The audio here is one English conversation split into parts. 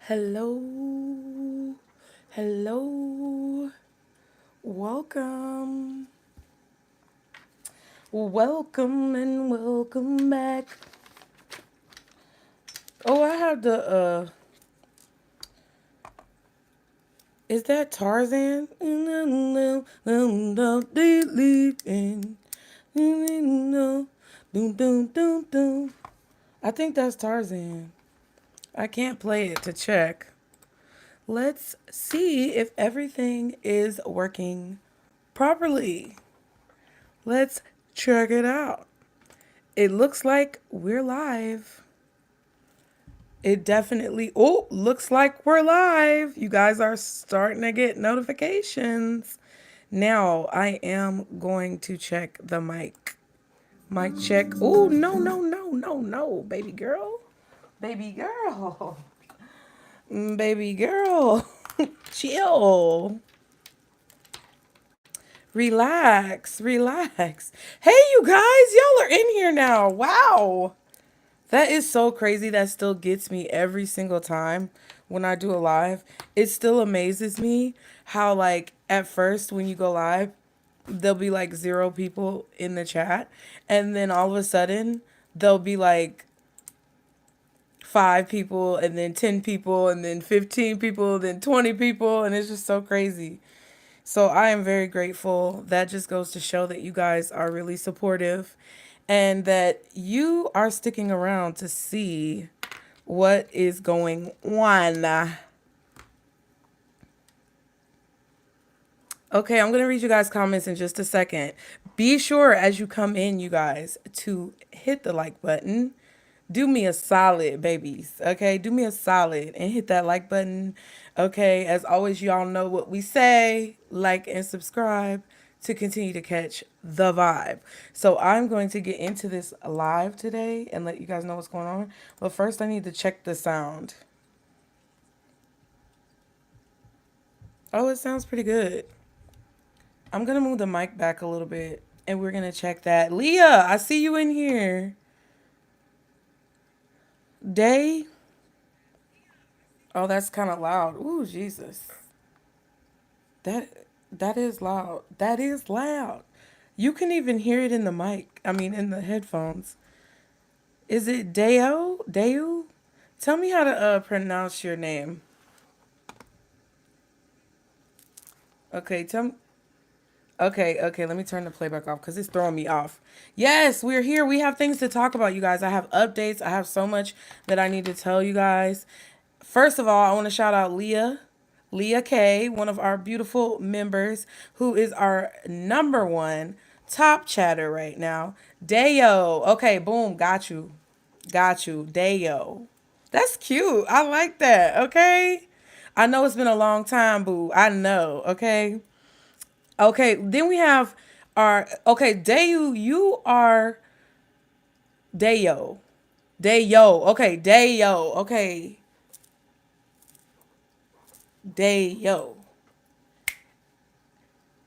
Hello, hello, welcome, welcome and welcome back. Oh, I have is that Tarzan? I think that's Tarzan. I can't play it to check. Let's see if everything is working properly. Let's check it out. It looks like we're live. It definitely, oh, looks like we're live. You guys are starting to get notifications. Now I am going to check the mic. Mic check. Oh, no, no, no, no, no, baby girl. Baby girl. Baby girl. Chill. Relax, relax. Hey, you guys, y'all are in here now. Wow. That is so crazy. That still gets me every single time when I do a live. It still amazes me how, like, at first when you go live, there'll be like 0 people in the chat. And then all of a sudden, there'll be like 5 people, and then 10 people, and then 15 people, then 20 people. And it's just so crazy. So I am very grateful. That just goes to show that you guys are really supportive and that you are sticking around to see what is going on. Okay, I'm going to read you guys' comments in just a second. Be sure as you come in, you guys, to hit the like button. Do me a solid, babies. Okay, do me a solid and hit that like button. Okay, as always, y'all know what we say. Like and subscribe to continue to catch the vibe. So I'm going to get into this live today and let you guys know what's going on. But first, I need to check the sound. Oh, it sounds pretty good. I'm going to move the mic back a little bit and we're going to check that. Leah, I see you in here. Day. Oh, that's kind of loud. Ooh, Jesus. That that is loud. That is loud. You can even hear it in the mic. I mean, in the headphones. Is it Deo? Deu? Tell me how to pronounce your name. Okay, tell me. Okay, okay, let me turn the playback off because it's throwing me off. Yes, we're here. We have things to talk about, you guys. I have updates. I have so much that I need to tell you guys. First of all, I want to shout out Leah K, one of our beautiful members, who is our #1 top chatter right now. Dayo. Okay, boom, got you. Got you. Dayo. That's cute. I like that. Okay. I know it's been a long time, boo. I know. Okay. Okay, then we have our okay, Dayu, you are Dayo. Dayo. Okay, Dayo. Okay. Dayo.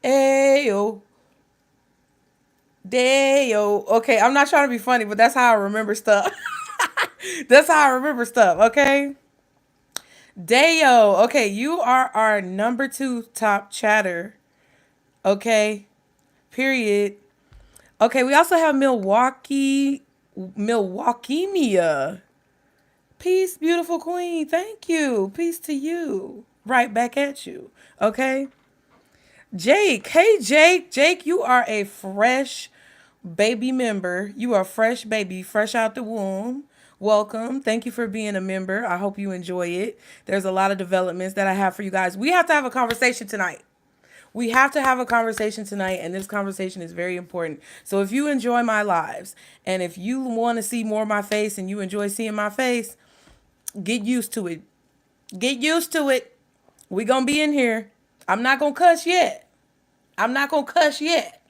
Ayo. Dayo. Okay, I'm not trying to be funny, but that's how I remember stuff. That's how I remember stuff, okay? Dayo. Okay, you are our #2 top chatter. Okay. Period. Okay, we also have Milwaukee Mia. Peace, beautiful queen. Thank you. Peace to you. Right back at you. Okay. Jake. Hey, Jake. Jake, you are a fresh baby member. You are fresh baby, fresh out the womb. Welcome. Thank you for being a member. I hope you enjoy it. There's a lot of developments that I have for you guys. We have to have a conversation tonight. We have to have a conversation tonight, and this conversation is very important. So if you enjoy my lives, and if you want to see more of my face and you enjoy seeing my face, get used to it. Get used to it. We gonna be in here. I'm not gonna cuss yet. I'm not gonna cuss yet.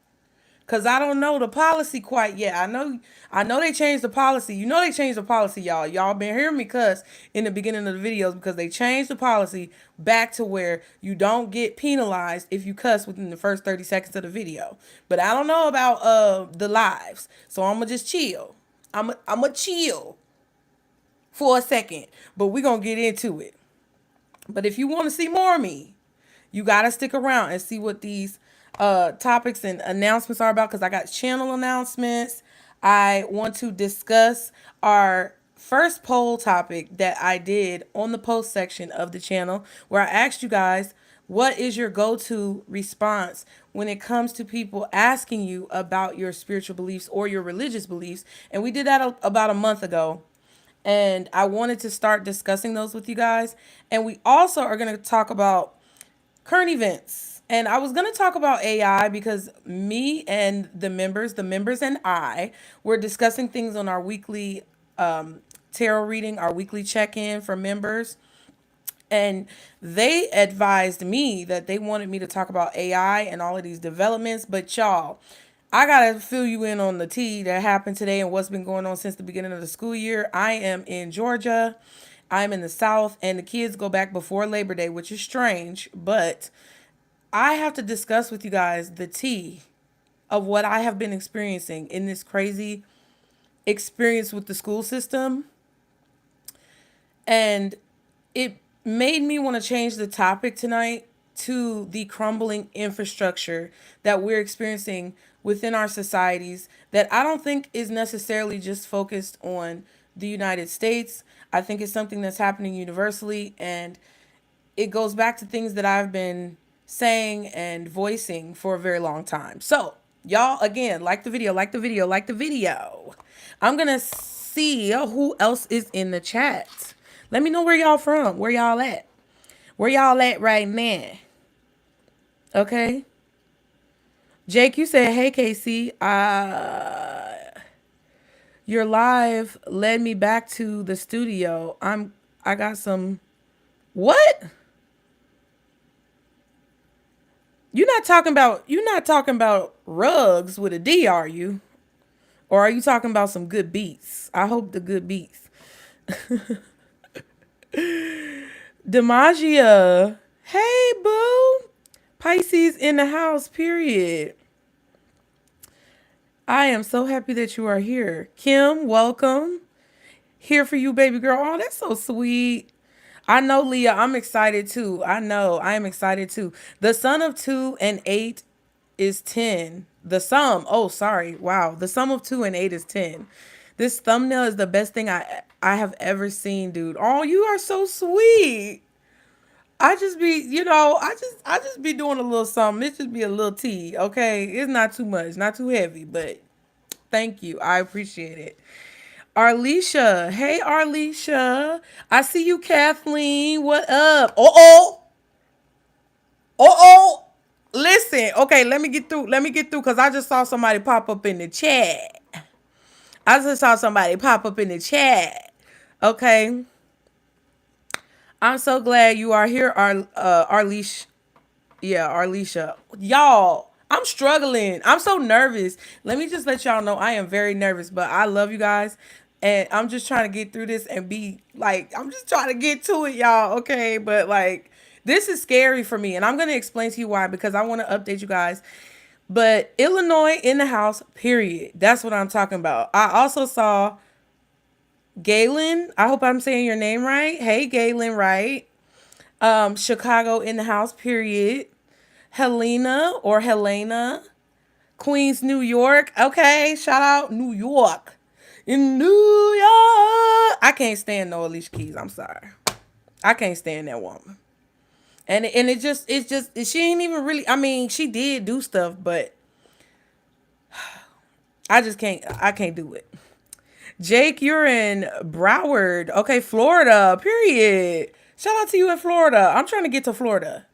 Cause I don't know the policy quite yet. I know they changed the policy. You know they changed the policy, y'all. Y'all been hearing me cuss in the beginning of the videos because they changed the policy back to where you don't get penalized if you cuss within the first 30 seconds of the video. But I don't know about the lives. So I'ma just chill. I'ma chill for a second. But we're gonna get into it. But if you want to see more of me, you got to stick around and see what these topics and announcements are about, because I got channel announcements. I want to discuss our first poll topic that I did on the post section of the channel, where I asked you guys, what is your go-to response when it comes to people asking you about your spiritual beliefs or your religious beliefs? And we did that about a month ago. And I wanted to start discussing those with you guys. And we also are going to talk about current events. And I was going to talk about AI because me and the members and I were discussing things on our weekly tarot reading, our weekly check-in for members. And they advised me that they wanted me to talk about AI and all of these developments. But y'all, I got to fill you in on the tea that happened today and what's been going on since the beginning of the school year. I am in Georgia. I'm in the South, and the kids go back before Labor Day, which is strange. But I have to discuss with you guys the tea of what I have been experiencing in this crazy experience with the school system. And it made me want to change the topic tonight to the crumbling infrastructure that we're experiencing within our societies, that I don't think is necessarily just focused on the United States. I think it's something that's happening universally, and it goes back to things that I've been saying and voicing for a very long time. So, y'all, again, like the video, like the video, like the video. I'm going to see who else is in the chat. Let me know where y'all from. Where y'all at? Where y'all at right now? Okay. Jake, you said, hey, Casey. Your live led me back to the studio. I got some. What? You're not talking about rugs with a D, are you? Or are you talking about some good beats? I hope the good beats. Demagia, hey boo. Pisces in the house, period. I am so happy that you are here. Kim, welcome. Here for you, baby girl. Oh, that's so sweet. I know, Leah, I'm excited too. I know, I am excited too. The sum of 2 and 8 is 10. The sum, oh, sorry. Wow. The sum of 2 and 8 is 10. This thumbnail is the best thing I have ever seen, dude. Oh, you are so sweet. I just be, I just be doing a little something. It just be a little tea, okay? It's not too much, not too heavy, but thank you. I appreciate it. Arlisha. Hey, Arlisha. I see you, Kathleen. What up? Uh-oh. Uh-oh. Listen. Okay, let me get through. Because I just saw somebody pop up in the chat. Okay. I'm so glad you are here, Arlisha. Yeah, Arlisha. Y'all, I'm struggling. I'm so nervous. Let me just let y'all know I am very nervous, but I love you guys. And I'm just trying to get through this and be like, I'm just trying to get to it, y'all. Okay. But like, this is scary for me. And I'm going to explain to you why, because I want to update you guys. But Illinois in the house, period. That's what I'm talking about. I also saw Galen. I hope I'm saying your name right. Hey, Galen, right? Chicago in the house, period. Helena, Queens, New York. Okay, shout out New York. In New York. I can't stand no Alicia Keys. I'm sorry. I can't stand that woman. And she ain't even really, I mean, she did do stuff, but I can't do it. Jake, you're in Broward. Okay, Florida, period. Shout out to you in Florida. I'm trying to get to Florida.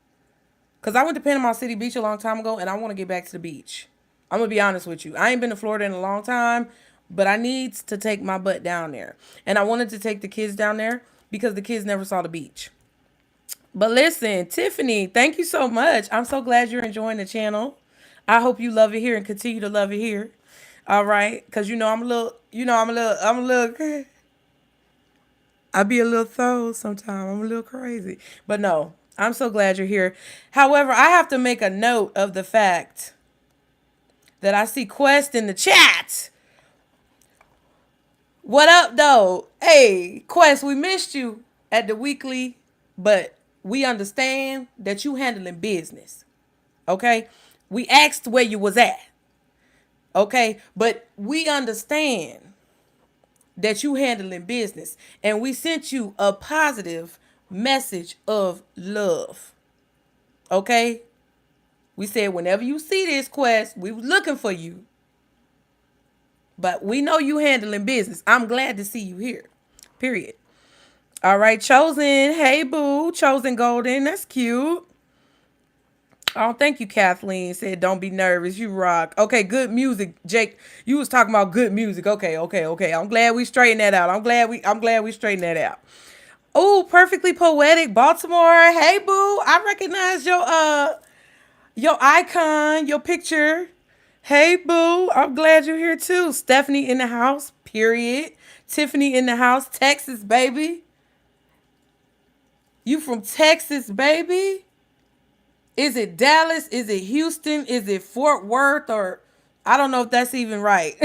Because I went to Panama City Beach a long time ago, and I want to get back to the beach. I'm going to be honest with you. I ain't been to Florida in a long time, but I need to take my butt down there. And I wanted to take the kids down there because the kids never saw the beach. But listen, Tiffany, thank you so much. I'm so glad you're enjoying the channel. I hope you love it here and continue to love it here. All right? Because I'm a little, I be a little throw sometimes. I'm a little crazy. But no, I'm so glad you're here. However, I have to make a note of the fact that I see Quest in the chat. What up, though? Hey, Quest, we missed you at the weekly, but we understand that you handling business. Okay? We asked where you was at. Okay? But we understand that you handling business. And we sent you a positive message of love. Okay? We said whenever you see this quest, we was looking for you. But we know you handling business. I'm glad to see you here. Period. All right, Chosen. Hey, boo. Chosen Golden. That's cute. Oh, thank you, Kathleen. Said, don't be nervous. You rock. Okay, good music. Jake, you was talking about good music. Okay. I'm glad we straightened that out. I'm glad we straightened that out. Oh, perfectly poetic. Baltimore. Hey, boo. I recognize your icon, your picture. Hey, boo. I'm glad you're here too. Stephanie in the house. Period. Tiffany in the house. Texas, baby. You from Texas, baby? Is it Dallas? Is it Houston? Is it Fort Worth? Or I don't know if that's even right.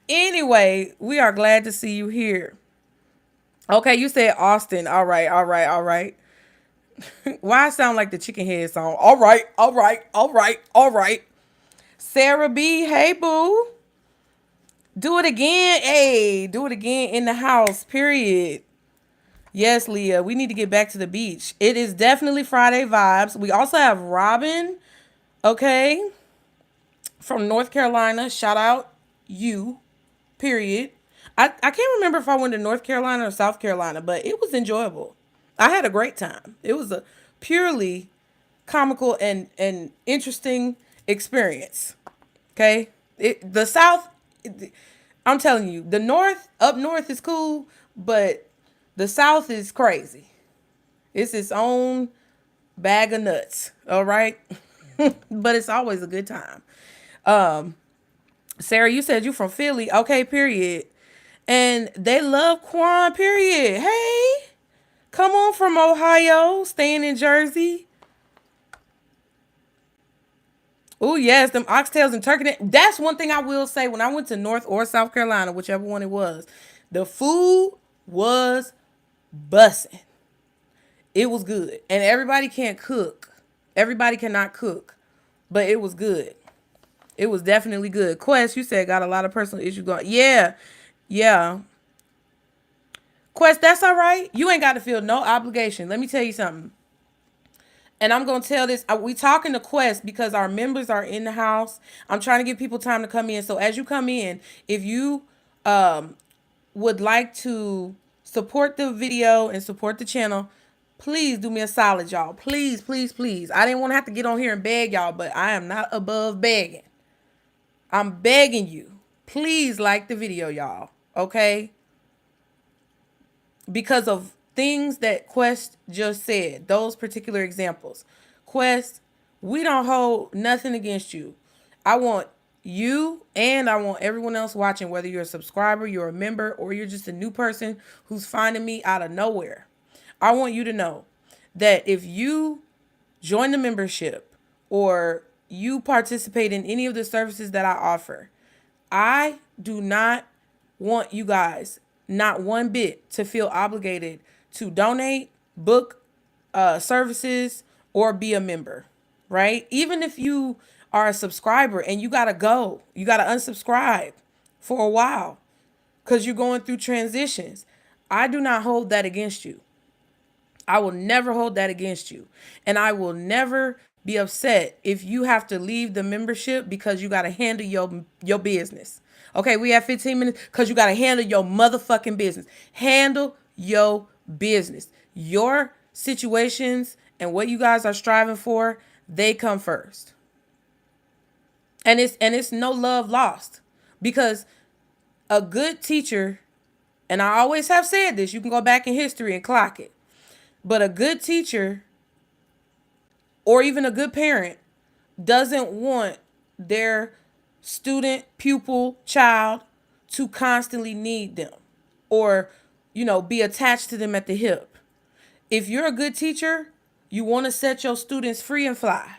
Anyway, we are glad to see you here. Okay, you said Austin. All right. Why I sound like the Chicken Head song? All right. Sarah B, hey boo. Do it again. Hey, do it again in the house. Period. Yes, Leah, we need to get back to the beach. It is definitely Friday vibes. We also have Robin, okay, from North Carolina. Shout out you, period. I can't remember if I went to North Carolina or South Carolina, but it was enjoyable. I had a great time. It was a purely comical and interesting experience. Okay? The South, I'm telling you, the North, up North is cool, but the South is crazy. It's its own bag of nuts. All right? But it's always a good time. Sarah, you said you from Philly. Okay, period. And they love Quan, period. Hey, come on from Ohio, staying in Jersey. Oh, yes, them oxtails and turkey. That's one thing I will say. When I went to North or South Carolina, whichever one it was, the food was bussin'. It was good. And everybody can't cook. Everybody cannot cook. But it was good. It was definitely good. Quest, you said got a lot of personal issues going. Yeah. Quest, that's all right. You ain't got to feel no obligation. Let me tell you something. And I'm going to tell this. We talking to Quest because our members are in the house. I'm trying to give people time to come in. So as you come in, if you would like to support the video and support the channel, please do me a solid, y'all. Please. I didn't want to have to get on here and beg y'all, but I am not above begging. I'm begging you. Please like the video, y'all. Okay? Because of things that Quest just said, those particular examples. Quest, we don't hold nothing against you. I want you and I want everyone else watching, whether you're a subscriber, you're a member, or you're just a new person who's finding me out of nowhere. I want you to know that if you join the membership or you participate in any of the services that I offer, I do not want you guys, not one bit, to feel obligated to donate, book services, or be a member, right? Even if you are a subscriber and you got to unsubscribe for a while because you're going through transitions, I do not hold that against you. I will never hold that against you. And I will never be upset if you have to leave the membership because you got to handle your business. Okay, we have 15 minutes because you got to handle your motherfucking business. Handle your business. Your situations and what you guys are striving for, they come first. And it's no love lost, because a good teacher, and I always have said this, you can go back in history and clock it, but a good teacher or even a good parent doesn't want their student, pupil, child to constantly need them or, be attached to them at the hip. If you're a good teacher, you want to set your students free and fly.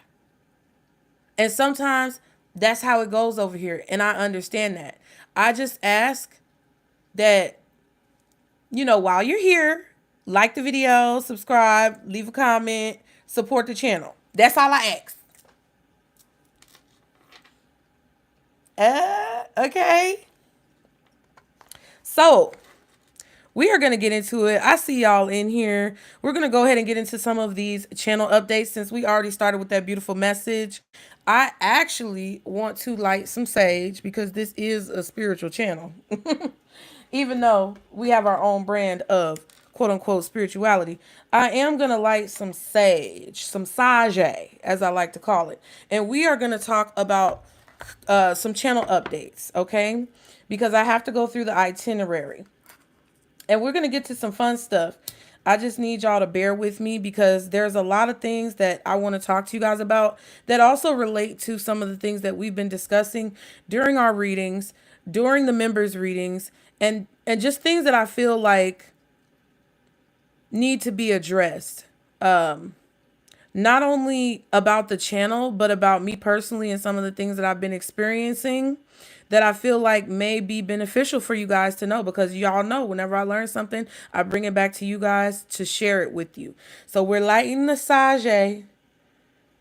And sometimes that's how it goes over here. And I understand that. I just ask that, while you're here, like the video, subscribe, leave a comment, support the channel. That's all I ask. Okay. So we are going to get into it. I see y'all in here. We're going to go ahead and get into some of these channel updates since we already started with that beautiful message. I actually want to light some sage because this is a spiritual channel. Even though we have our own brand of quote unquote spirituality, I am going to light some sage, some sage, as I like to call it. And we are going to talk about some channel updates, okay? Because I have to go through the itinerary. And we're going to get to some fun stuff. I just need y'all to bear with me because there's a lot of things that I want to talk to you guys about that also relate to some of the things that we've been discussing during our readings, during the members' readings, and just things that I feel like need to be addressed. Not only about the channel, but about me personally and some of the things that I've been experiencing that I feel like may be beneficial for you guys to know, because y'all know whenever I learn something, I bring it back to you guys to share it with you. So we're lighting the sage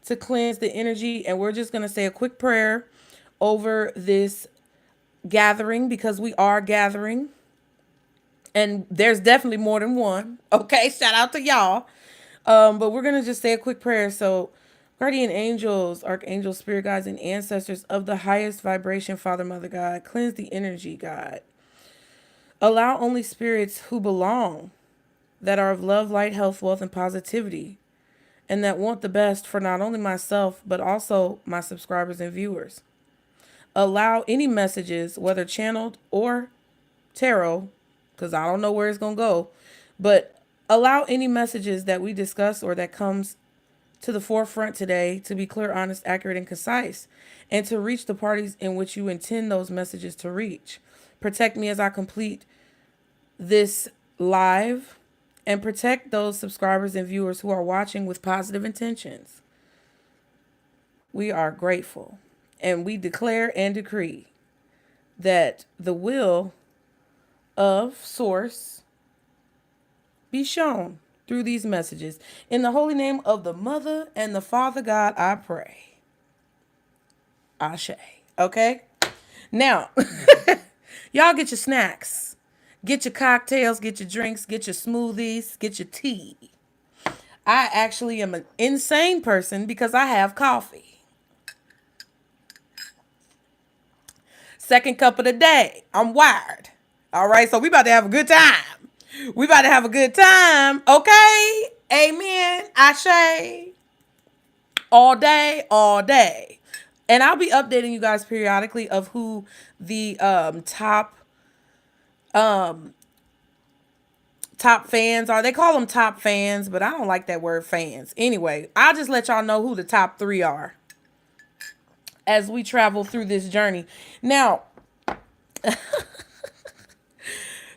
to cleanse the energy, and we're just going to say a quick prayer over this gathering because we are gathering. And there's definitely more than one. Okay, shout out to y'all. But we're going to just say a quick prayer. So, guardian angels, archangels, spirit guides, and ancestors of the highest vibration, Father, Mother, God, cleanse the energy, God. Allow only spirits who belong, that are of love, light, health, wealth, and positivity, and that want the best for not only myself, but also my subscribers and viewers. Allow any messages, whether channeled or tarot, because I don't know where it's going to go, but allow any messages that we discuss or that comes to the forefront today to be clear, honest, accurate, and concise, and to reach the parties in which you intend those messages to reach. Protect me as I complete this live, and protect those subscribers and viewers who are watching with positive intentions. We are grateful, and we declare and decree that the will of Source be shown through these messages. In the holy name of the Mother and the Father God, I pray. Ashe. Okay? Now, y'all get your snacks. Get your cocktails, get your drinks, get your smoothies, get your tea. I actually am an insane person because I have coffee. Second cup of the day. I'm wired. All right, so we about to have a good time. We about to have a good time, okay? Amen. Ashe. All day, all day. And I'll be updating you guys periodically of who the top fans are. They call them top fans, but I don't like that word fans. Anyway, I'll just let y'all know who the top 3 are as we travel through this journey. Now,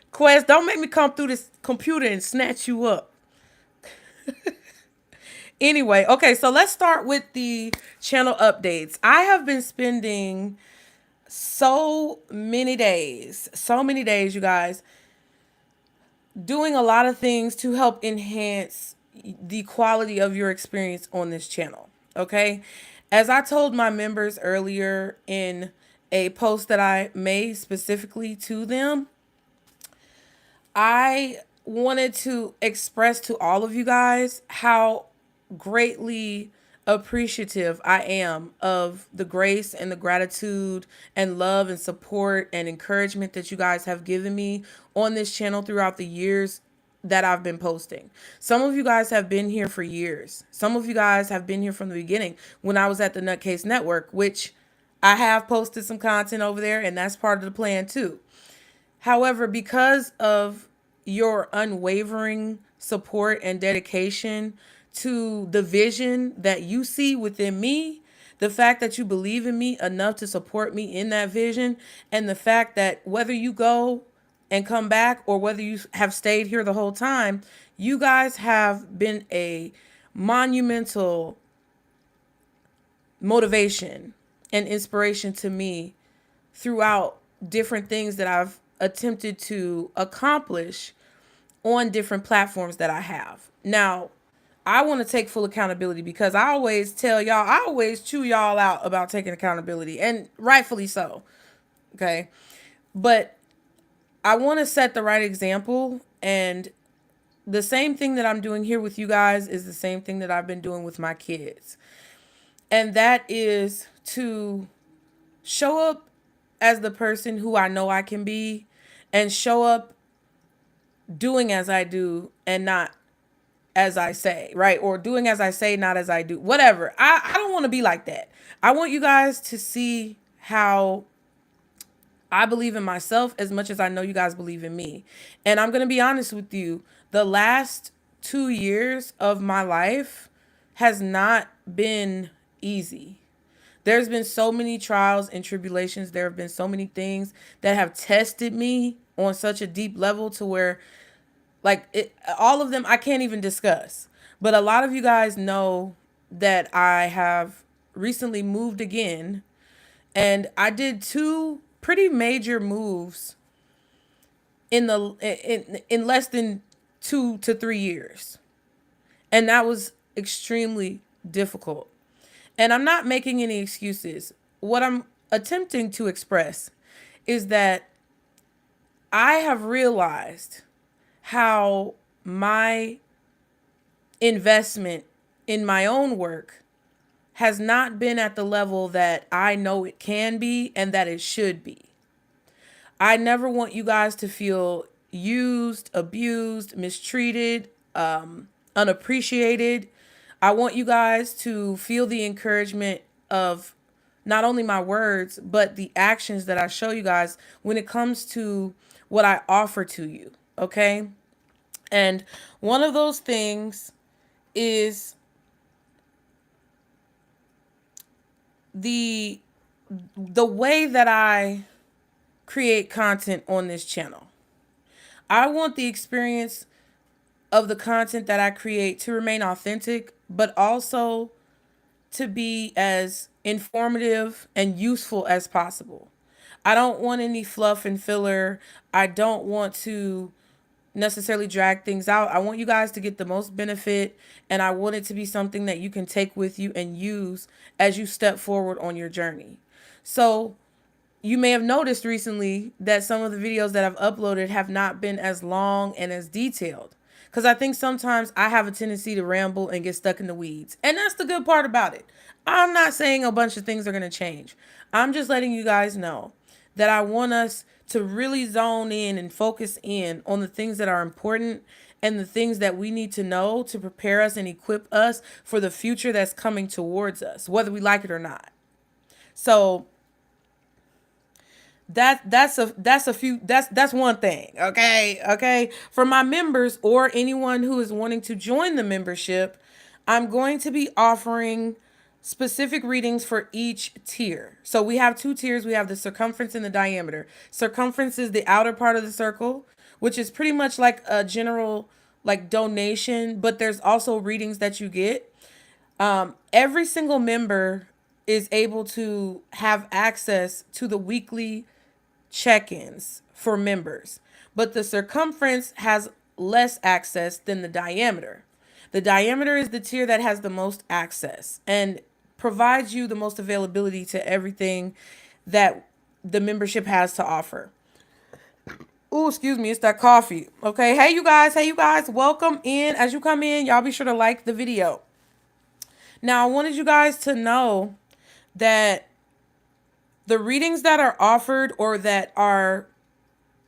Quest, don't make me come through this computer and snatch you up. Anyway, okay, so let's start with the channel updates. I have been spending so many days, you guys, doing a lot of things to help enhance the quality of your experience on this channel, okay? As I told my members earlier in a post that I made specifically to them, I wanted to express to all of you guys how greatly appreciative I am of the grace and the gratitude and love and support and encouragement that you guys have given me on this channel throughout the years that I've been posting. Some of you guys have been here for years. Some of you guys have been here from the beginning when I was at the Nutcase Network, which I have posted some content over there, and that's part of the plan too. However, because of your unwavering support and dedication to the vision that you see within me, the fact that you believe in me enough to support me in that vision, and the fact that whether you go and come back or whether you have stayed here the whole time, you guys have been a monumental motivation and inspiration to me throughout different things that I've attempted to accomplish on different platforms that I have. Now, I want to take full accountability because I always tell y'all, I always chew y'all out about taking accountability, and rightfully so. Okay. But I want to set the right example, and the same thing that I'm doing here with you guys is the same thing that I've been doing with my kids. And that is to show up as the person who I know I can be, and show up doing as I do and not as I say, right? Or doing as I say, not as I do. Whatever. I don't want to be like that. I want you guys to see how I believe in myself as much as I know you guys believe in me. And I'm going to be honest with you. The last 2 years of my life has not been easy. There's been so many trials and tribulations. There have been so many things that have tested me on such a deep level to where, all of them I can't even discuss. But a lot of you guys know that I have recently moved again, and I did two pretty major moves in less than 2 to 3 years. And that was extremely difficult. And I'm not making any excuses. What I'm attempting to express is that I have realized how my investment in my own work has not been at the level that I know it can be and that it should be. I never want you guys to feel used, abused, mistreated, unappreciated. I want you guys to feel the encouragement of not only my words, but the actions that I show you guys when it comes to what I offer to you. Okay. And one of those things is the way that I create content on this channel. I want the experience of the content that I create to remain authentic, but also to be as informative and useful as possible. I don't want any fluff and filler. I don't want to necessarily drag things out. I want you guys to get the most benefit, and I want it to be something that you can take with you and use as you step forward on your journey. So you may have noticed recently that some of the videos that I've uploaded have not been as long and as detailed, because I think sometimes I have a tendency to ramble and get stuck in the weeds. And that's the good part about it. I'm not saying a bunch of things are going to change. I'm just letting you guys know that I want us to really zone in and focus in on the things that are important and the things that we need to know to prepare us and equip us for the future that's coming towards us, whether we like it or not. So that's one thing. Okay. For my members or anyone who is wanting to join the membership, I'm going to be offering specific readings for each tier. So we have 2 tiers. We have the circumference and the diameter. Circumference is the outer part of the circle, which is pretty much like a general donation, but there's also readings that you get. Every single member is able to have access to the weekly check-ins for members, but the circumference has less access than the diameter. The diameter is the tier that has the most access and provides you the most availability to everything that the membership has to offer. Oh, excuse me, it's that coffee. Okay, hey you guys, welcome in. As you come in, y'all be sure to like the video. Now, I wanted you guys to know that the readings that are offered or that are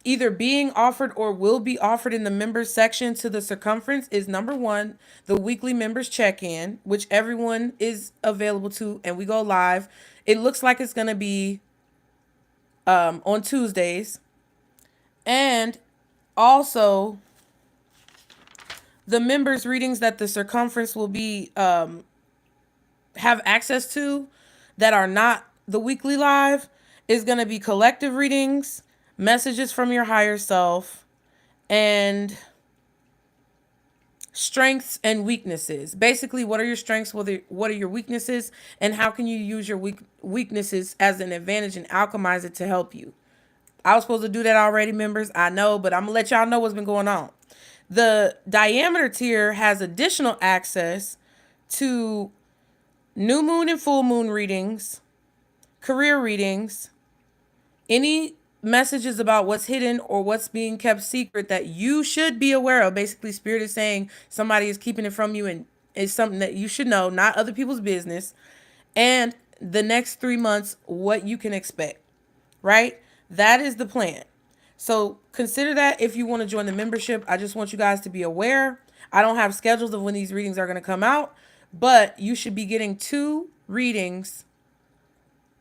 either being offered or will be offered in the members section to the circumference is, number one, the weekly members check-in, which everyone is available to, and we go live. It looks like it's going to be on Tuesdays. And also the members readings that the circumference will be have access to that are not the weekly live is going to be collective readings, messages from your higher self, and strengths and weaknesses. Basically, what are your strengths, what are your weaknesses, and how can you use your weaknesses as an advantage and alchemize it to help you. I was supposed to do that already, members. I know, but I'm going to let y'all know what's been going on. The diameter tier has additional access to new moon and full moon readings, career readings, any messages about what's hidden or what's being kept secret that you should be aware of. Basically, Spirit is saying somebody is keeping it from you and it's something that you should know, not other people's business. And the next 3 months, what you can expect, right? That is the plan. So consider that if you want to join the membership. I just want you guys to be aware. I don't have schedules of when these readings are going to come out, but you should be getting 2 readings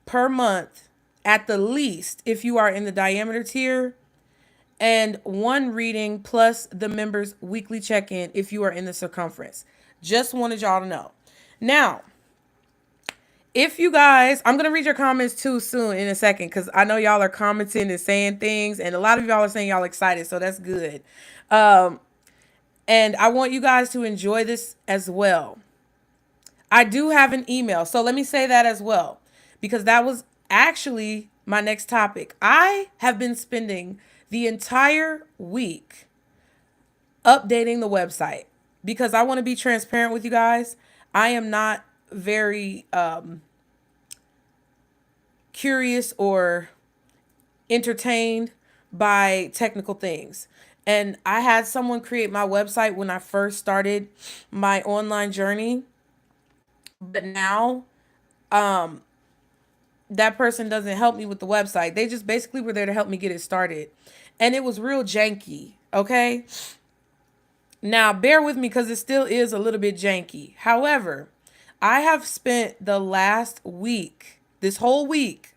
per month at the least if you are in the diameter tier, and 1 reading plus the members weekly check-in if you are in the circumference. Just wanted y'all to know. Now, if you guys, I'm going to read your comments too soon in a second, because I know y'all are commenting and saying things, and a lot of y'all are saying y'all excited, so that's good. And I want you guys to enjoy this as well. I do have an email, so let me say that as well, because that was actually my next topic. I have been spending the entire week updating the website because I want to be transparent with you guys. I am not very curious or entertained by technical things. And I had someone create my website when I first started my online journey. But now that person doesn't help me with the website. They just basically were there to help me get it started. And it was real janky, okay? Now, bear with me because it still is a little bit janky. However, I have spent the last week, this whole week,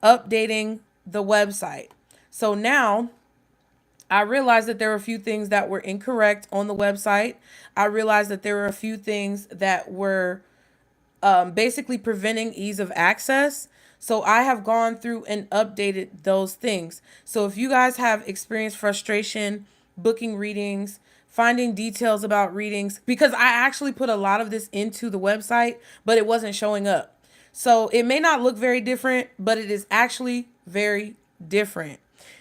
updating the website. So now I realized that there were a few things that were incorrect on the website. I realized that there were a few things that were basically preventing ease of access. So I have gone through and updated those things. So if you guys have experienced frustration booking readings, finding details about readings, because I actually put a lot of this into the website, but it wasn't showing up. So it may not look very different, but it is actually very different.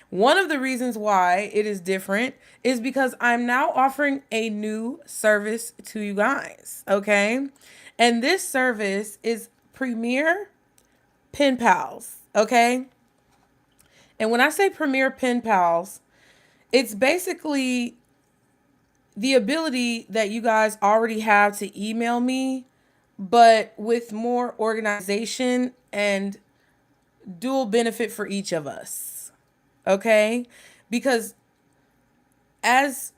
One of the reasons why it is different is because I'm now offering a new service to you guys, okay? And this service is Premier Pen Pals, okay? And when I say Premier Pen Pals, it's basically the ability that you guys already have to email me, but with more organization and dual benefit for each of us, okay? Because as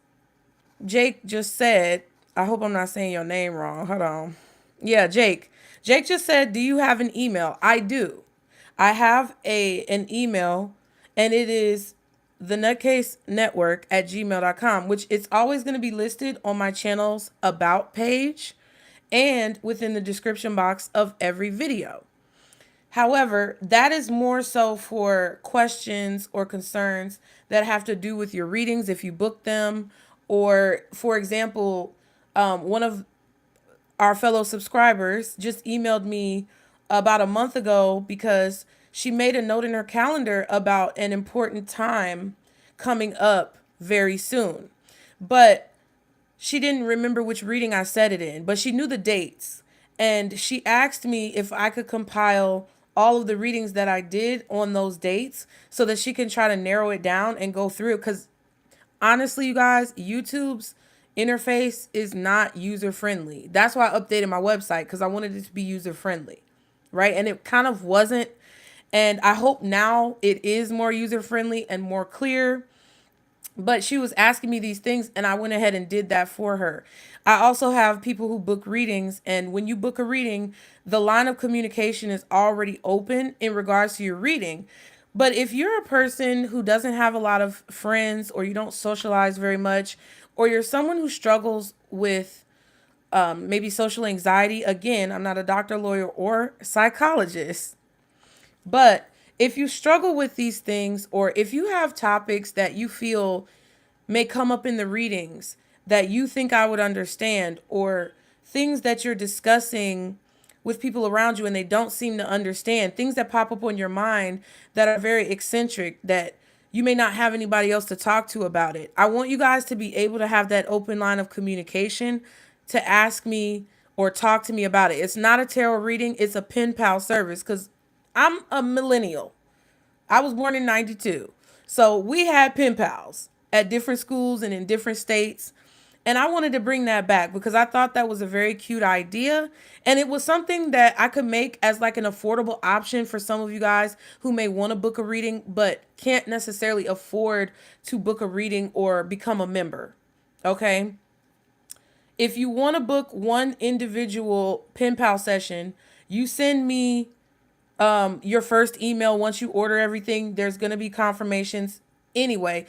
Jake just said, I hope I'm not saying your name wrong. Hold on. Yeah, Jake. Jake just said, do you have an email? I do. I have an email, and it is the nutcase network at gmail.com, which it's always going to be listed on my channel's about page and within the description box of every video. However, that is more so for questions or concerns that have to do with your readings if you book them. Or, for example, one of our fellow subscribers just emailed me about a month ago because she made a note in her calendar about an important time coming up very soon. But she didn't remember which reading I said it in, but she knew the dates. And she asked me if I could compile all of the readings that I did on those dates so that she can try to narrow it down and go through it. Because honestly, you guys, YouTube's interface is not user friendly. That's why I updated my website, because I wanted it to be user friendly, right? And it kind of wasn't. And I hope now it is more user friendly and more clear. But she was asking me these things, and I went ahead and did that for her. I also have people who book readings, and when you book a reading, the line of communication is already open in regards to your reading. But if you're a person who doesn't have a lot of friends, or you don't socialize very much, or you're someone who struggles with maybe social anxiety, again, I'm not a doctor, lawyer, or psychologist, but if you struggle with these things, or if you have topics that you feel may come up in the readings that you think I would understand, or things that you're discussing with people around you and they don't seem to understand, things that pop up on your mind that are very eccentric, that you may not have anybody else to talk to about it. I want you guys to be able to have that open line of communication to ask me or talk to me about it. It's not a tarot reading, it's a pen pal service because I'm a millennial. I was born in 92. So we had pen pals at different schools and in different states. And I wanted to bring that back because I thought that was a very cute idea. And it was something that I could make as like an affordable option for some of you guys who may want to book a reading, but can't necessarily afford to book a reading or become a member. Okay. If you want to book one individual pen pal session, you send me your first email. Once you order everything, there's going to be confirmations. Anyway,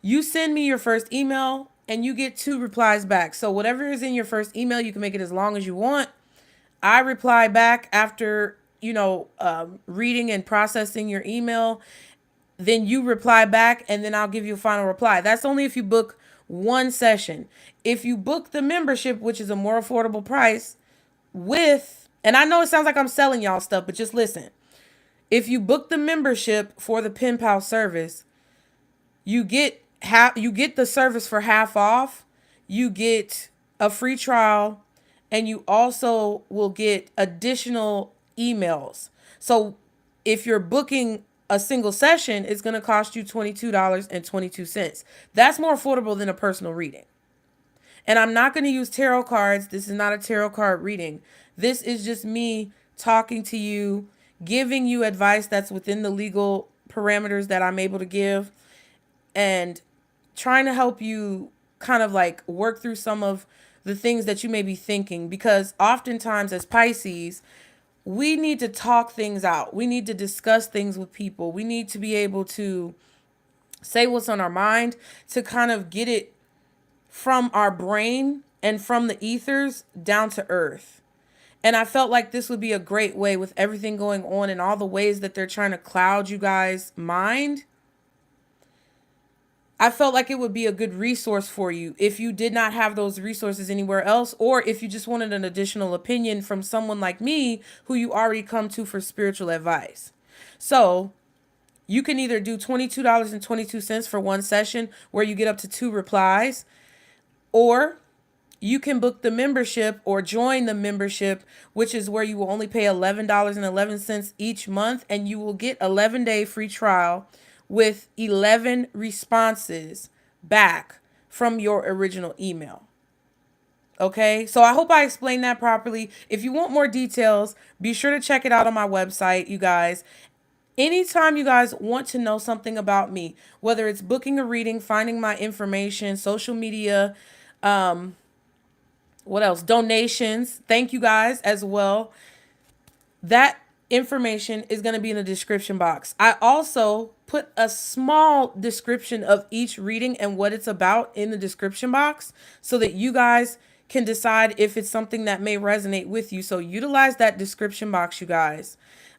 you send me your first email and you get 2 replies back. So whatever is in your first email, you can make it as long as you want. I reply back after, reading and processing your email. Then you reply back and then I'll give you a final reply. That's only if you book one session. If you book the membership, which is a more affordable price and I know it sounds like I'm selling y'all stuff, but just listen. If you book the membership for the pen pal service, you get the service for half off. You get a free trial, and you also will get additional emails. So if you're booking a single session, it's going to cost you $22.22. That's more affordable than a personal reading. And I'm not going to use tarot cards. This is not a tarot card reading. This is just me talking to you, giving you advice that's within the legal parameters that I'm able to give, and trying to help you kind of like work through some of the things that you may be thinking. Because oftentimes as Pisces, we need to talk things out. We need to discuss things with people. We need to be able to say what's on our mind, to kind of get it from our brain and from the ethers down to earth. And I felt like this would be a great way with everything going on and all the ways that they're trying to cloud you guys' mind. I felt like it would be a good resource for you if you did not have those resources anywhere else, or if you just wanted an additional opinion from someone like me who you already come to for spiritual advice. So you can either do $22.22 for one session where you get up to 2 replies, or you can book the membership or join the membership, which is where you will only pay $11.11 each month, and you will get 11-day free trial with 11 responses back from your original email. Okay, so I hope I explained that properly. If you want more details, be sure to check it out on my website, you guys. Anytime you guys want to know something about me, whether it's booking a reading, finding my information, social media, what else? Donations. Thank you guys as well. That information is going to be in the description box. I also put a small description of each reading and what it's about in the description box so that you guys can decide if it's something that may resonate with you. So utilize that description box, you guys.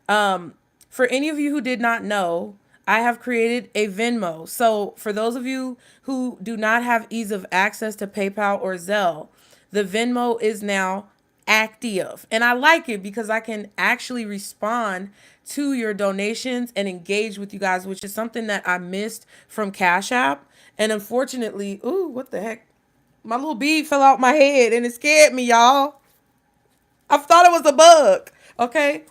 For any of you who did not know, I have created a Venmo. So for those of you who do not have ease of access to PayPal or Zelle, the Venmo is now active. And I like it because I can actually respond to your donations and engage with you guys, which is something that I missed from Cash App. And unfortunately, ooh, what the heck? My little bead fell out my head and it scared me, y'all. I thought it was a bug. Okay.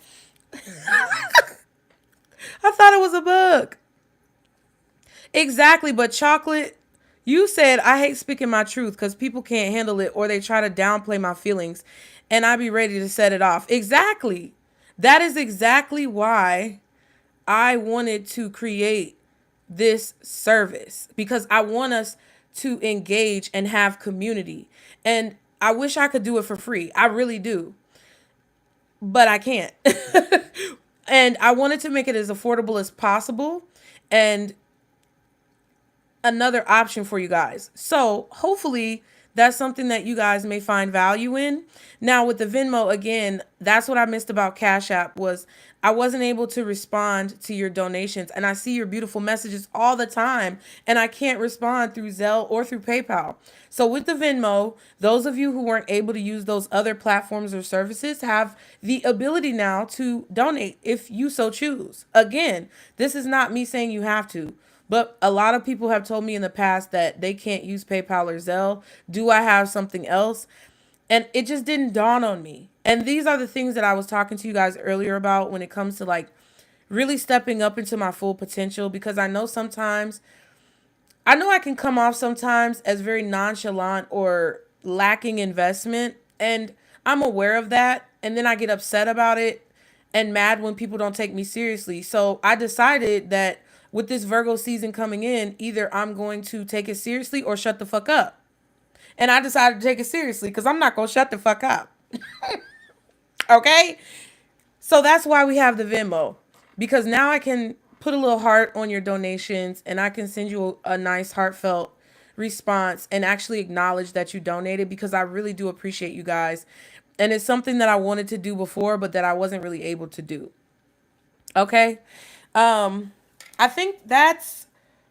I thought it was a bug. Exactly. But chocolate, you said I hate speaking my truth because people can't handle it or they try to downplay my feelings and I be ready to set it off. Exactly. That is exactly why I wanted to create this service, because I want us to engage and have community. And I wish I could do it for free. I really do. But I can't. And I wanted to make it as affordable as possible and another option for you guys. So hopefully that's something that you guys may find value in. Now with the Venmo, again, that's what I missed about Cash App was I wasn't able to respond to your donations, and I see your beautiful messages all the time and I can't respond through Zelle or through PayPal. So with the Venmo, those of you who weren't able to use those other platforms or services have the ability now to donate if you so choose. Again, this is not me saying you have to, But a lot of people have told me in the past that they can't use PayPal or Zelle. Do I have something else? And it just didn't dawn on me. And these are the things that I was talking to you guys earlier about when it comes to like really stepping up into my full potential, because I know sometimes, I know I can come off sometimes as very nonchalant or lacking investment. And I'm aware of that. And then I get upset about it and mad when people don't take me seriously. So I decided that with this Virgo season coming in, either I'm going to take it seriously or shut the fuck up. And I decided to take it seriously because I'm not going to shut the fuck up. Okay? So that's why we have the Venmo. Because now I can put a little heart on your donations and I can send you a nice heartfelt response and actually acknowledge that you donated, because I really do appreciate you guys. And it's something that I wanted to do before, but that I wasn't really able to do. Okay? I think that's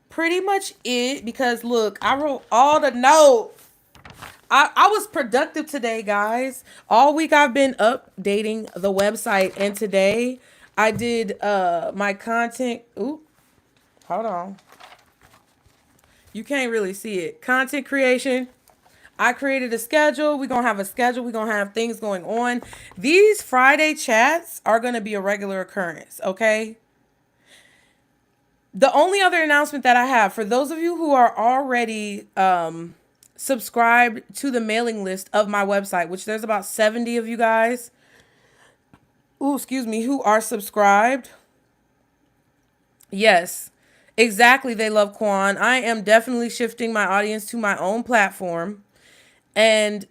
pretty much it, because look, I wrote all the notes. I was productive today, guys. All week I've been updating the website, and today I did my content. Ooh, hold on. You can't really see it. Content creation. I created a schedule. We're going to have a schedule. We're going to have things going on. These Friday chats are going to be a regular occurrence, okay? The only other announcement that I have for those of you who are already subscribed to the mailing list of my website, which there's about 70 of you guys, who are subscribed. Yes, exactly. They love Quan. I am definitely shifting my audience to my own platform, and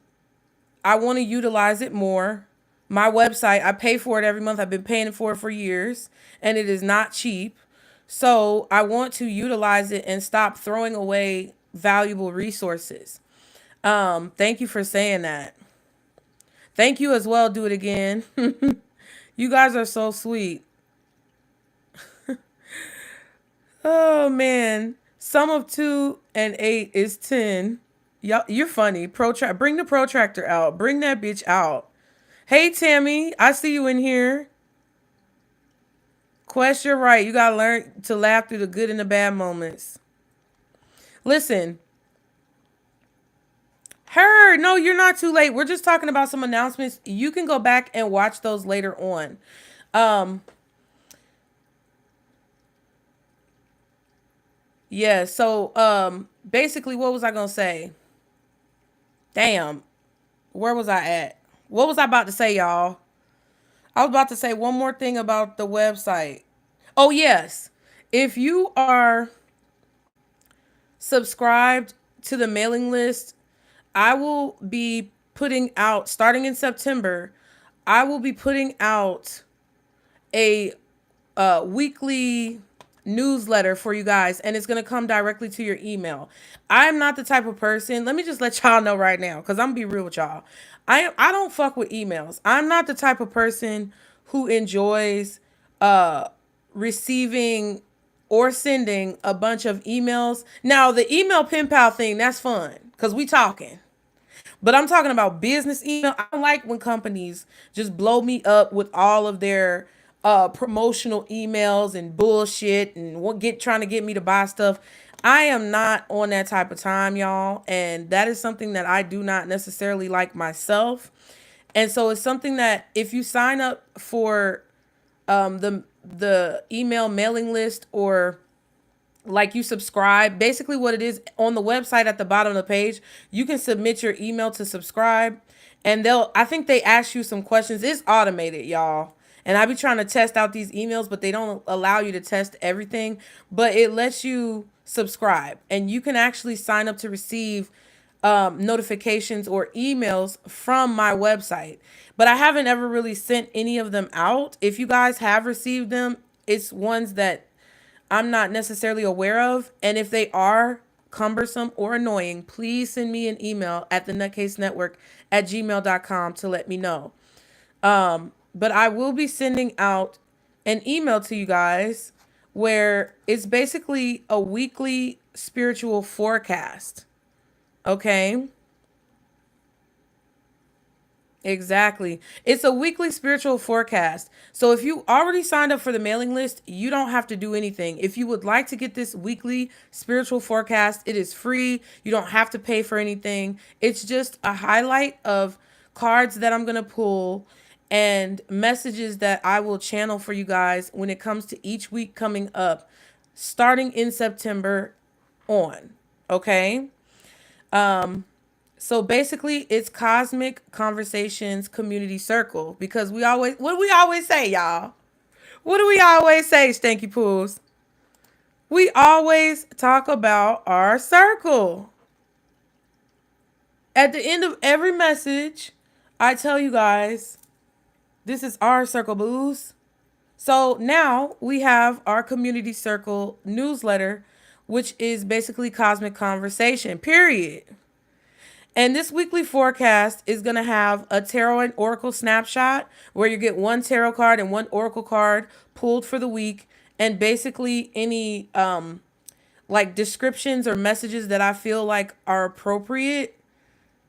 I want to utilize it more. My website, I pay for it every month. I've been paying for it for years, and it is not cheap. So I want to utilize it and stop throwing away valuable resources. Thank you for saying that. Thank you as well. Do it again. You guys are so sweet. Oh man. Sum of 2 and 8 is 10. You're funny. Bring the protractor out. Bring that bitch out. Hey Tammy, I see you in here. Quest, you're right. You gotta learn to laugh through the good and the bad moments. Listen. No, you're not too late. We're just talking about some announcements. You can go back and watch those later on. Yeah, so basically what was I gonna say? Damn. Where was I at? What was I about to say, y'all? I was about to say one more thing about the website. Oh, yes. If you are subscribed to the mailing list, I will be putting out, starting in September, I will be putting out a weekly newsletter for you guys, and it's going to come directly to your email. I'm not the type of person, let me just let y'all know right now, because I'm going to be real with y'all. I don't fuck with emails. I'm not the type of person who enjoys receiving or sending a bunch of emails. Now, the email pen pal thing, that's fun, because we talking. But I'm talking about business email. I don't like when companies just blow me up with all of their promotional emails and bullshit and trying to get me to buy stuff. I am not on that type of time, y'all. And that is something that I do not necessarily like myself. And so it's something that if you sign up for the email mailing list, or like you subscribe, basically what it is on the website at the bottom of the page, you can submit your email to subscribe, and I think they ask you some questions. It's automated, y'all. And I be trying to test out these emails, but they don't allow you to test everything, but it lets you subscribe, and you can actually sign up to receive notifications or emails from my website. But I haven't ever really sent any of them out. If you guys have received them, it's ones that I'm not necessarily aware of. And if they are cumbersome or annoying, please send me an email at thenutcasenetwork@gmail.com to let me know. But I will be sending out an email to you guys where it's basically a weekly spiritual forecast. Okay. Exactly. It's a weekly spiritual forecast. So if you already signed up for the mailing list, you don't have to do anything. If you would like to get this weekly spiritual forecast, it is free. You don't have to pay for anything. It's just a highlight of cards that I'm going to pull and messages that I will channel for you guys when it comes to each week coming up, starting in September on. Okay? So basically, it's Cosmic Conversations Community Circle because what do we always say, y'all? What do we always say, Stanky Pools? We always talk about our circle. At the end of every message, I tell you guys, this is our circle, booze. So now we have our community circle newsletter, which is basically Cosmic Conversation, period. And this weekly forecast is going to have a tarot and oracle snapshot where you get one tarot card and one oracle card pulled for the week, and basically any like descriptions or messages that I feel like are appropriate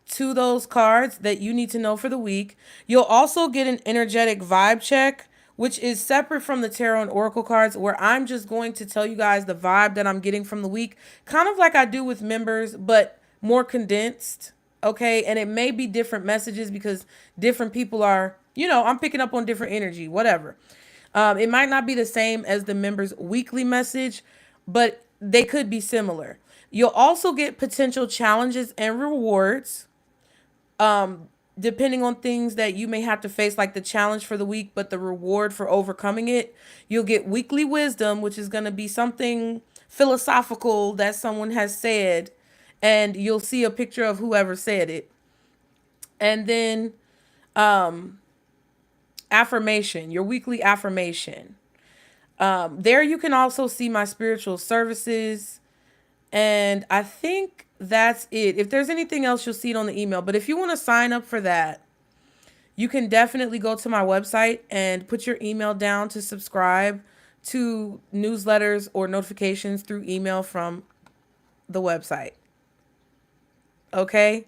to those cards that you need to know for the week. You'll also get an energetic vibe check, which is separate from the tarot and oracle cards, where I'm just going to tell you guys the vibe that I'm getting from the week, kind of like I do with members, but more condensed. Okay. And it may be different messages because different people are, I'm picking up on different energy, whatever. It might not be the same as the members' weekly message, but they could be similar. You'll also get potential challenges and rewards depending on things that you may have to face, like the challenge for the week, but the reward for overcoming it. You'll get weekly wisdom, which is going to be something philosophical that someone has said, and you'll see a picture of whoever said it. And then affirmation, your weekly affirmation. There you can also see my spiritual services. And I think that's it. If there's anything else, you'll see it on the email. But if you want to sign up for that, you can definitely go to my website and put your email down to subscribe to newsletters or notifications through email from the website. Okay?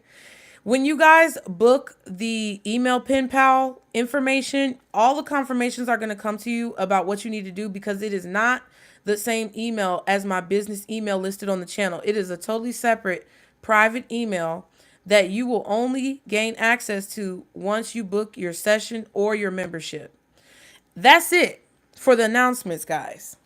When you guys book the email pen pal information, all the confirmations are going to come to you about what you need to do, because it is not the same email as my business email listed on the channel. It is a totally separate private email that you will only gain access to once you book your session or your membership. That's it for the announcements, guys.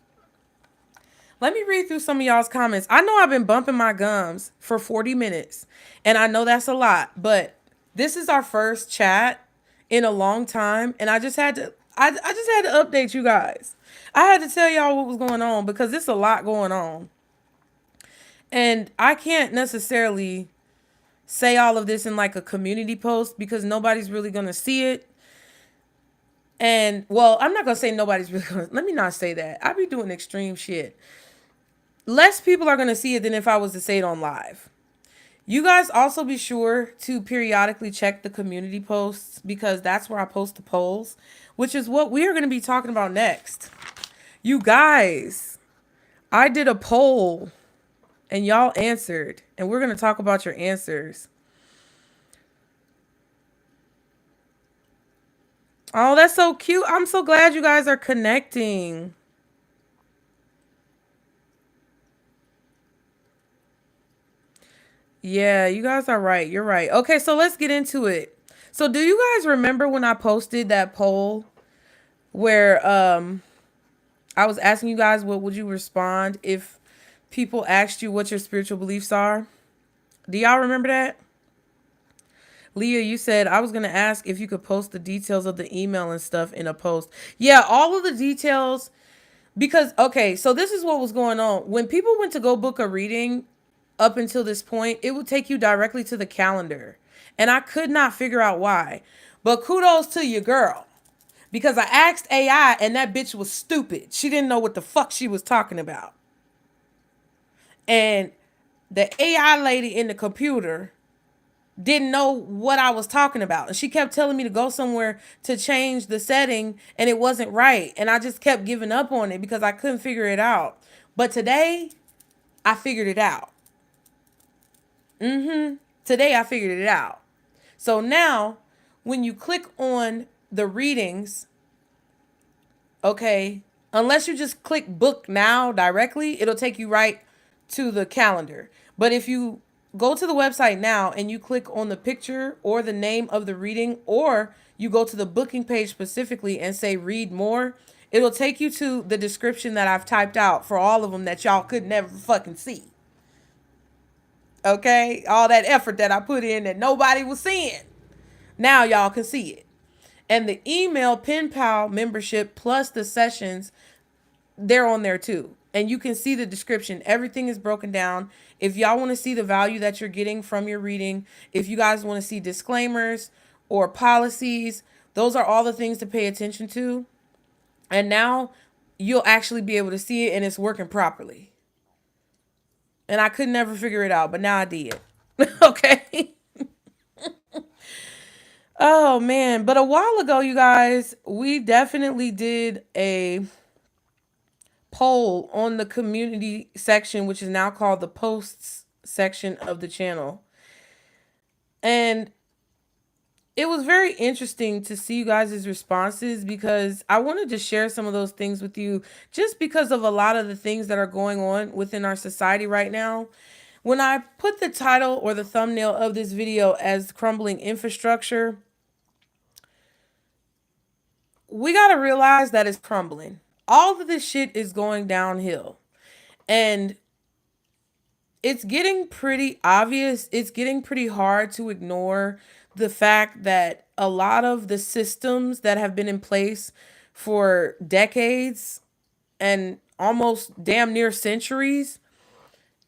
Let me read through some of y'all's comments. I know I've been bumping my gums for 40 minutes, and I know that's a lot, but this is our first chat in a long time, and I just had to update you guys. I had to tell y'all what was going on because there's a lot going on. And I can't necessarily say all of this in like a community post because nobody's really going to see it. And, well, I'm not going to say nobody's really going to, let me not say that. I be doing extreme shit. Less people are going to see it than if I was to say it on live. You guys also be sure to periodically check the community posts because that's where I post the polls, which is what we are going to be talking about next. You guys, I did a poll and y'all answered, and we're going to talk about your answers. Oh, that's so cute. I'm so glad you guys are connecting. Yeah, you guys are right. You're right. Okay, so let's get into it. So do you guys remember when I posted that poll where I was asking you guys what would you respond if people asked you what your spiritual beliefs are? Do y'all remember that? Leah, you said I was going to ask if you could post the details of the email and stuff in a post. Yeah, all of the details. Because, okay, so this is what was going on. When people went to go book a reading up until this point, it would take you directly to the calendar. And I could not figure out why. But kudos to your girl. Because I asked AI and that bitch was stupid. She didn't know what the fuck she was talking about. And the AI lady in the computer didn't know what I was talking about. And she kept telling me to go somewhere to change the setting and it wasn't right. And I just kept giving up on it because I couldn't figure it out. But today, I figured it out. Today, I figured it out. So now, when you click on the readings, okay, unless you just click book now directly, it'll take you right to the calendar. But if you go to the website now and you click on the picture or the name of the reading, or you go to the booking page specifically and say read more, it'll take you to the description that I've typed out for all of them that y'all could never fucking see. Okay? All that effort that I put in that nobody was seeing. Now y'all can see it. And the email pen pal membership plus the sessions, they're on there too. And you can see the description. Everything is broken down. If y'all want to see the value that you're getting from your reading, if you guys want to see disclaimers or policies, those are all the things to pay attention to. And now you'll actually be able to see it and it's working properly. And I could never figure it out, but now I did. Okay. Oh man, but a while ago, you guys, we definitely did a poll on the community section, which is now called the posts section of the channel. And it was very interesting to see you guys' responses because I wanted to share some of those things with you just because of a lot of the things that are going on within our society right now. When I put the title or the thumbnail of this video as Crumbling Infrastructure, we got to realize that it's crumbling. All of this shit is going downhill. And it's getting pretty obvious. It's getting pretty hard to ignore the fact that a lot of the systems that have been in place for decades and almost damn near centuries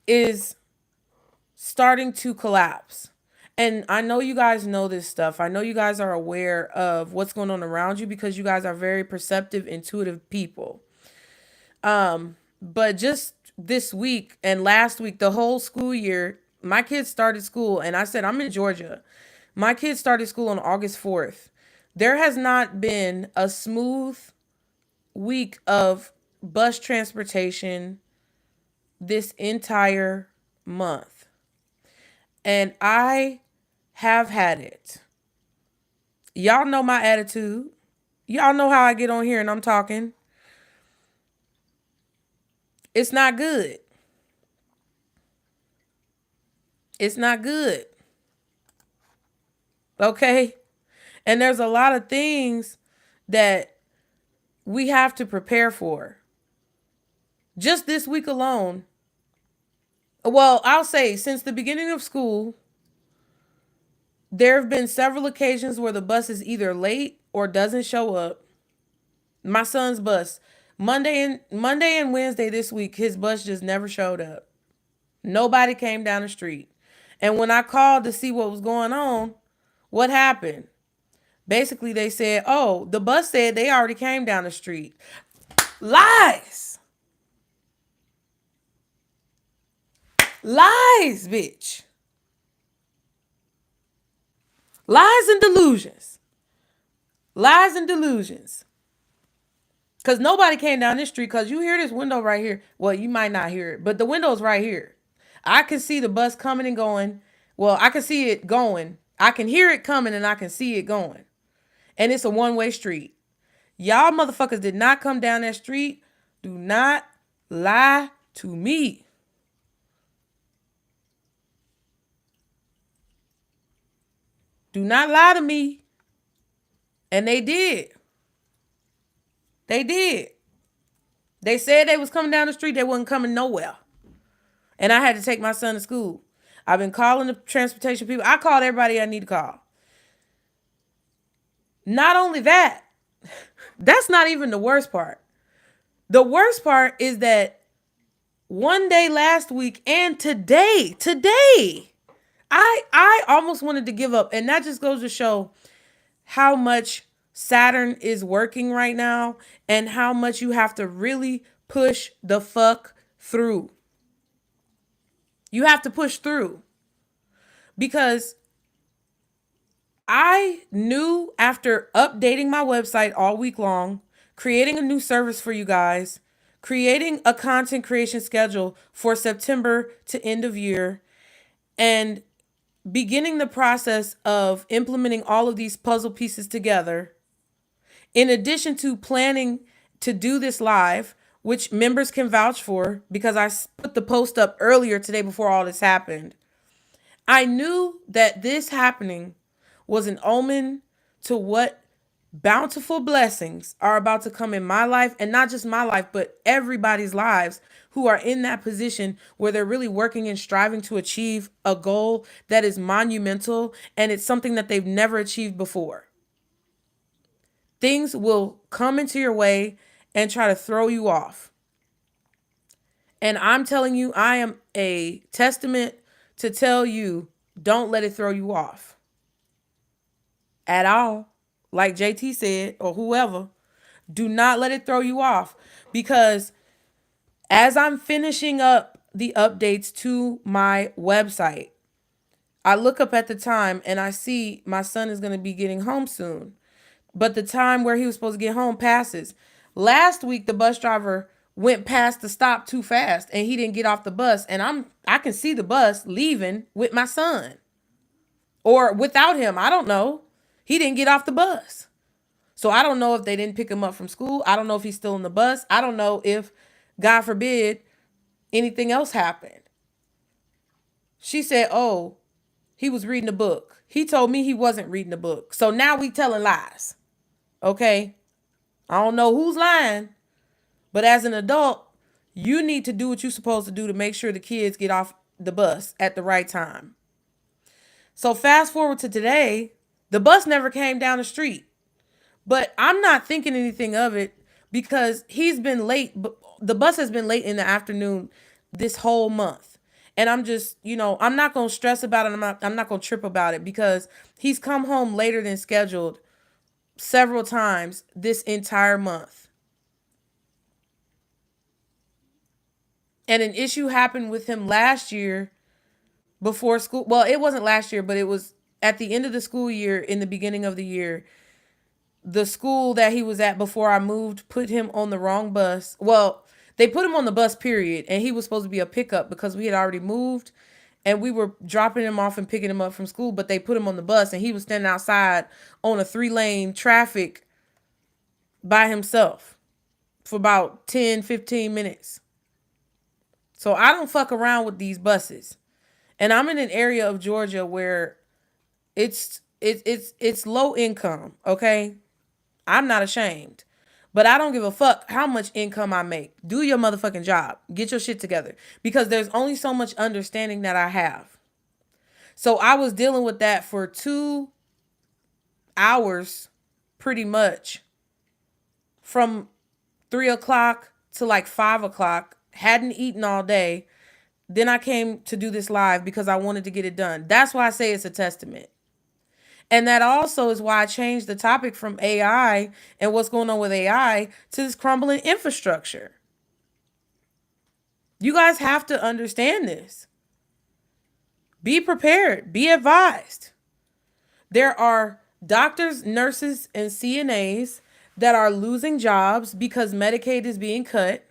is starting to collapse. And I know you guys know this stuff. I know you guys are aware of what's going on around you because you guys are very perceptive, intuitive people. But just this week and last week, the whole school year, my kids started school. And I said, I'm in Georgia. My kids started school on August 4th. There has not been a smooth week of bus transportation this entire month. And I have had it. Y'all know my attitude. Y'all know how I get on here and I'm talking. It's not good. It's not good. Okay? And there's a lot of things that we have to prepare for. Just this week alone. Well, I'll say since the beginning of school, there have been several occasions where the bus is either late or doesn't show up. My son's bus, Monday and Wednesday this week, his bus just never showed up. Nobody came down the street. And when I called to see what was going on, what happened? Basically, they said, oh, the bus said they already came down the street. Lies. Lies, bitch. Lies and delusions. Lies and delusions. Because nobody came down this street because you hear this window right here. Well, you might not hear it, but the window's right here. I can see the bus coming and going. Well, I can see it going. I can hear it coming and I can see it going. And it's a one-way street. Y'all motherfuckers did not come down that street. Do not lie to me. Do not lie to me. And they did. They did. They said they was coming down the street. They wasn't coming nowhere. And I had to take my son to school. I've been calling the transportation people. I called everybody I need to call. Not only that, that's not even the worst part. The worst part is that one day last week and today, I almost wanted to give up. And that just goes to show how much Saturn is working right now and how much you have to really push the fuck through. You have to push through. Because I knew after updating my website all week long, creating a new service for you guys, creating a content creation schedule for September to end of year, and beginning the process of implementing all of these puzzle pieces together, in addition to planning to do this live, which members can vouch for because I put the post up earlier today before all this happened. I knew that this happening was an omen to what bountiful blessings are about to come in my life, and not just my life, but everybody's lives who are in that position where they're really working and striving to achieve a goal that is monumental, and it's something that they've never achieved before. Things will come into your way and try to throw you off. And I'm telling you, I am a testament to tell you, don't let it throw you off at all. Like JT said, or whoever, do not let it throw you off, because as I'm finishing up the updates to my website, I look up at the time and I see my son is going to be getting home soon, but the time where he was supposed to get home passes. Last week, the bus driver went past the stop too fast and he didn't get off the bus, and I can see the bus leaving with my son, or without him. I don't know. He didn't get off the bus. So I don't know if they didn't pick him up from school. I don't know if he's still in the bus. I don't know if, God forbid, anything else happened. She said, oh, he was reading a book. He told me he wasn't reading a book. So now we telling lies. Okay? I don't know who's lying, but as an adult, you need to do what you're supposed to do to make sure the kids get off the bus at the right time. So fast forward to today, the bus never came down the street. But I'm not thinking anything of it because he's been late. The bus has been late in the afternoon this whole month. And I'm just, I'm not going to stress about it. I'm not going to trip about it because he's come home later than scheduled several times this entire month. And an issue happened with him last year before school. Well, it wasn't last year, but it was at the end of the school year, in the beginning of the year. The school that he was at before I moved put him on the wrong bus. Well, they put him on the bus, period. And he was supposed to be a pickup because we had already moved and we were dropping him off and picking him up from school. But they put him on the bus and he was standing outside on a 3-lane traffic by himself for about 10, 15 minutes. So I don't fuck around with these buses. And I'm in an area of Georgia where it's low income, okay? I'm not ashamed, but I don't give a fuck how much income I make. Do your motherfucking job. Get your shit together, because there's only so much understanding that I have. So I was dealing with that for 2 hours, pretty much, from 3 o'clock to like 5 o'clock. Hadn't eaten all day. Then I came to do this live because I wanted to get it done. That's why I say it's a testament. And that also is why I changed the topic from AI and what's going on with AI to this crumbling infrastructure. You guys have to understand this. Be prepared. Be advised. There are doctors, nurses, and CNAs that are losing jobs because Medicaid is being cut.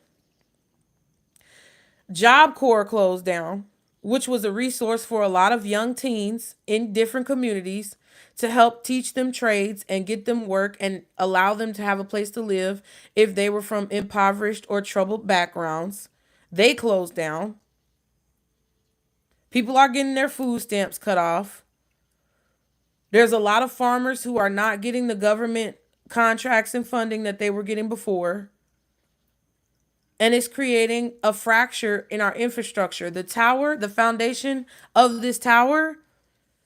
Job Corps closed down, which was a resource for a lot of young teens in different communities to help teach them trades and get them work and allow them to have a place to live if they were from impoverished or troubled backgrounds. They closed down. People are getting their food stamps cut off. There's a lot of farmers who are not getting the government contracts and funding that they were getting before. And it's creating a fracture in our infrastructure. The tower, the foundation of this tower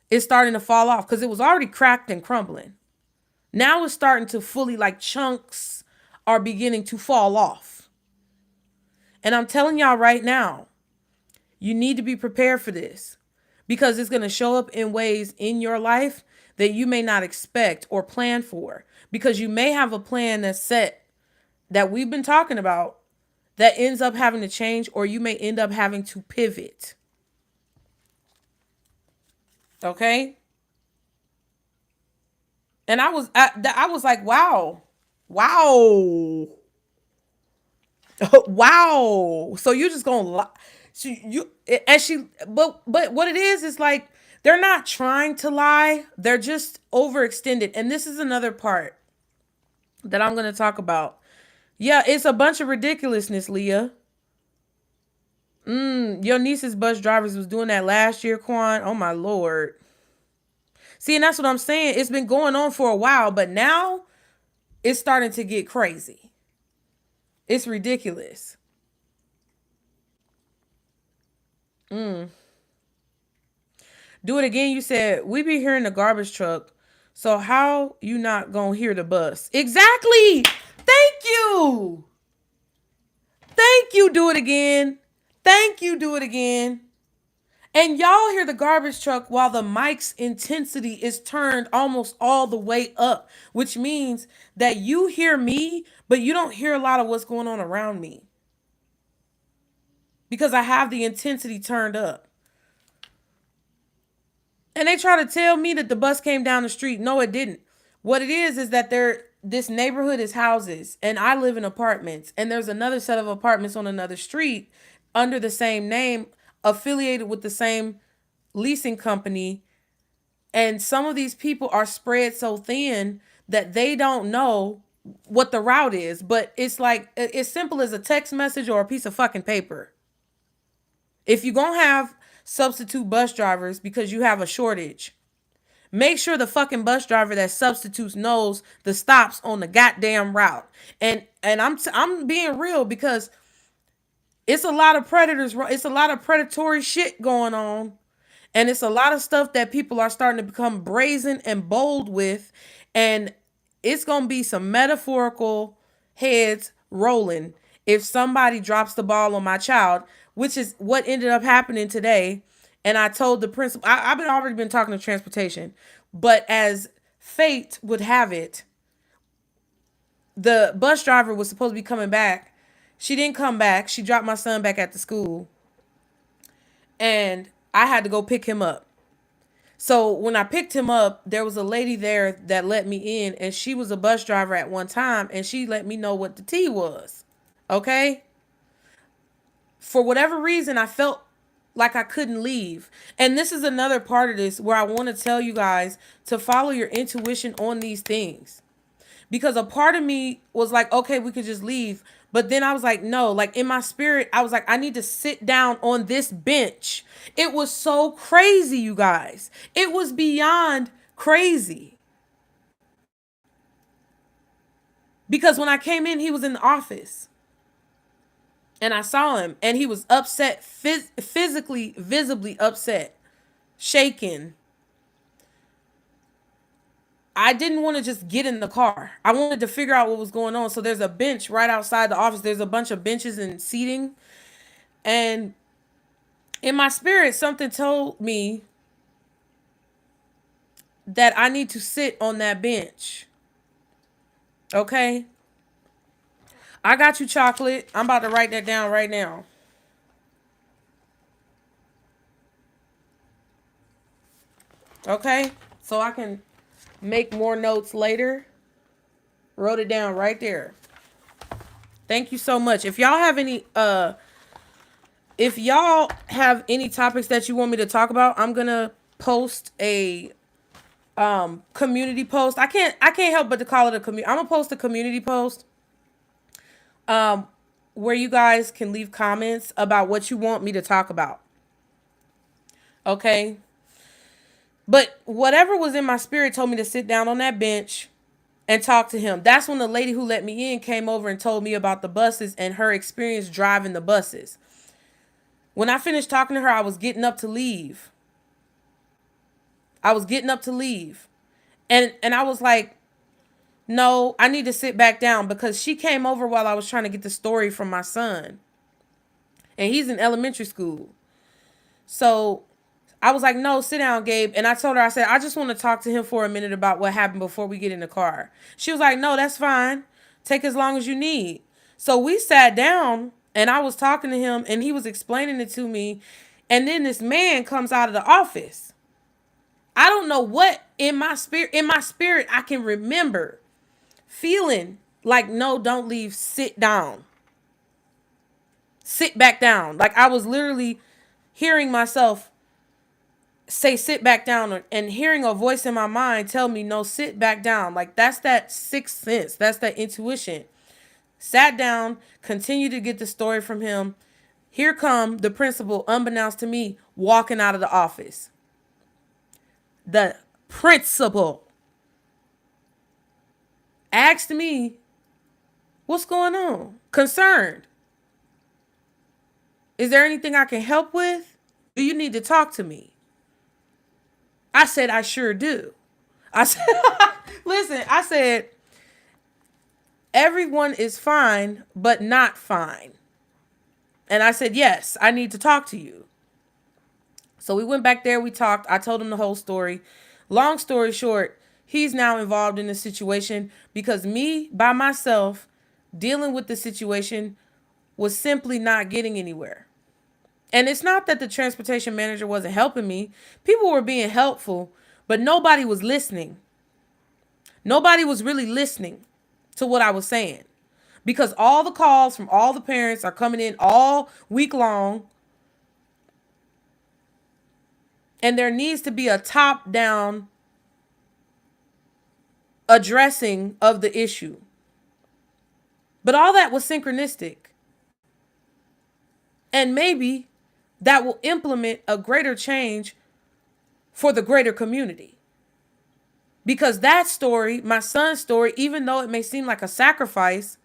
is starting to fall off because it was already cracked and crumbling. Now it's starting to fully, like, chunks are beginning to fall off. And I'm telling y'all right now, you need to be prepared for this, because it's going to show up in ways in your life that you may not expect or plan for, because you may have a plan that's set that we've been talking about that ends up having to change, or you may end up having to pivot. Okay? And I was like, wow. Wow. Wow. So you're just going to lie. But what it is like They're not trying to lie. They're just overextended. And this is another part that I'm going to talk about. Yeah, it's a bunch of ridiculousness, Leah. Your niece's bus drivers was doing that last year, Quan. Oh my Lord. See, and that's what I'm saying. It's been going on for a while, but now it's starting to get crazy. It's ridiculous. Do it again. You said we be hearing the garbage truck. So how you not gonna hear the bus? Exactly. Thank you. Thank you. Do it again. Thank you. Do it again. And y'all hear the garbage truck while the mic's intensity is turned almost all the way up, which means that you hear me, but you don't hear a lot of what's going on around me because I have the intensity turned up. And they try to tell me that the bus came down the street. No, it didn't. What it is that this neighborhood is houses and I live in apartments, and there's another set of apartments on another street under the same name, affiliated with the same leasing company. And some of these people are spread so thin that they don't know what the route is. But it's like as simple as a text message or a piece of fucking paper. If you're going to have substitute bus drivers because you have a shortage, make sure the fucking bus driver that substitutes knows the stops on the goddamn route. And I'm being real because it's a lot of predators. It's a lot of predatory shit going on. And it's a lot of stuff that people are starting to become brazen and bold with. And it's going to be some metaphorical heads rolling if somebody drops the ball on my child, which is what ended up happening today. And I told the principal, I've already been talking to transportation, but as fate would have it, the bus driver was supposed to be coming back. She didn't come back. She dropped my son back at the school. And I had to go pick him up. So when I picked him up, there was a lady there that let me in, and she was a bus driver at one time, and she let me know what the tea was. Okay? For whatever reason, I felt like I couldn't leave. And this is another part of this where I want to tell you guys to follow your intuition on these things. Because a part of me was like, okay, we could just leave. But then I was like, no, like in my spirit, I was like, I need to sit down on this bench. It was so crazy, you guys. It was beyond crazy. Because when I came in, he was in the office. And I saw him, and he was upset, physically, visibly upset, shaken. I didn't want to just get in the car. I wanted to figure out what was going on. So there's a bench right outside the office. There's a bunch of benches and seating. And in my spirit, something told me that I need to sit on that bench. Okay? I got you, chocolate. I'm about to write that down right now. Okay? So I can make more notes later. Wrote it down right there. Thank you so much. If y'all have any topics that you want me to talk about, I'm gonna post a community post. I can't help but to call it a community. I'm gonna post a community post where you guys can leave comments about what you want me to talk about. Okay? But whatever was in my spirit told me to sit down on that bench and talk to him. That's when the lady who let me in came over and told me about the buses and her experience driving the buses. When I finished talking to her, I was getting up to leave. And I was like, no, I need to sit back down, because she came over while I was trying to get the story from my son. And he's in elementary school. So I was like, no, sit down, Gabe. And I told her, I said, I just want to talk to him for a minute about what happened before we get in the car. She was like, no, that's fine. Take as long as you need. So we sat down and I was talking to him and he was explaining it to me. And then this man comes out of the office. I don't know what in my spirit, I can remember feeling like, no, don't leave. Sit down. Sit back down. Like I was literally hearing myself say sit back down, and hearing a voice in my mind tell me no, sit back down. Like that's that sixth sense. That's that intuition. Sat down, continued to get the story from him. Here come the principal, unbeknownst to me, walking out of the office. The principal asked me, what's going on? Concerned. Is there anything I can help with? Do you need to talk to me? I said, I sure do. I said, listen, I said, everyone is fine, but not fine. And I said, yes, I need to talk to you. So we went back there, we talked. I told him the whole story. Long story short, he's now involved in the situation because me, by myself, dealing with the situation was simply not getting anywhere. And it's not that the transportation manager wasn't helping me. People were being helpful, but nobody was listening. Nobody was really listening to what I was saying. Because all the calls from all the parents are coming in all week long. And there needs to be a top-down addressing of the issue. But all that was synchronistic. And maybe that will implement a greater change for the greater community. Because that story, my son's story, even though it may seem like a sacrifice,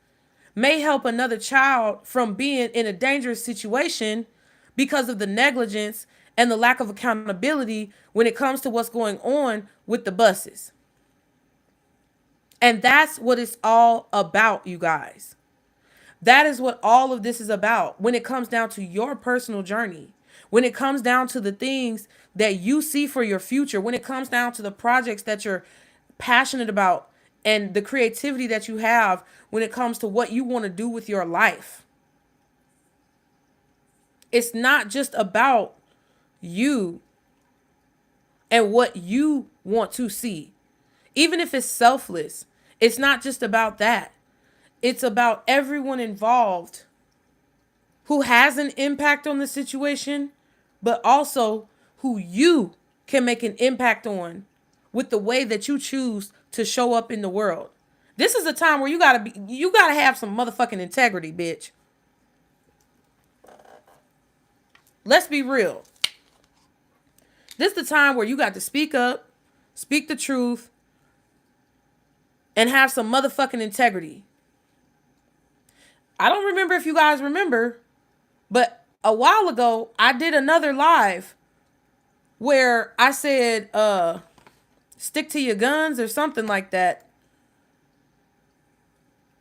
may help another child from being in a dangerous situation because of the negligence and the lack of accountability when it comes to what's going on with the buses. And that's what it's all about, you guys. That is what all of this is about when it comes down to your personal journey. When it comes down to the things that you see for your future, when it comes down to the projects that you're passionate about and the creativity that you have when it comes to what you want to do with your life. It's not just about you and what you want to see. Even if it's selfless, it's not just about that. It's about everyone involved who has an impact on the situation, but also who you can make an impact on with the way that you choose to show up in the world. This is a time where you gotta have some motherfucking integrity, bitch. Let's be real. This is the time where you got to speak up, speak the truth, and have some motherfucking integrity. I don't remember if you guys remember, but a while ago, I did another live where I said, stick to your guns or something like that.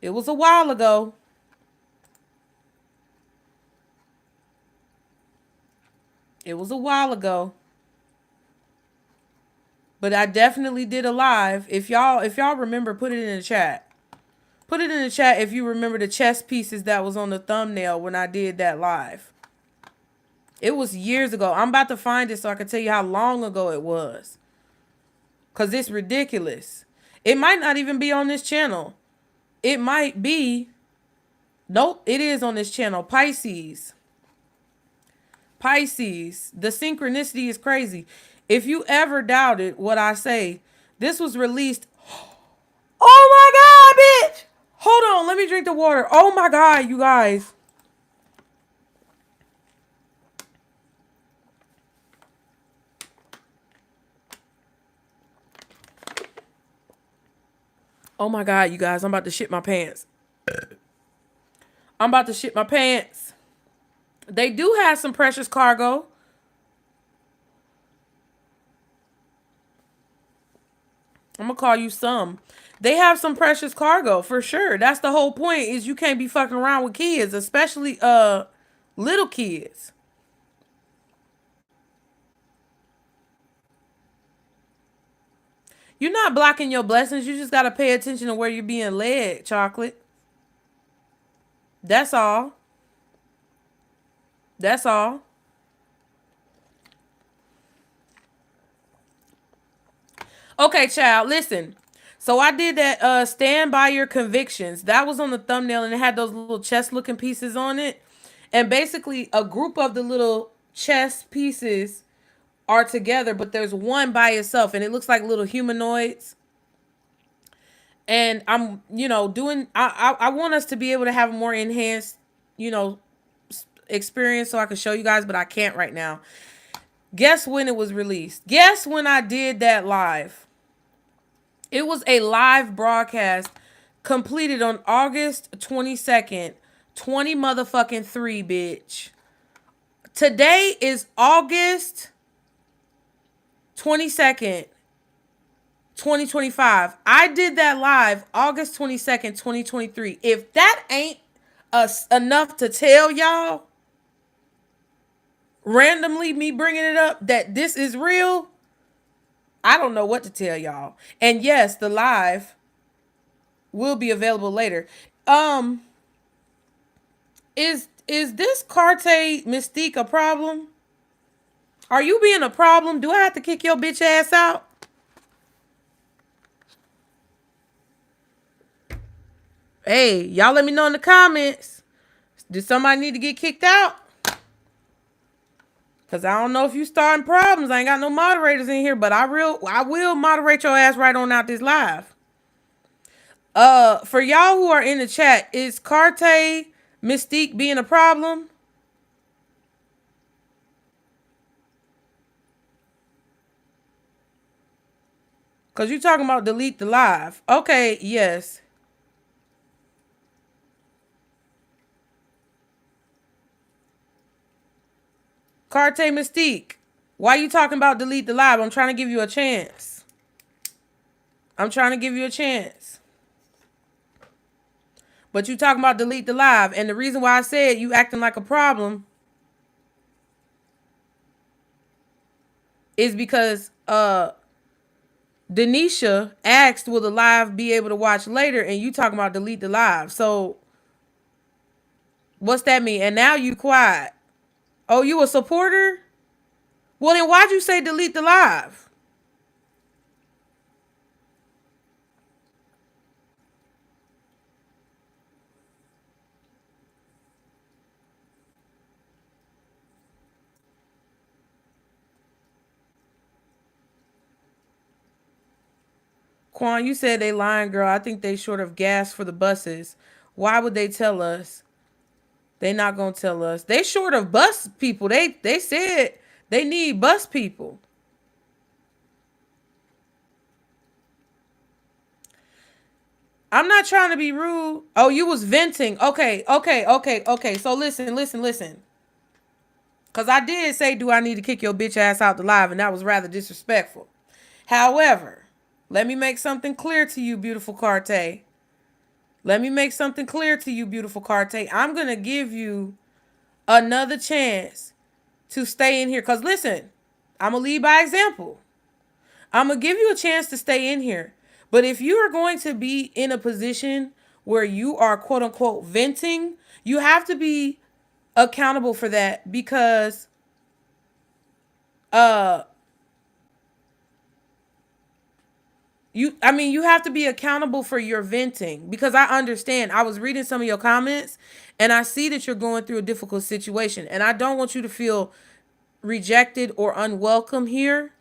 It was a while ago. It was a while ago. But I definitely did a live. If y'all remember, put it in the chat. Put it in the chat if you remember the chess pieces that was on the thumbnail when I did that live. It was years ago. I'm about to find it so I can tell you how long ago it was. Because it's ridiculous. It might not even be on this channel. It might be. Nope, it is on this channel. Pisces. Pisces. The synchronicity is crazy. If you ever doubted what I say, this was released. Oh my God, bitch. Hold on. Let me drink the water. Oh my God, you guys. Oh my God, you guys. I'm about to shit my pants. I'm about to shit my pants. They do have some precious cargo. I'm gonna call you some. They have some precious cargo for sure. That's the whole point, is you can't be fucking around with kids, especially little kids. You're not blocking your blessings. You just gotta pay attention to where you're being led, chocolate. That's all. That's all. Okay, child, listen. So I did that stand by your convictions. That was on the thumbnail, and it had those little chess looking pieces on it. And basically a group of the little chess pieces are together, but there's one by itself, and it looks like little humanoids. And I'm, doing. I want us to be able to have a more enhanced, you know, experience so I can show you guys, but I can't right now. Guess when it was released? Guess when I did that live? It was a live broadcast completed on August 22nd, 20 motherfucking 3, bitch. Today is August 22nd, 2025. I did that live August 22nd, 2023. If that ain't enough to tell y'all, randomly me bringing it up, that this is real, I don't know what to tell y'all. And yes, the live will be available later. Is this Carte Mystique a problem? Are you being a problem? Do I have to kick your bitch ass out? Hey, y'all let me know in the comments. Did somebody need to get kicked out? Because I don't know if you starting problems. I ain't got no moderators in here, but I will moderate your ass right on out this live. For y'all who are in the chat, is Carte Mystique being a problem? Because you talking about delete the live. Okay, yes. Carte Mystique, why you talking about delete the live? I'm trying to give you a chance. I'm trying to give you a chance. But you talking about delete the live. And the reason why I said you acting like a problem is because Denisha asked, will the live be able to watch later? And you talking about delete the live. So what's that mean? And now you quiet. Oh, you a supporter? Well, then why'd you say delete the live? Quan, you said they lying, girl. I think they short of gas for the buses. Why would they tell us? They not gonna tell us. They short of bus people. They said they need bus people. I'm not trying to be rude. Oh, you was venting. Okay. So listen. Because I did say, do I need to kick your bitch ass out the live? And that was rather disrespectful. However, let me make something clear to you, beautiful Carte. Let me make something clear to you, beautiful Carte. I'm going to give you another chance to stay in here. Because listen, I'm going to lead by example. I'm going to give you a chance to stay in here. But if you are going to be in a position where you are quote unquote venting, you have to be accountable for that, because you have to be accountable for your venting, because I understand. I was reading some of your comments and I see that you're going through a difficult situation, and I don't want you to feel rejected or unwelcome here.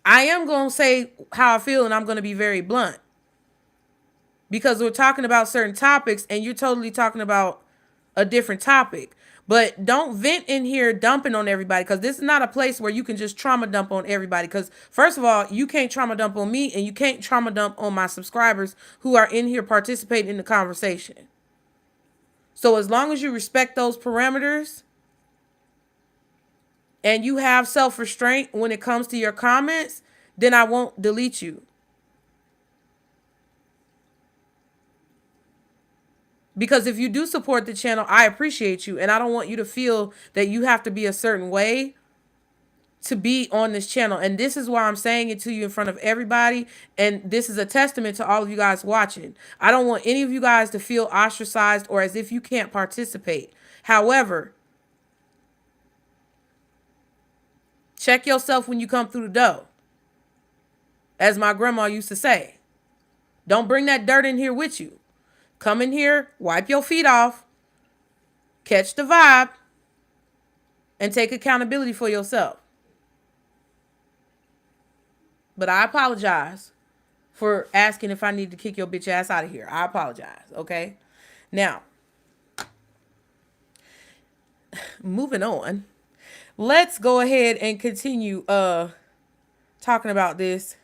I am going to say how I feel, and I'm going to be very blunt, because we're talking about certain topics and you're totally talking about a different topic. But don't vent in here dumping on everybody, because this is not a place where you can just trauma dump on everybody. Because first of all, you can't trauma dump on me, and you can't trauma dump on my subscribers who are in here participating in the conversation. So as long as you respect those parameters and you have self-restraint when it comes to your comments, then I won't delete you. Because if you do support the channel, I appreciate you. And I don't want you to feel that you have to be a certain way to be on this channel. And this is why I'm saying it to you in front of everybody. And this is a testament to all of you guys watching. I don't want any of you guys to feel ostracized or as if you can't participate. However, check yourself when you come through the door. As my grandma used to say, don't bring that dirt in here with you. Come in here, wipe your feet off, catch the vibe, and take accountability for yourself. But I apologize for asking if I need to kick your bitch ass out of here. I apologize, okay? Now, moving on. Let's go ahead and continue talking about this.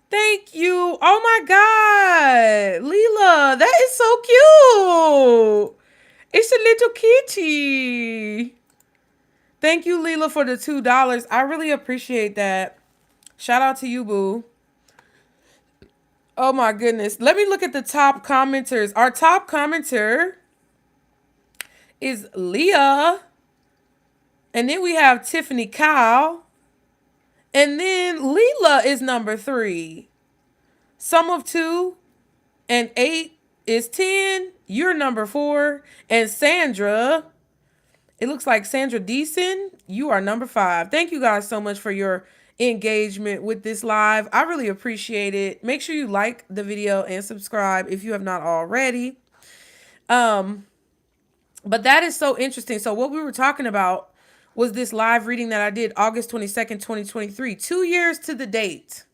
Thank you. Oh my God. Leela, that is so cute. It's a little kitty. Thank you, Leela, for the $2. I really appreciate that. Shout out to you, boo. Oh my goodness. Let me look at the top commenters. Our top commenter is Leah. And then we have Tiffany Kyle. And then Leela is number 3. Sum of 2 and 8 is 10. You're number 4. And Sandra, it looks like Sandra Deason, you are number 5. Thank you guys so much for your engagement with this live. I really appreciate it. Make sure you like the video and subscribe if you have not already. But that is so interesting. So what we were talking about was this live reading that I did August 22nd, 2023, 2 years to the date.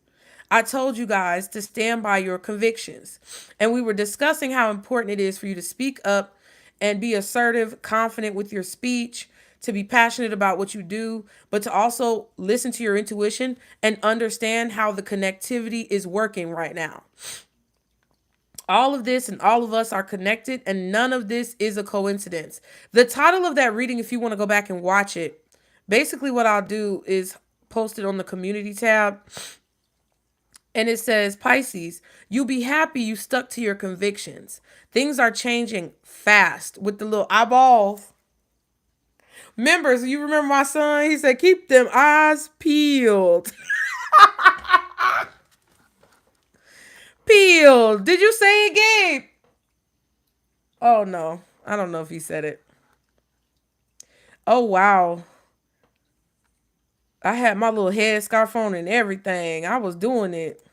I told you guys to stand by your convictions. And we were discussing how important it is for you to speak up and be assertive, confident with your speech, to be passionate about what you do, but to also listen to your intuition and understand how the connectivity is working right now. All of this and all of us are connected, and none of this is a coincidence. The title of that reading, if you want to go back and watch it, basically what I'll do is post it on the community tab. And it says, Pisces, you'll be happy you stuck to your convictions. Things are changing fast with the little eyeballs. Members, you remember my son? He said, keep them eyes peeled. Peeled. Did you say it, Gabe? Oh, no. I don't know if he said it. Oh, wow. I had my little headscarf on and everything. I was doing it.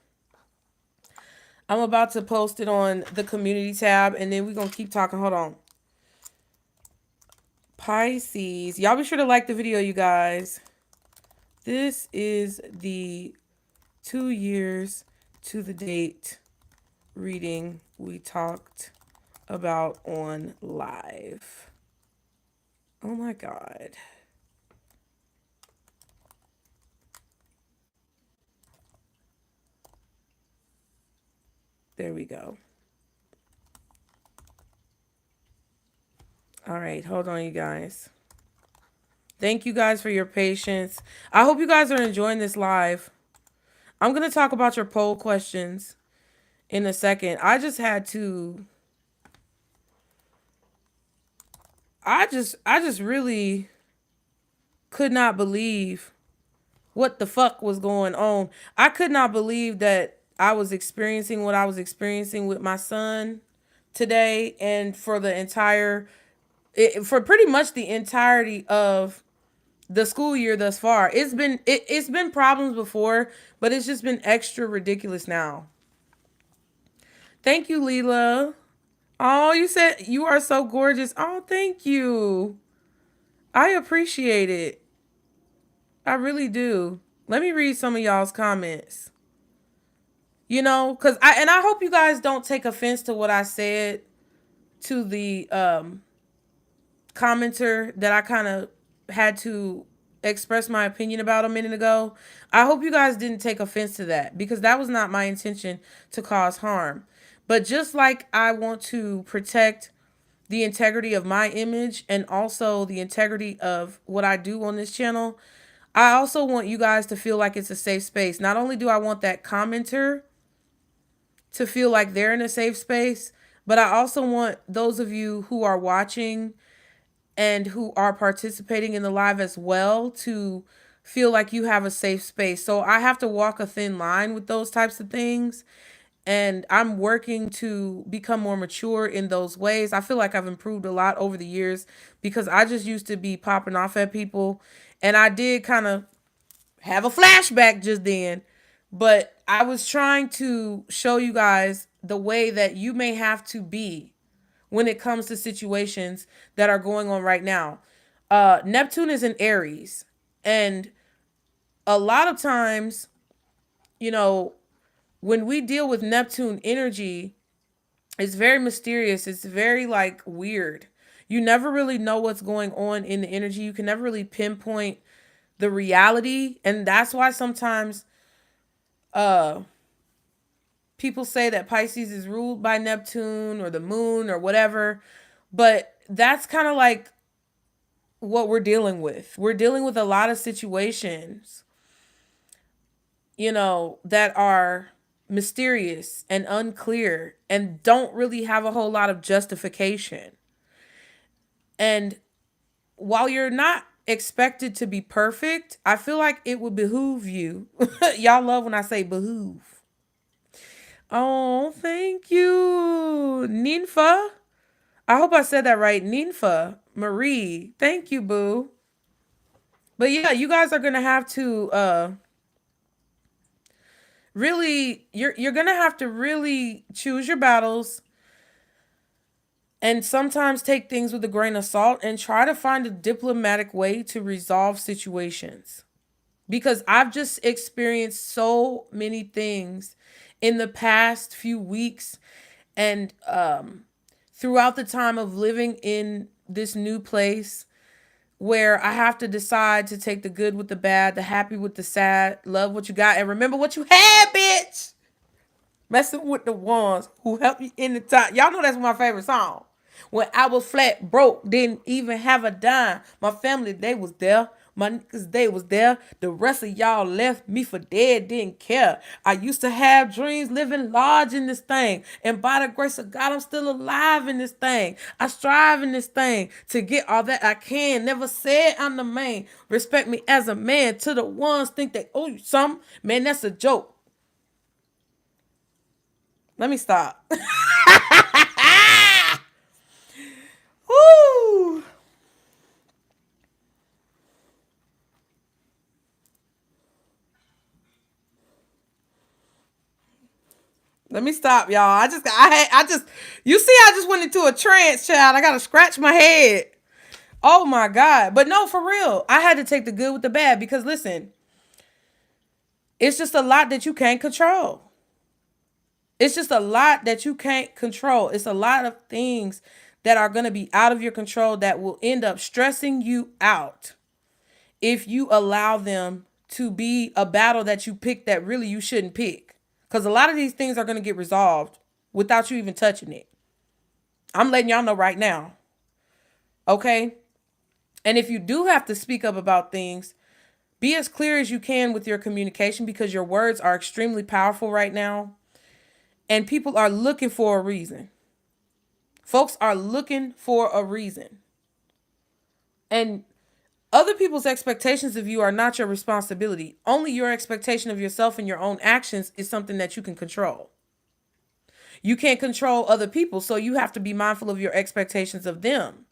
I'm about to post it on the community tab, and then we're going to keep talking. Hold on. Pisces. Y'all be sure to like the video, you guys. This is the 2 years to the date reading we talked about on live. Oh my God. There we go. All right, hold on, you guys. Thank you guys for your patience. I hope you guys are enjoying this live. I'm going to talk about your poll questions in a second. I just really could not believe what the fuck was going on. I could not believe that I was experiencing what I was experiencing with my son today, and for pretty much the entirety of the school year thus far. It's been problems before, but it's just been extra ridiculous now. Thank you, Leela. Oh, you said you are so gorgeous. Oh, thank you. I appreciate it. I really do. Let me read some of y'all's comments. You know, because I hope you guys don't take offense to what I said to the commenter that I kind of had to express my opinion about a minute ago. I hope you guys didn't take offense to that, because that was not my intention to cause harm. But just like I want to protect the integrity of my image and also the integrity of what I do on this channel, I also want you guys to feel like it's a safe space. Not only do I want that commenter to feel like they're in a safe space, but I also want those of you who are watching and who are participating in the live as well to feel like you have a safe space. So I have to walk a thin line with those types of things. And I'm working to become more mature in those ways. I feel like I've improved a lot over the years, because I just used to be popping off at people. And I did kind of have a flashback just then. But I was trying to show you guys the way that you may have to be when it comes to situations that are going on right now. Neptune is in Aries. And a lot of times you know, when we deal with Neptune energy, it's very mysterious. It's very like weird. You never really know what's going on in the energy. You can never really pinpoint the reality. And that's why sometimes uh people say that Pisces is ruled by Neptune or the moon or whatever. But that's kind of like what we're dealing with. We're dealing with a lot of situations, that are mysterious and unclear and don't really have a whole lot of justification. And while you're not expected to be perfect, I feel like it would behoove you. Y'all love when I say behoove. Oh, thank you, Ninfa. I hope I said that right. Ninfa Marie. Thank you, boo. But yeah, you guys are gonna have to really you're gonna have to really choose your battles and sometimes take things with a grain of salt and try to find a diplomatic way to resolve situations. Because I've just experienced so many things in the past few weeks and throughout the time of living in this new place where I have to decide to take the good with the bad, the happy with the sad, love what you got, and remember what you had, bitch. Messing with the ones who help you in the time. Y'all know that's my favorite song. When I was flat broke, didn't even have a dime. My family, they was there. My niggas, they was there. The rest of y'all left me for dead, didn't care. I used to have dreams living large in this thing. And by the grace of God, I'm still alive in this thing. I strive in this thing to get all that I can. Never said I'm the main. Respect me as a man. To the ones think they owe you something. Man, that's a joke. Let me stop. Woo! Let me stop, y'all. You see, I just went into a trance, child. I gotta scratch my head. Oh my God. But no, for real. I had to take the good with the bad because listen, it's just a lot that you can't control. It's just a lot that you can't control. It's a lot of things that are going to be out of your control that will end up stressing you out if you allow them to be a battle that you pick that really you shouldn't pick. Because a lot of these things are going to get resolved without you even touching it. I'm letting y'all know right now. Okay? And if you do have to speak up about things, be as clear as you can with your communication because your words are extremely powerful right now. And people are looking for a reason. Folks are looking for a reason. And other people's expectations of you are not your responsibility. Only your expectation of yourself and your own actions is something that you can control. You can't control other people, so you have to be mindful of your expectations of them.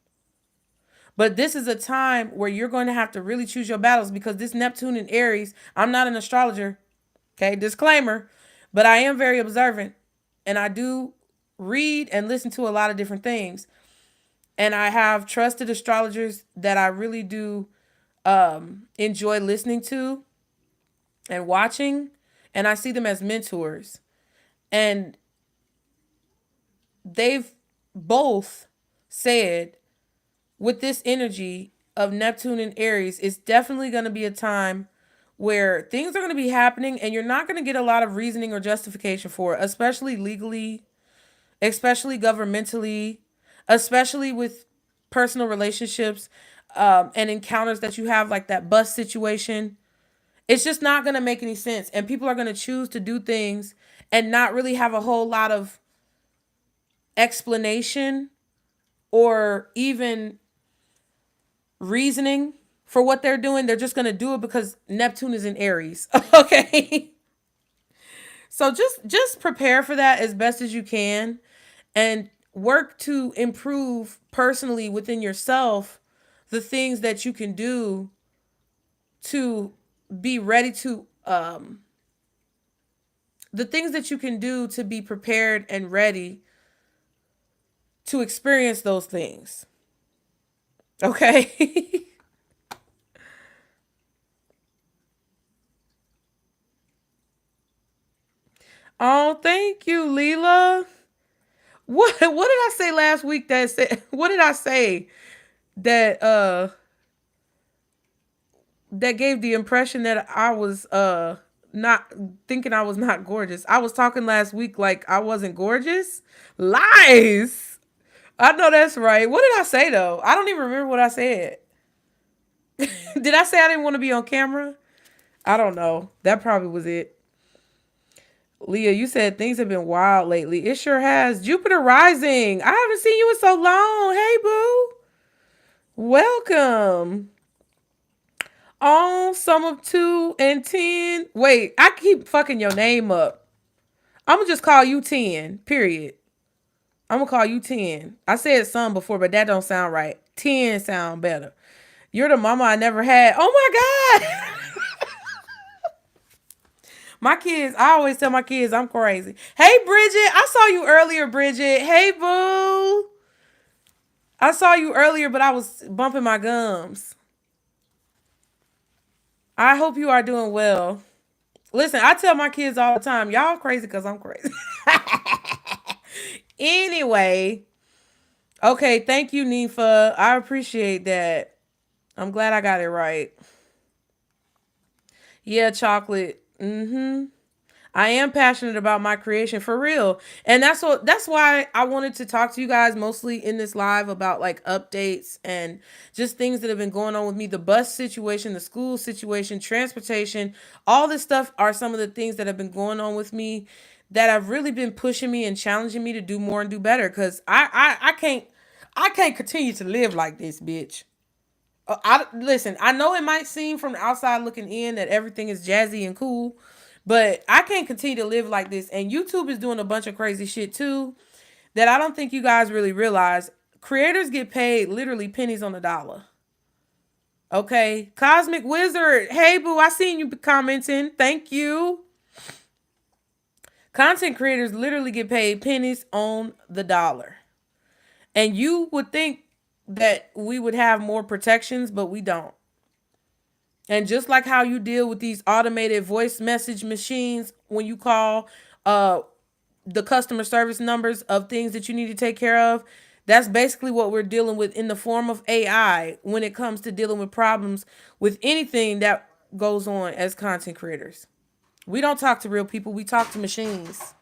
But this is a time where you're going to have to really choose your battles because this Neptune in Aries, I'm not an astrologer, okay, disclaimer, but I am very observant and I do read and listen to a lot of different things. And I have trusted astrologers that I really do enjoy listening to and watching, and I see them as mentors. And they've both said with this energy of Neptune and Aries, it's definitely going to be a time where things are going to be happening and you're not going to get a lot of reasoning or justification for it, especially legally, especially governmentally, especially with personal relationships and encounters that you have, like that bus situation. It's just not going to make any sense. And people are going to choose to do things and not really have a whole lot of explanation or even reasoning for what they're doing. They're just going to do it because Neptune is in Aries. Okay. So just prepare for that as best as you can and work to improve personally within yourself the things that you can do to be ready to the things that you can do to be prepared and ready to experience those things. Okay? Oh, thank you, Leela. What did I say last week that said what did I say that that gave the impression that I was not thinking I was not gorgeous. I was talking last week like I wasn't gorgeous. Lies. I know that's right. What did I say though? I don't even remember what I said. Did I say I didn't want to be on camera? I don't know. That probably was it. Leah, you said things have been wild lately. It sure has. Jupiter rising. I haven't seen you in so long. Hey, boo. Welcome. On some of 2 and 10. Wait, I keep fucking your name up. I'm gonna just call you 10. Period. I'm gonna call you 10. I said some before, but that don't sound right. 10 sound better. You're the mama I never had. Oh my God. My kids, I always tell my kids I'm crazy. Hey, Bridget. I saw you earlier, Bridget. Hey, boo. I saw you earlier, but I was bumping my gums. I hope you are doing well. Listen, I tell my kids all the time, y'all crazy because I'm crazy. Anyway, okay, thank you, Nifa. I appreciate that. I'm glad I got it right. Yeah, chocolate. Mm-hmm. I am passionate about my creation for real. And that's why I wanted to talk to you guys mostly in this live about like updates and just things that have been going on with me. The bus situation, the school situation, transportation, all this stuff are some of the things that have been going on with me that have really been pushing me and challenging me to do more and do better. Cause I can't continue to live like this, bitch. Listen. I know it might seem from the outside looking in that everything is jazzy and cool, but I can't continue to live like this. And YouTube is doing a bunch of crazy shit too that I don't think you guys really realize. Creators get paid literally pennies on the dollar. Okay, Cosmic Wizard. Hey boo, I seen you commenting. Thank you. Content creators literally get paid pennies on the dollar. And you would think that we would have more protections, but we don't. And just like how you deal with these automated voice message machines when you call uh the customer service numbers of things that you need to take care of, that's basically what we're dealing with in the form of AI when it comes to dealing with problems with anything that goes on as content creators. We don't talk to real people, we talk to machines.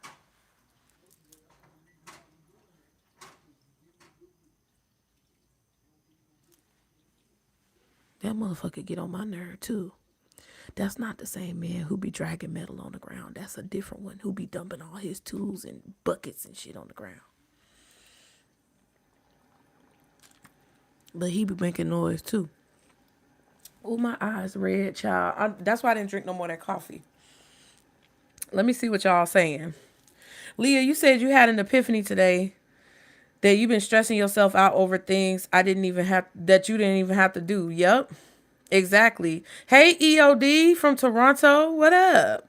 That motherfucker get on my nerve too. That's not the same man who be dragging metal on the ground. That's a different one who be dumping all his tools and buckets and shit on the ground. But he be making noise too. Oh, my eyes red, child. That's why I didn't drink no more of that coffee. Let me see what y'all saying. Leah, you said you had an epiphany today that you've been stressing yourself out over things that you didn't even have to do. Yep. Exactly. Hey, EOD from Toronto. What up?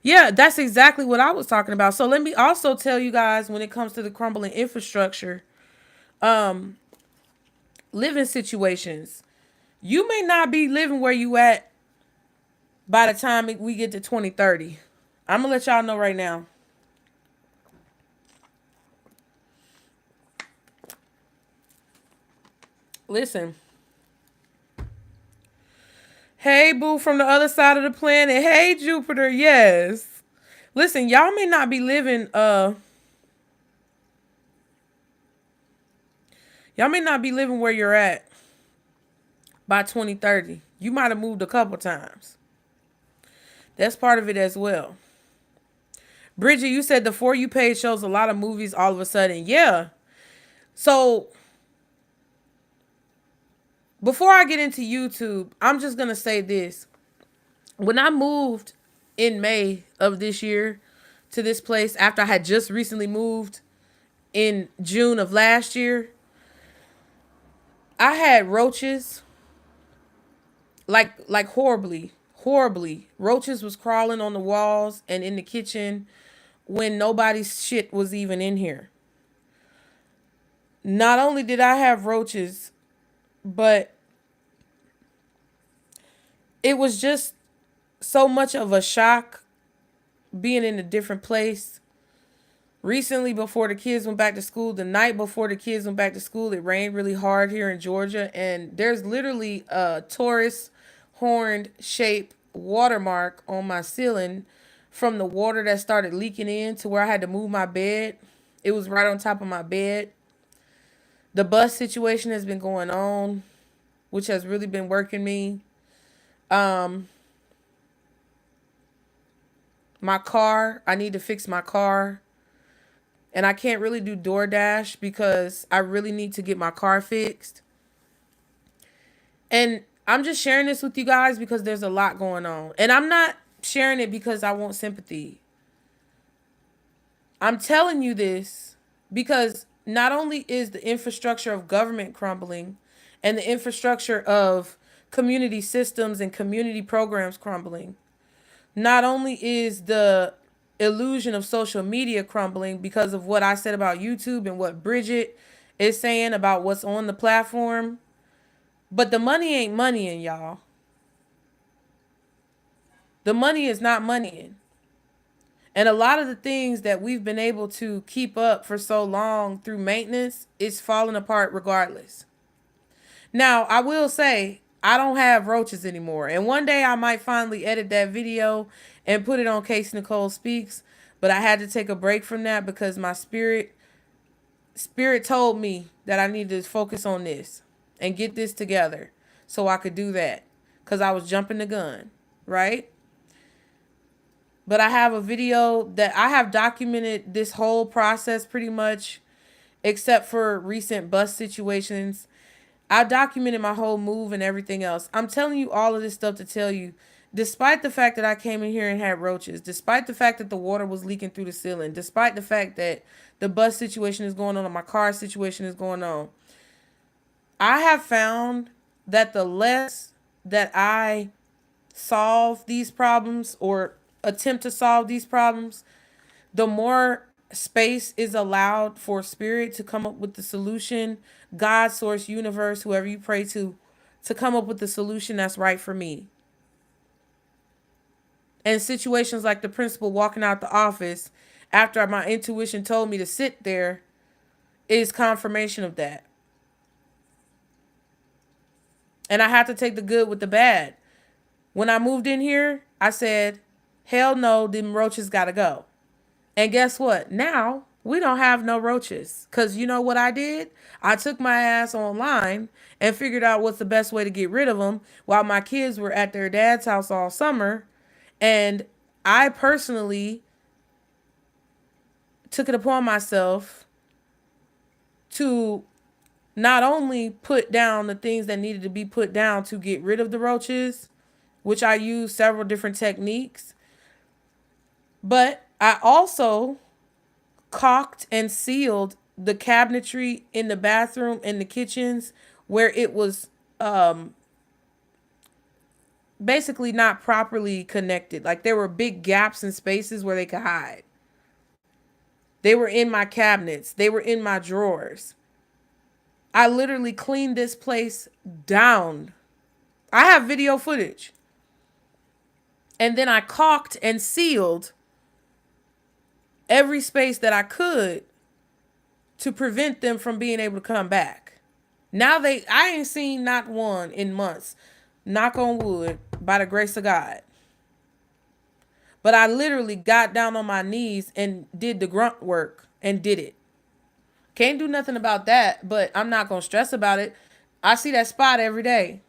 Yeah, that's exactly what I was talking about. So let me also tell you guys when it comes to the crumbling infrastructure, living situations. You may not be living where you at by the time we get to 2030. I'm going to let y'all know right now. Listen. Hey, boo from the other side of the planet. Hey, Jupiter. Yes. Listen, y'all may not be living, y'all may not be living where you're at by 2030. You might have moved a couple times. That's part of it as well. Bridget, you said the For You page shows a lot of movies all of a sudden. Yeah. So before I get into YouTube, I'm just going to say this. When I moved in May of this year to this place after I had just recently moved in June of last year, I had roaches like horribly. Roaches was crawling on the walls and in the kitchen when nobody's shit was even in here. Not only did I have roaches, but it was just so much of a shock being in a different place. Recently, before the kids went back to school, the night before the kids went back to school, it rained really hard here in Georgia. And there's literally a Taurus horned shaped watermark on my ceiling from the water that started leaking in to where I had to move my bed. It was right on top of my bed. The bus situation has been going on, which has really been working me. My car, I need to fix my car. And I can't really do DoorDash because I really need to get my car fixed. And I'm just sharing this with you guys because there's a lot going on. And I'm not sharing it because I want sympathy. I'm telling you this because not only is the infrastructure of government crumbling and the infrastructure of community systems and community programs crumbling, not only is the illusion of social media crumbling because of what I said about YouTube and what Bridget is saying about what's on the platform, but the money ain't moneying, y'all. The money is not moneying. And a lot of the things that we've been able to keep up for so long through maintenance is falling apart regardless. Now, I will say, I don't have roaches anymore. And one day I might finally edit that video and put it on Case Nicole Speaks. But I had to take a break from that because my spirit told me that I needed to focus on this and get this together so I could do that. Because I was jumping the gun, right? But I have a video that I have documented this whole process pretty much, except for recent bus situations. I documented my whole move and everything else. I'm telling you all of this stuff to tell you, despite the fact that I came in here and had roaches, despite the fact that the water was leaking through the ceiling, despite the fact that the bus situation is going on and my car situation is going on, I have found that the less that I solve these problems or attempt to solve these problems, the more space is allowed for spirit to come up with the solution, God, source, universe, whoever you pray to come up with the solution that's right for me. And situations like the principal walking out the office after my intuition told me to sit there is confirmation of that. And I have to take the good with the bad. When I moved in here, I said, hell no, them roaches gotta go. And guess what? Now we don't have no roaches. Because you know what I did? I took my ass online and figured out what's the best way to get rid of them while my kids were at their dad's house all summer. And I personally took it upon myself to not only put down the things that needed to be put down to get rid of the roaches, which I used several different techniques, but I also caulked and sealed the cabinetry in the bathroom and the kitchens where it was basically not properly connected. Like there were big gaps and spaces where they could hide. They were in my cabinets. They were in my drawers. I literally cleaned this place down. I have video footage. And then I caulked and sealed every space that I could to prevent them from being able to come back. Now I ain't seen not one in months. Knock on wood, by the grace of God. But I literally got down on my knees and did the grunt work and did it. Can't do nothing about that, but I'm not going to stress about it. I see that spot every day.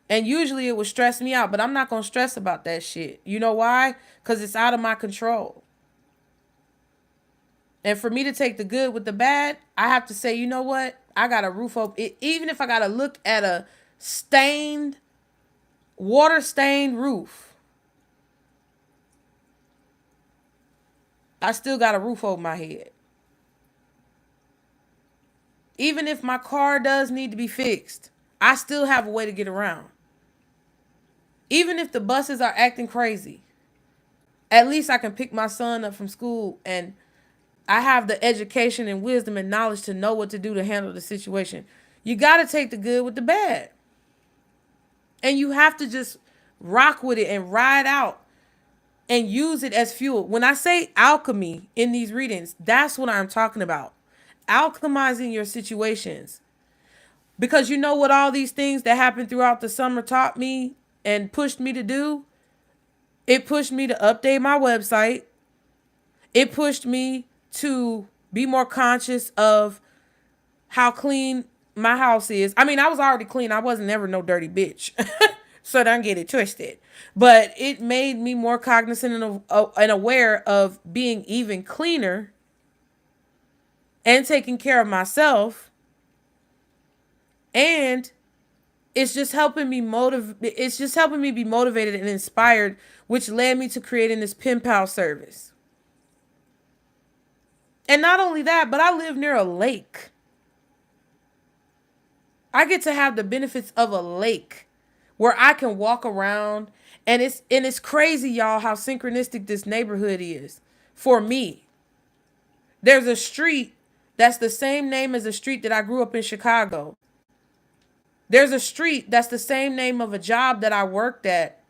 And usually it would stress me out, but I'm not going to stress about that shit. You know why? Because it's out of my control. And for me to take the good with the bad, I have to say, you know what? I got a roof over it. Even if I got to look at a water-stained roof, I still got a roof over my head. Even if my car does need to be fixed, I still have a way to get around. Even if the buses are acting crazy, at least I can pick my son up from school and I have the education and wisdom and knowledge to know what to do to handle the situation. You got to take the good with the bad. And you have to just rock with it and ride out and use it as fuel. When I say alchemy in these readings, that's what I'm talking about. Alchemizing your situations. Because you know what all these things that happened throughout the summer taught me and pushed me to do? It pushed me to update my website. It pushed me to be more conscious of how clean my house is. I mean, I was already clean. I wasn't ever no dirty bitch. So don't get it twisted. But it made me more cognizant and aware of being even cleaner and taking care of myself. And it's just helping me be motivated and inspired, which led me to creating this pen pal service. And not only that, but I live near a lake. I get to have the benefits of a lake where I can walk around, and it's crazy, y'all, how synchronistic this neighborhood is for me. There's a street that's the same name as a street that I grew up in Chicago. There's a street that's the same name of a job that I worked at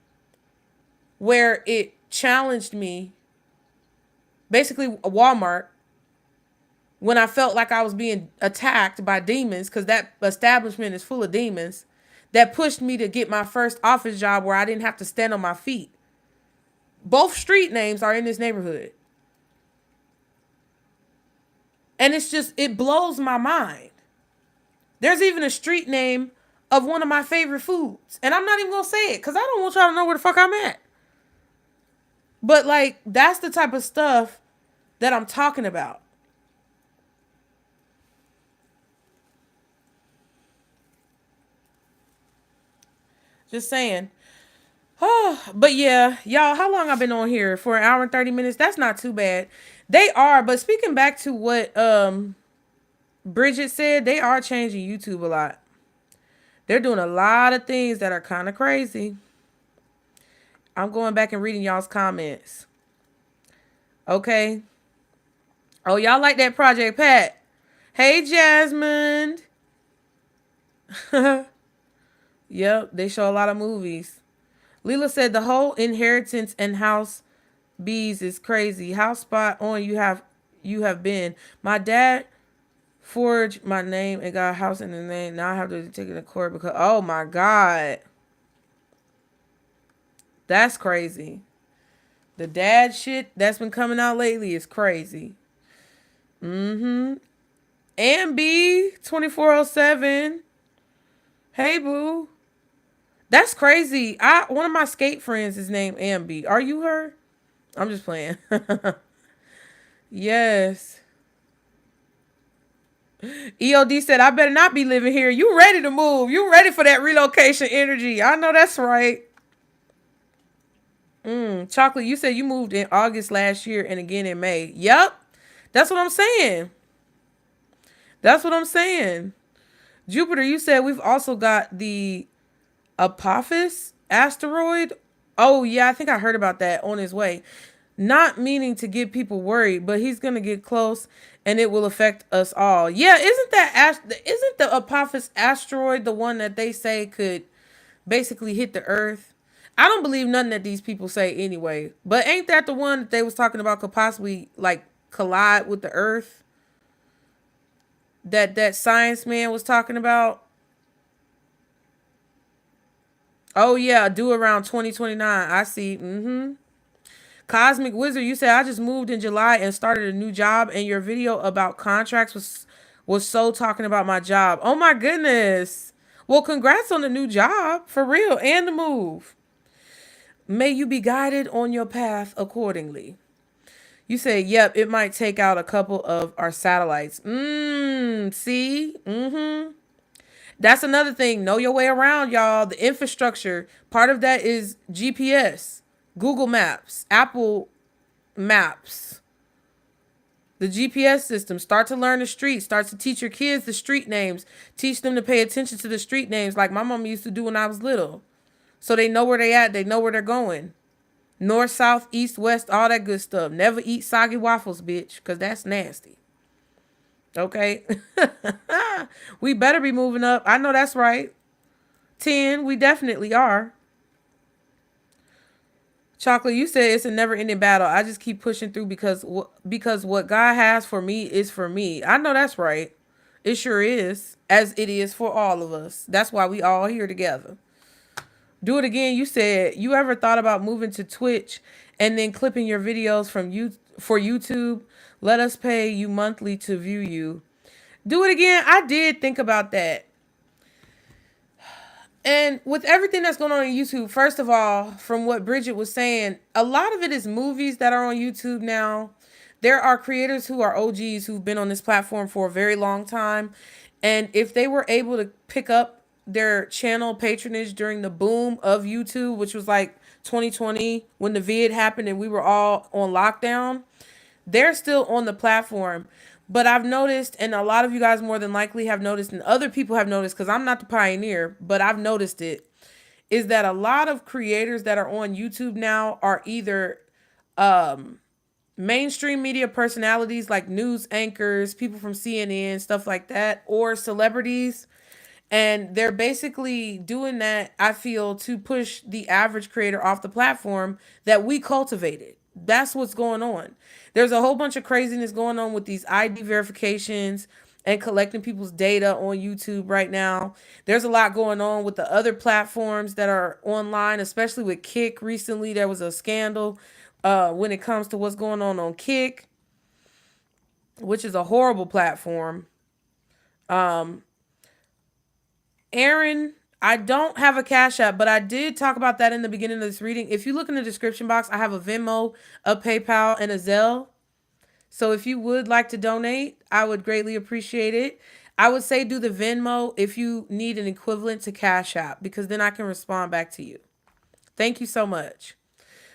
where it challenged me, basically a Walmart, when I felt like I was being attacked by demons, because that establishment is full of demons, that pushed me to get my first office job where I didn't have to stand on my feet. Both street names are in this neighborhood. And it blows my mind. There's even a street name of one of my favorite foods. And I'm not even going to say it because I don't want y'all to know where the fuck I'm at. But like, that's the type of stuff that I'm talking about. Just saying. Oh, but yeah, y'all, how long I've been on here? For an hour and 30 minutes? That's not too bad. They are, but speaking back to what Bridget said, they are changing YouTube a lot. They're doing a lot of things that are kind of crazy. I'm going back and reading y'all's comments. Okay. Oh, y'all like that Project Pat. Hey, Jasmine. Yep, they show a lot of movies. Leela said the whole inheritance and house bees is crazy. How spot on you have been. My dad forged my name and got a house in the name. Now I have to take it to court because, oh my God. That's crazy. The dad shit that's been coming out lately is crazy. And B 2407. Hey boo. That's crazy. One of my skate friends is named Ambi. Are you her? I'm just playing. Yes. EOD said, I better not be living here. You ready to move. You ready for that relocation energy. I know that's right. Chocolate, you said you moved in August last year and again in May. Yep. That's what I'm saying. That's what I'm saying. Jupiter, you said we've also got the Apophis asteroid. Oh, yeah, I think I heard about that on his way. Not meaning to get people worried, but he's going to get close and it will affect us all. Yeah, isn't the Apophis asteroid the one that they say could basically hit the Earth? I don't believe nothing that these people say anyway. But ain't that the one that they was talking about could possibly like collide with the Earth? That science man was talking about? Oh yeah, due around 2029. I see. Cosmic Wizard, you said I just moved in July and started a new job, and your video about contracts was so talking about my job. Oh my goodness. Well, congrats on the new job, for real, and the move. May you be guided on your path accordingly. You say, yep, it might take out a couple of our satellites. See? That's another thing. Know your way around, y'all. The infrastructure, part of that is GPS, Google Maps, Apple Maps. The GPS system. Start to learn the streets. Start to teach your kids the street names. Teach them to pay attention to the street names like my mom used to do when I was little. So they know where they at. They know where they're going. North, south, east, west, all that good stuff. Never eat soggy waffles, bitch, because that's nasty. Okay? We better be moving up. I know that's right. 10, we definitely are. Chocolate, you said it's a never-ending battle. I just keep pushing through because what God has for me is for me. I know that's right. It sure is, as it is for all of us. That's why we all here together. Do it again. You said you ever thought about moving to Twitch and then clipping your videos from you for YouTube? Let us pay you monthly to view you. Do it again. I did think about that. And with everything that's going on YouTube, first of all, from what Bridget was saying, a lot of it is movies that are on YouTube now. There are creators who are OGs who've been on this platform for a very long time. And if they were able to pick up their channel patronage during the boom of YouTube, which was like 2020 when the vid happened and we were all on lockdown, they're still on the platform. But I've noticed, and a lot of you guys more than likely have noticed, and other people have noticed, because I'm not the pioneer, but I've noticed it, is that a lot of creators that are on YouTube now are either mainstream media personalities like news anchors, people from CNN, stuff like that, or celebrities. And they're basically doing that, I feel, to push the average creator off the platform that we cultivated. That's what's going on. There's a whole bunch of craziness going on with these ID verifications and collecting people's data on YouTube right now. There's a lot going on with the other platforms that are online, especially with Kick. Recently, there was a scandal when it comes to what's going on Kick, which is a horrible platform. Aaron, I don't have a Cash App, but I did talk about that in the beginning of this reading. If you look in the description box, I have a Venmo, a PayPal, and a Zelle. So if you would like to donate, I would greatly appreciate it. I would say do the Venmo if you need an equivalent to Cash App, because then I can respond back to you. Thank you so much.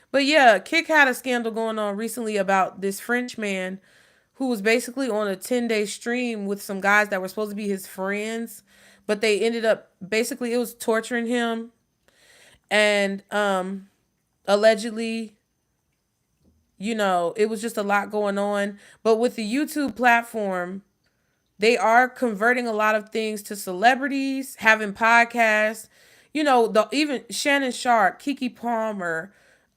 But yeah, Kick had a scandal going on recently about this French man who was basically on a 10-day stream with some guys that were supposed to be his friends. But they ended up, basically, it was torturing him. And allegedly, it was just a lot going on. But with the YouTube platform, they are converting a lot of things to celebrities, having podcasts. Even Shannon Sharp, Kiki Palmer,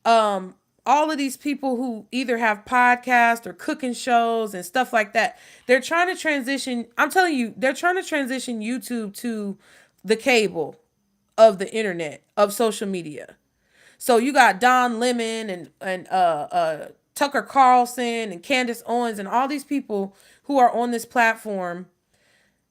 all of these people who either have podcasts or cooking shows and stuff like that. They're trying to transition. I'm telling you, they're trying to transition YouTube to the cable of the internet, of social media. So you got Don Lemon and Tucker Carlson and Candace Owens and all these people who are on this platform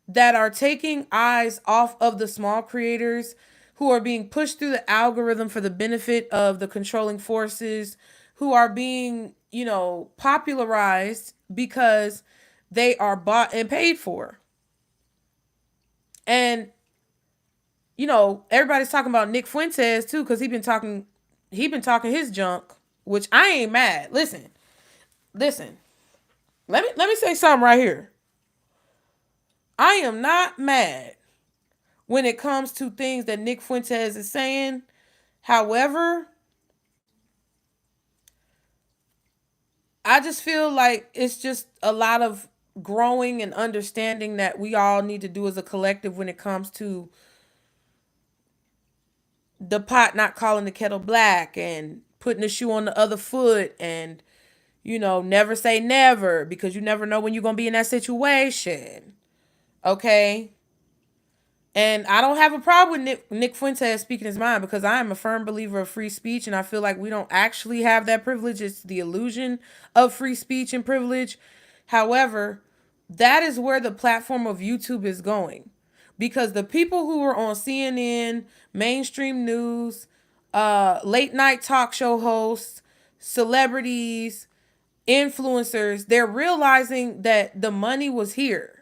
that are taking eyes off of the small creators who are being pushed through the algorithm for the benefit of the controlling forces, who are being, popularized because they are bought and paid for. And, everybody's talking about Nick Fuentes too, because he been talking his junk, which I ain't mad. Listen. Let me say something right here. I am not mad when it comes to things that Nick Fuentes is saying. However, I just feel like it's just a lot of growing and understanding that we all need to do as a collective when it comes to the pot not calling the kettle black and putting the shoe on the other foot and, never say never, because you never know when you're going to be in that situation. Okay? And I don't have a problem with Nick Fuentes speaking his mind, because I am a firm believer of free speech, and I feel like we don't actually have that privilege. It's the illusion of free speech and privilege. However, that is where the platform of YouTube is going, because the people who are on CNN, mainstream news, late night talk show hosts, celebrities, influencers, they're realizing that the money was here.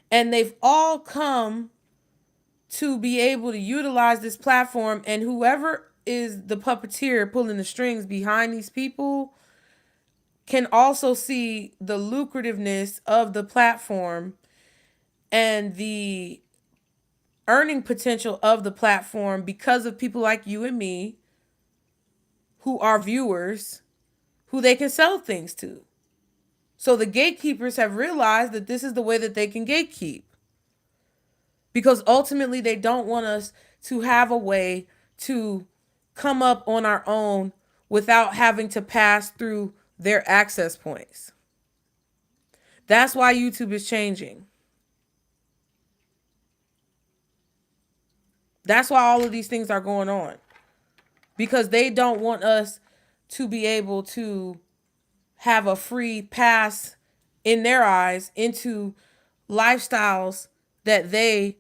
And they've all come to be able to utilize this platform. And whoever is the puppeteer pulling the strings behind these people can also see the lucrativeness of the platform and the earning potential of the platform because of people like you and me who are viewers who they can sell things to. So the gatekeepers have realized that this is the way that they can gatekeep. Because ultimately they don't want us to have a way to come up on our own without having to pass through their access points. That's why YouTube is changing. That's why all of these things are going on. Because they don't want us to be able to have a free pass in their eyes into lifestyles that they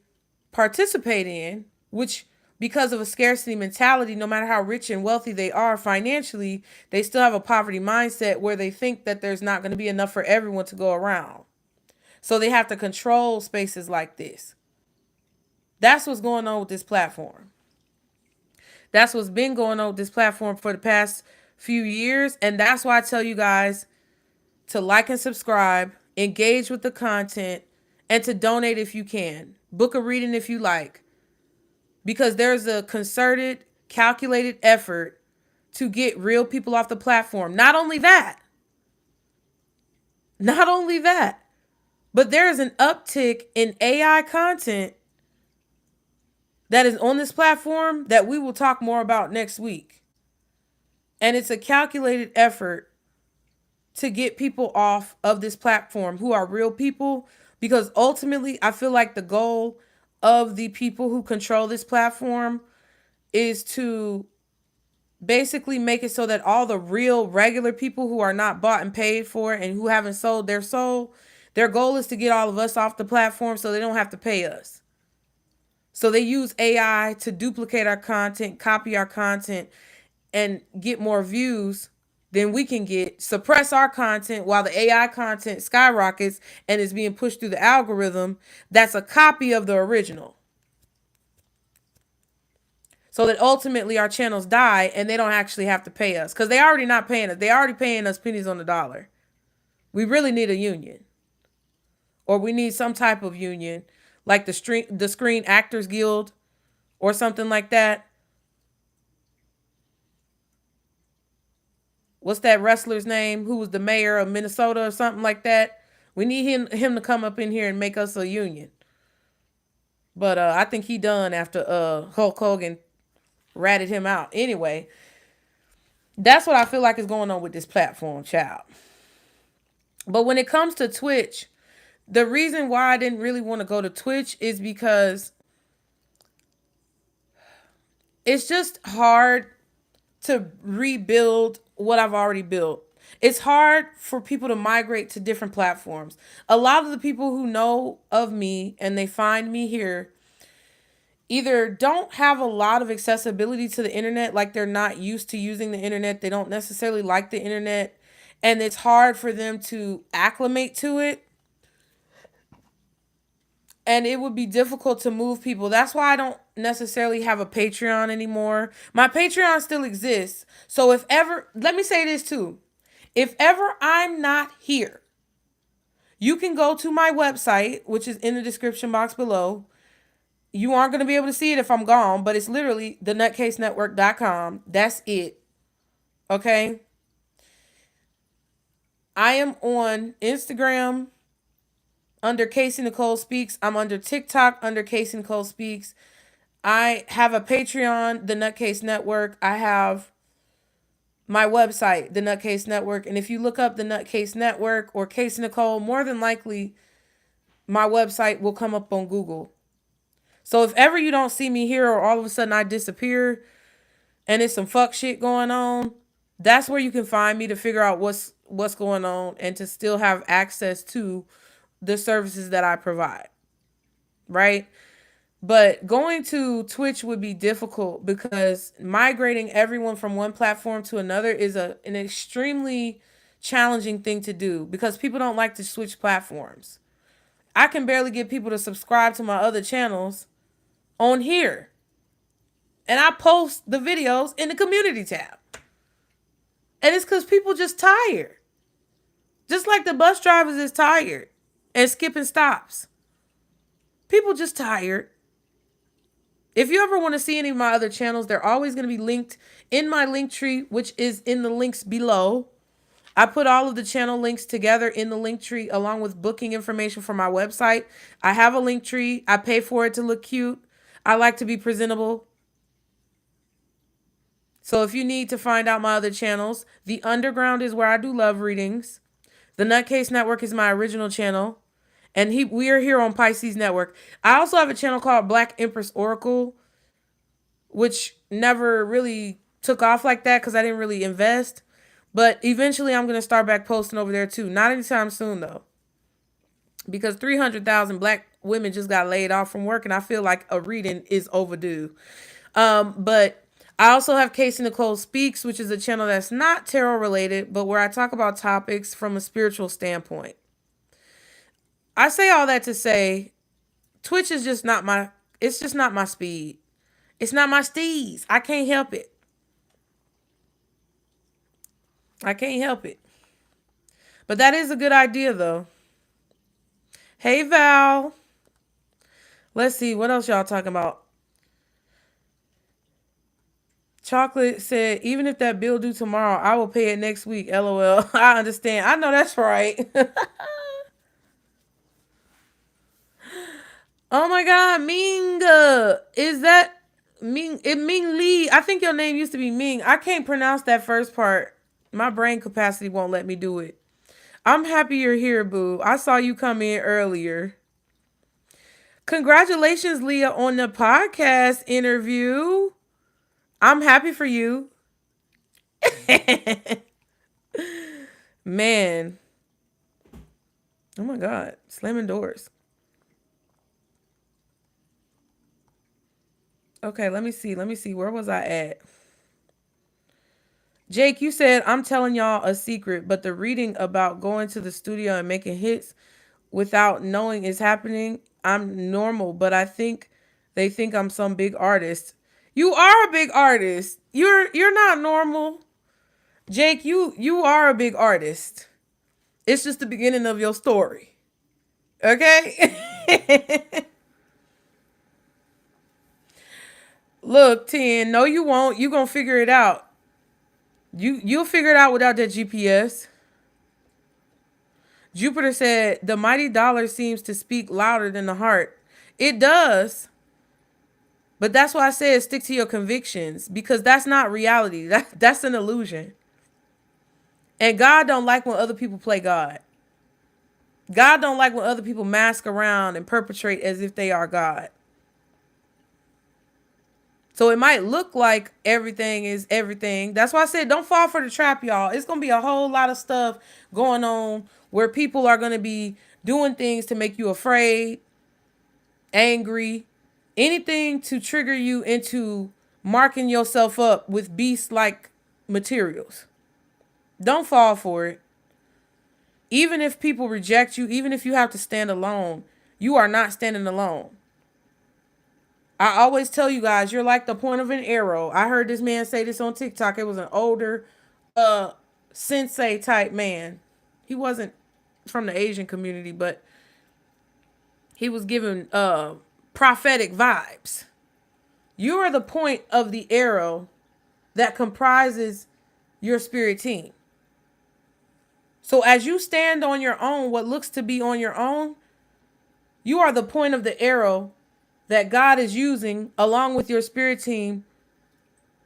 participate in, which because of a scarcity mentality, no matter how rich and wealthy they are financially, they still have a poverty mindset where they think that there's not going to be enough for everyone to go around. So they have to control spaces like this. That's what's going on with this platform. That's what's been going on with this platform for the past few years. And that's why I tell you guys to like and subscribe, engage with the content, and to donate if you can. Book a reading if you like. Because there's a concerted, calculated effort to get real people off the platform. Not only that, but there is an uptick in AI content that is on this platform that we will talk more about next week. And it's a calculated effort to get people off of this platform who are real people, because ultimately I feel like the goal of the people who control this platform is to basically make it so that all the real regular people who are not bought and paid for and who haven't sold their soul, their goal is to get all of us off the platform so they don't have to pay us. So they use AI to duplicate our content, copy our content, and get more views than we can get, suppress our content while the AI content skyrockets and is being pushed through the algorithm that's a copy of the original. So that ultimately our channels die and they don't actually have to pay us. Because they already not paying us. They already paying us pennies on the dollar. We really need a union. Or we need some type of union, like the Screen Actors Guild or something like that. What's that wrestler's name? Who was the mayor of Minnesota or something like that? We need him to come up in here and make us a union. But I think he done after Hulk Hogan ratted him out. Anyway, that's what I feel like is going on with this platform, child. But when it comes to Twitch, the reason why I didn't really want to go to Twitch is because it's just hard to rebuild what I've already built. It's hard for people to migrate to different platforms. A lot of the people who know of me and they find me here either don't have a lot of accessibility to the internet, like they're not used to using the internet. They don't necessarily like the internet, and it's hard for them to acclimate to it. And it would be difficult to move people. That's why I don't necessarily have a Patreon anymore. My Patreon still exists. So if ever, let me say this too. If ever I'm not here, you can go to my website, which is in the description box below. You aren't going to be able to see it if I'm gone, but it's literally thenutcasenetwork.com. That's it. Okay? I am on Instagram under Casey Nicole Speaks. I'm under TikTok under Casey Nicole Speaks. I have a Patreon, The Nutcase Network. I have my website, The Nutcase Network. And if you look up The Nutcase Network or Casey Nicole, more than likely my website will come up on Google. So if ever you don't see me here or all of a sudden I disappear and it's some fuck shit going on, that's where you can find me to figure out what's going on and to still have access to the services that I provide. Right? But going to Twitch would be difficult because migrating everyone from one platform to another is an extremely challenging thing to do because people don't like to switch platforms. I can barely get people to subscribe to my other channels on here. And I post the videos in the community tab. And it's because people just tired. Just like the bus drivers is tired and skipping stops. People just tired. If you ever want to see any of my other channels, they're always going to be linked in my LINKTREE, which is in the links below. I put all of the channel links together in the LINKTREE along with booking information for my website. I have a LINKTREE. I pay for it to look cute. I like to be presentable. So if you need to find out my other channels, The Underground is where I do love readings. The Nutcase Network is my original channel. And we are here on Pisces Network. I also have a channel called Black Empress Oracle, which never really took off like that because I didn't really invest. But eventually I'm going to start back posting over there too. Not anytime soon though. Because 300,000 black women just got laid off from work and I feel like a reading is overdue. But I also have Casey Nicole Speaks, which is a channel that's not tarot related, but where I talk about topics from a spiritual standpoint. I say all that to say Twitch is just not my, it's just not my speed. It's not my steez. I can't help it. I can't help it. But that is a good idea though. Hey Val. Let's see, what else y'all talking about? Chocolate said, even if that bill due tomorrow, I will pay it next week. LOL. I understand. I know that's right. Oh my God, Ming. Is that Ming? Ming Lee. I think your name used to be Ming. I can't pronounce that first part. My brain capacity won't let me do it. I'm happy you're here, boo. I saw you come in earlier. Congratulations, Leah, on the podcast interview. I'm happy for you. Man. Oh my God. Slamming doors. Okay, let me see. Where was I at? Jake, you said, I'm telling y'all a secret, but the reading about going to the studio and making hits without knowing is happening, I'm normal, but I think they think I'm some big artist. You are a big artist. You're not normal. Jake, you are a big artist. It's just the beginning of your story. Okay? Look, 10, no you won't. You gonna figure it out. You'll figure it out without that GPS. Jupiter said, the mighty dollar seems to speak louder than the heart. It does. But that's why I said stick to your convictions, because that's not reality. That's an illusion. And God don't like when other people play God. God don't like when other people mask around and perpetrate as if they are God. So it might look like everything is everything. That's why I said don't fall for the trap, y'all. It's going to be a whole lot of stuff going on where people are going to be doing things to make you afraid, angry, anything to trigger you into marking yourself up with beast-like materials. Don't fall for it. Even if people reject you, even if you have to stand alone, you are not standing alone. I always tell you guys, you're like the point of an arrow. I heard this man say this on TikTok. It was an older sensei type man. He wasn't from the Asian community, but he was giving prophetic vibes. You are the point of the arrow that comprises your spirit team. So as you stand on your own, what looks to be on your own, you are the point of the arrow that God is using along with your spirit team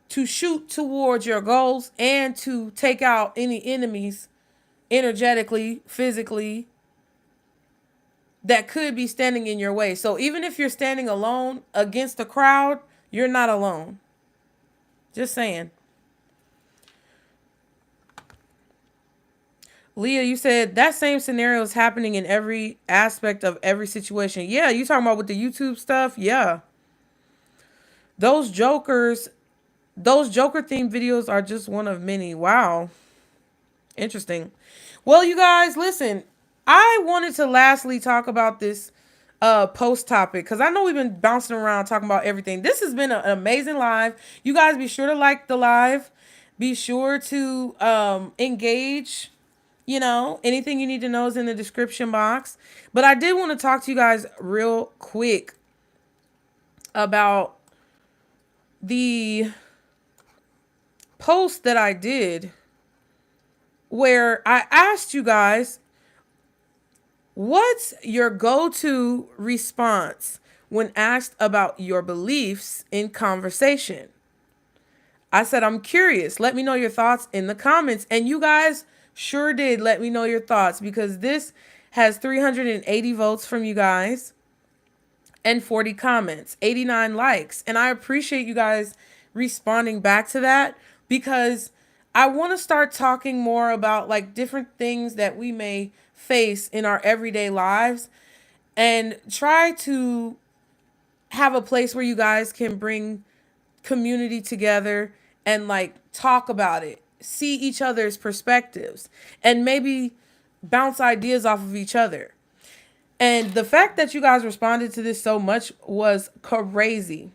to shoot towards your goals and to take out any enemies energetically, physically, that could be standing in your way. So even if you're standing alone against the crowd, you're not alone. Just saying. Leah, you said that same scenario is happening in every aspect of every situation. Yeah, you talking about with the YouTube stuff? Yeah. Those Joker themed videos are just one of many. Wow. Interesting. Well, you guys, listen. I wanted to lastly talk about this post topic because I know we've been bouncing around talking about everything. This has been an amazing live. You guys be sure to like the live. Be sure to engage. You know, anything you need to know is in the description box. But I did want to talk to you guys real quick about the post that I did where I asked you guys, what's your go-to response when asked about your beliefs in conversation? I said, I'm curious. Let me know your thoughts in the comments. And you guys sure did let me know your thoughts, because this has 380 votes from you guys and 40 comments, 89 likes. And I appreciate you guys responding back to that, because I want to start talking more about like different things that we may face in our everyday lives, and try to have a place where you guys can bring community together and like talk about it, see each other's perspectives, and maybe bounce ideas off of each other. And the fact that you guys responded to this so much was crazy.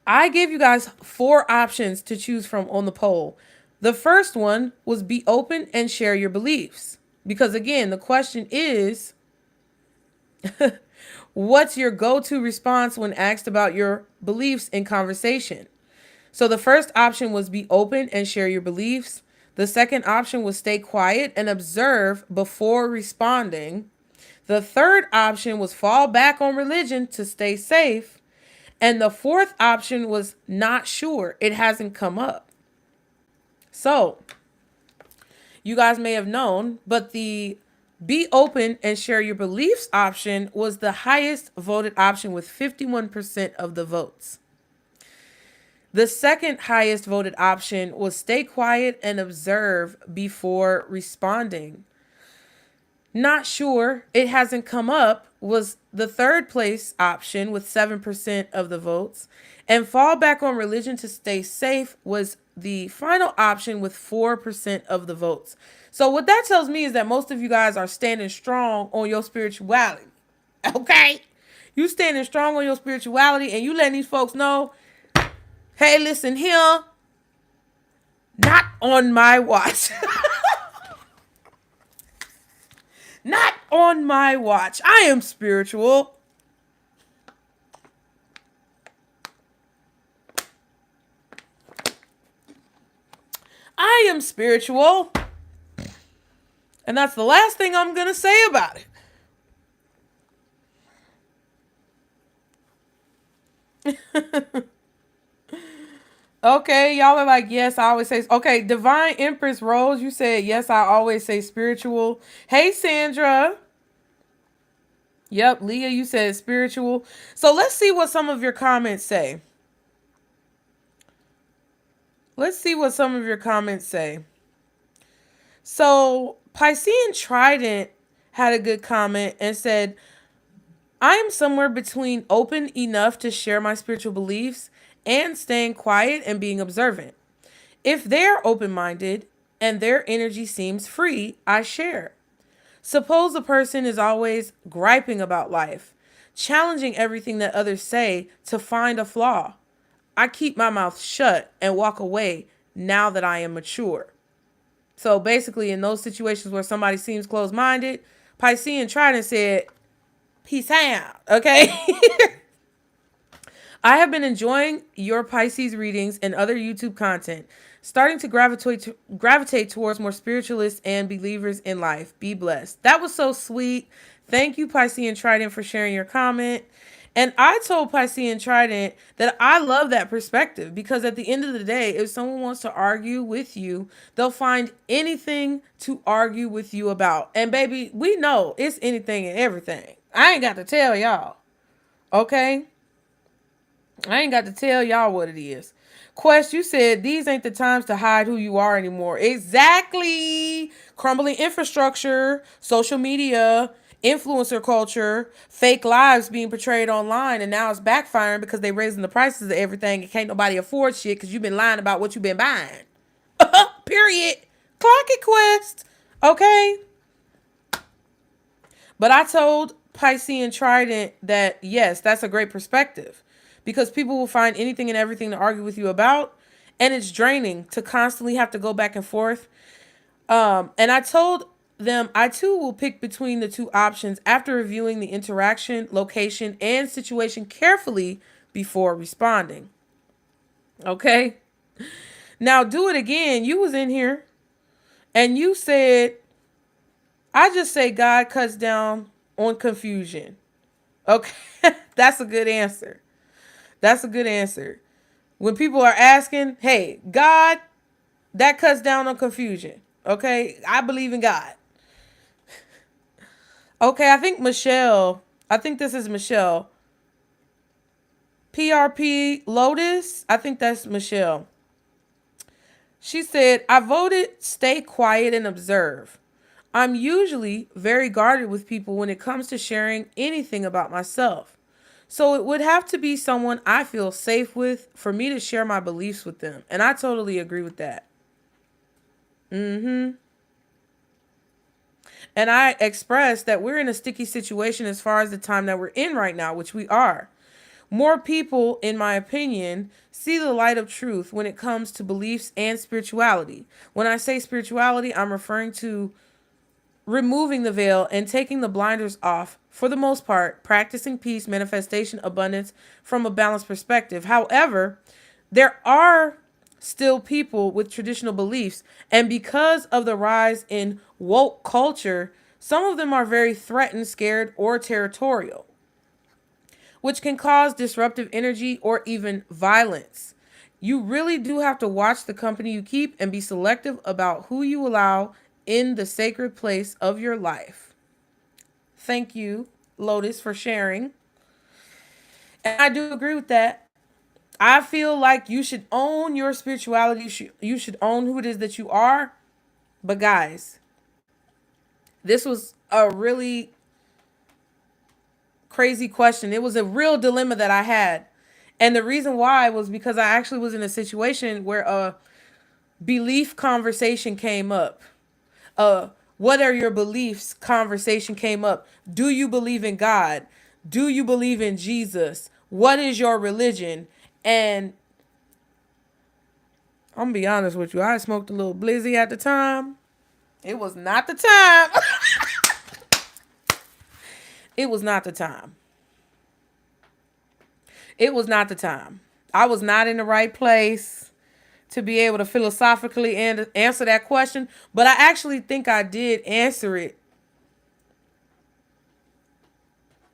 I gave you guys 4 options to choose from on the poll. The first one was be open and share your beliefs. Because again, the question is, what's your go-to response when asked about your beliefs in conversation? So the first option was be open and share your beliefs. The second option was stay quiet and observe before responding. The third option was fall back on religion to stay safe. And the fourth option was not sure. It hasn't come up. So you guys may have known, but the be open and share your beliefs option was the highest voted option with 51% of the votes. The second highest voted option was stay quiet and observe before responding. Not sure, it hasn't come up was the third place option with 7% of the votes. And fall back on religion to stay safe was the final option with 4% of the votes. So what that tells me is that most of you guys are standing strong on your spirituality. Okay? You standing strong on your spirituality, and you letting these folks know, hey, listen here, not on my watch. Not on my watch. I am spiritual. I am spiritual. And that's the last thing I'm going to say about it. Okay, y'all are like, yes, I always say. Okay, Divine Empress Rose, you said, yes, I always say spiritual. Hey, Sandra. Yep, Leah, you said spiritual. So let's see what some of your comments say. Let's see what some of your comments say. So Piscean Trident had a good comment and said, I am somewhere between open enough to share my spiritual beliefs and staying quiet and being observant. If they're open-minded and their energy seems free, I share. Suppose a person is always griping about life, challenging everything that others say to find a flaw. I keep my mouth shut and walk away now that I am mature. So basically, in those situations where somebody seems closed-minded, Piscean Trident said, peace out, okay? I have been enjoying your Pisces readings and other YouTube content, starting to gravitate towards more spiritualists and believers in life. Be blessed. That was so sweet. Thank you, Piscean Trident, for sharing your comment. And I told Piscean Trident that I love that perspective, because at the end of the day, if someone wants to argue with you, they'll find anything to argue with you about. And baby, we know it's anything and everything. I ain't got to tell y'all. Okay? I ain't got to tell y'all what it is. Quest, you said these ain't the times to hide who you are anymore. Exactly. Crumbling infrastructure, social media, influencer culture, fake lives being portrayed online, and now it's backfiring because they raising the prices of everything and can't nobody afford shit because you've been lying about what you've been buying. Period. Clock it, Quest. Okay? But I told Piscean Trident that, yes, that's a great perspective, because people will find anything and everything to argue with you about, and it's draining to constantly have to go back and forth. And I told them I too will pick between the two options after reviewing the interaction, location, and situation carefully before responding. Okay? Now do it again. You was in here and you said, I just say God cuts down on confusion. Okay? That's a good answer. That's a good answer. When people are asking, hey, God, that cuts down on confusion. Okay, I believe in God. Okay, I think Michelle, I think this is Michelle. PRP Lotus, I think that's Michelle. She said, I voted stay quiet and observe. I'm usually very guarded with people when it comes to sharing anything about myself. So it would have to be someone I feel safe with for me to share my beliefs with them. And I totally agree with that. Mm-hmm. And I expressed that we're in a sticky situation as far as the time that we're in right now, which we are. More people, in my opinion, see the light of truth when it comes to beliefs and spirituality. When I say spirituality, I'm referring to removing the veil and taking the blinders off, for the most part, practicing peace, manifestation, abundance from a balanced perspective. However, there are still people with traditional beliefs, and because of the rise in woke culture, some of them are very threatened, scared, or territorial, which can cause disruptive energy or even violence. You really do have to watch the company you keep and be selective about who you allow in the sacred place of your life. Thank you, Lotus, for sharing. And I do agree with that. I feel like you should own your spirituality. You should own who it is that you are. But guys, this was a really crazy question. It was a real dilemma that I had. And the reason why was because I actually was in a situation where a belief conversation came up. What are your beliefs conversation came up. Do you believe in God? Do you believe in Jesus? What is your religion? And I'm gonna be honest with you, I smoked a little blizzy at the time. It was not the time. It was not the time. It was not the time. I was not in the right place to be able to philosophically answer that question, but I actually think I did answer it.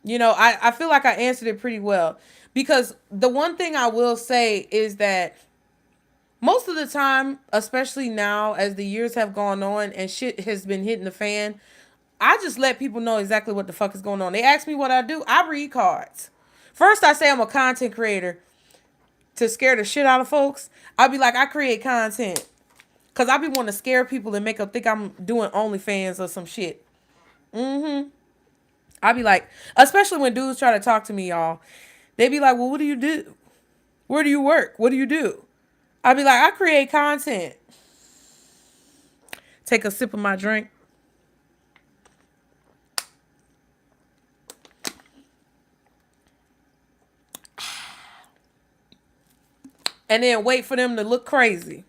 You know, I feel like I answered it pretty well, because the one thing I will say is that most of the time, especially now as the years have gone on and shit has been hitting the fan, I just let people know exactly what the fuck is going on. They ask me what I do. I read cards. First, I say I'm a content creator to scare the shit out of folks. I'll be like, I create content. Because I be wanting to scare people and make them think I'm doing OnlyFans or some shit. Mm-hmm. I be like, especially when dudes try to talk to me, y'all. They be like, well, what do you do? Where do you work? What do you do? I be like, I create content. Take a sip of my drink. And then wait for them to look crazy.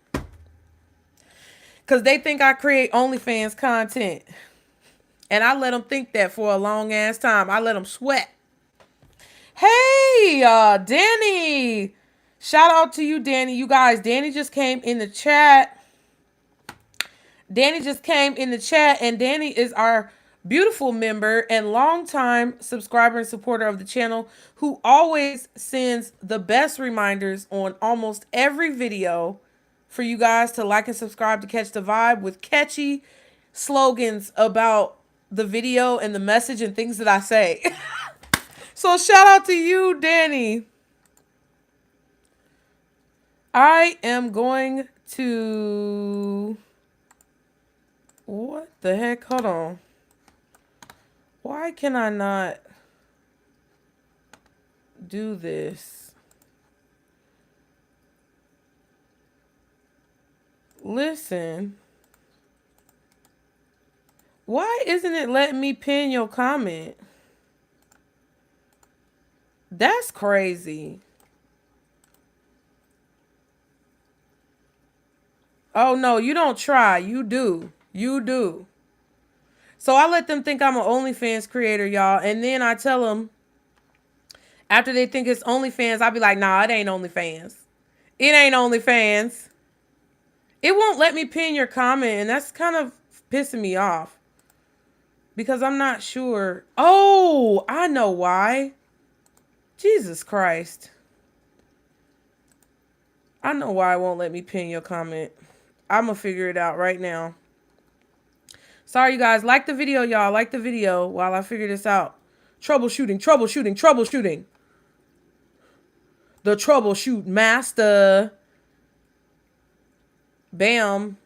Because they think I create OnlyFans content. And I let them think that for a long ass time. I let them sweat. Hey, Danny. Shout out to you, Danny. You guys, Danny just came in the chat. Danny just came in the chat. And Danny is our beautiful member and longtime subscriber and supporter of the channel, who always sends the best reminders on almost every video for you guys to like and subscribe to catch the vibe, with catchy slogans about the video and the message and things that I say. So shout out to you, Danny. I am going to... What the heck? Hold on. Why can I not do this? Listen. Why isn't it letting me pin your comment? That's crazy. Oh, no, you don't try. You do. You do. So I let them think I'm an OnlyFans creator, y'all. And then I tell them, after they think it's OnlyFans, I'll be like, nah, it ain't OnlyFans. It ain't OnlyFans. It won't let me pin your comment. And that's kind of pissing me off. Because I'm not sure. Oh, I know why. Jesus Christ. I know why it won't let me pin your comment. I'm going to figure it out right now. Sorry, you guys. Like the video, y'all. Like the video while I figure this out. Troubleshooting, troubleshooting, troubleshooting. The troubleshoot master. Bam.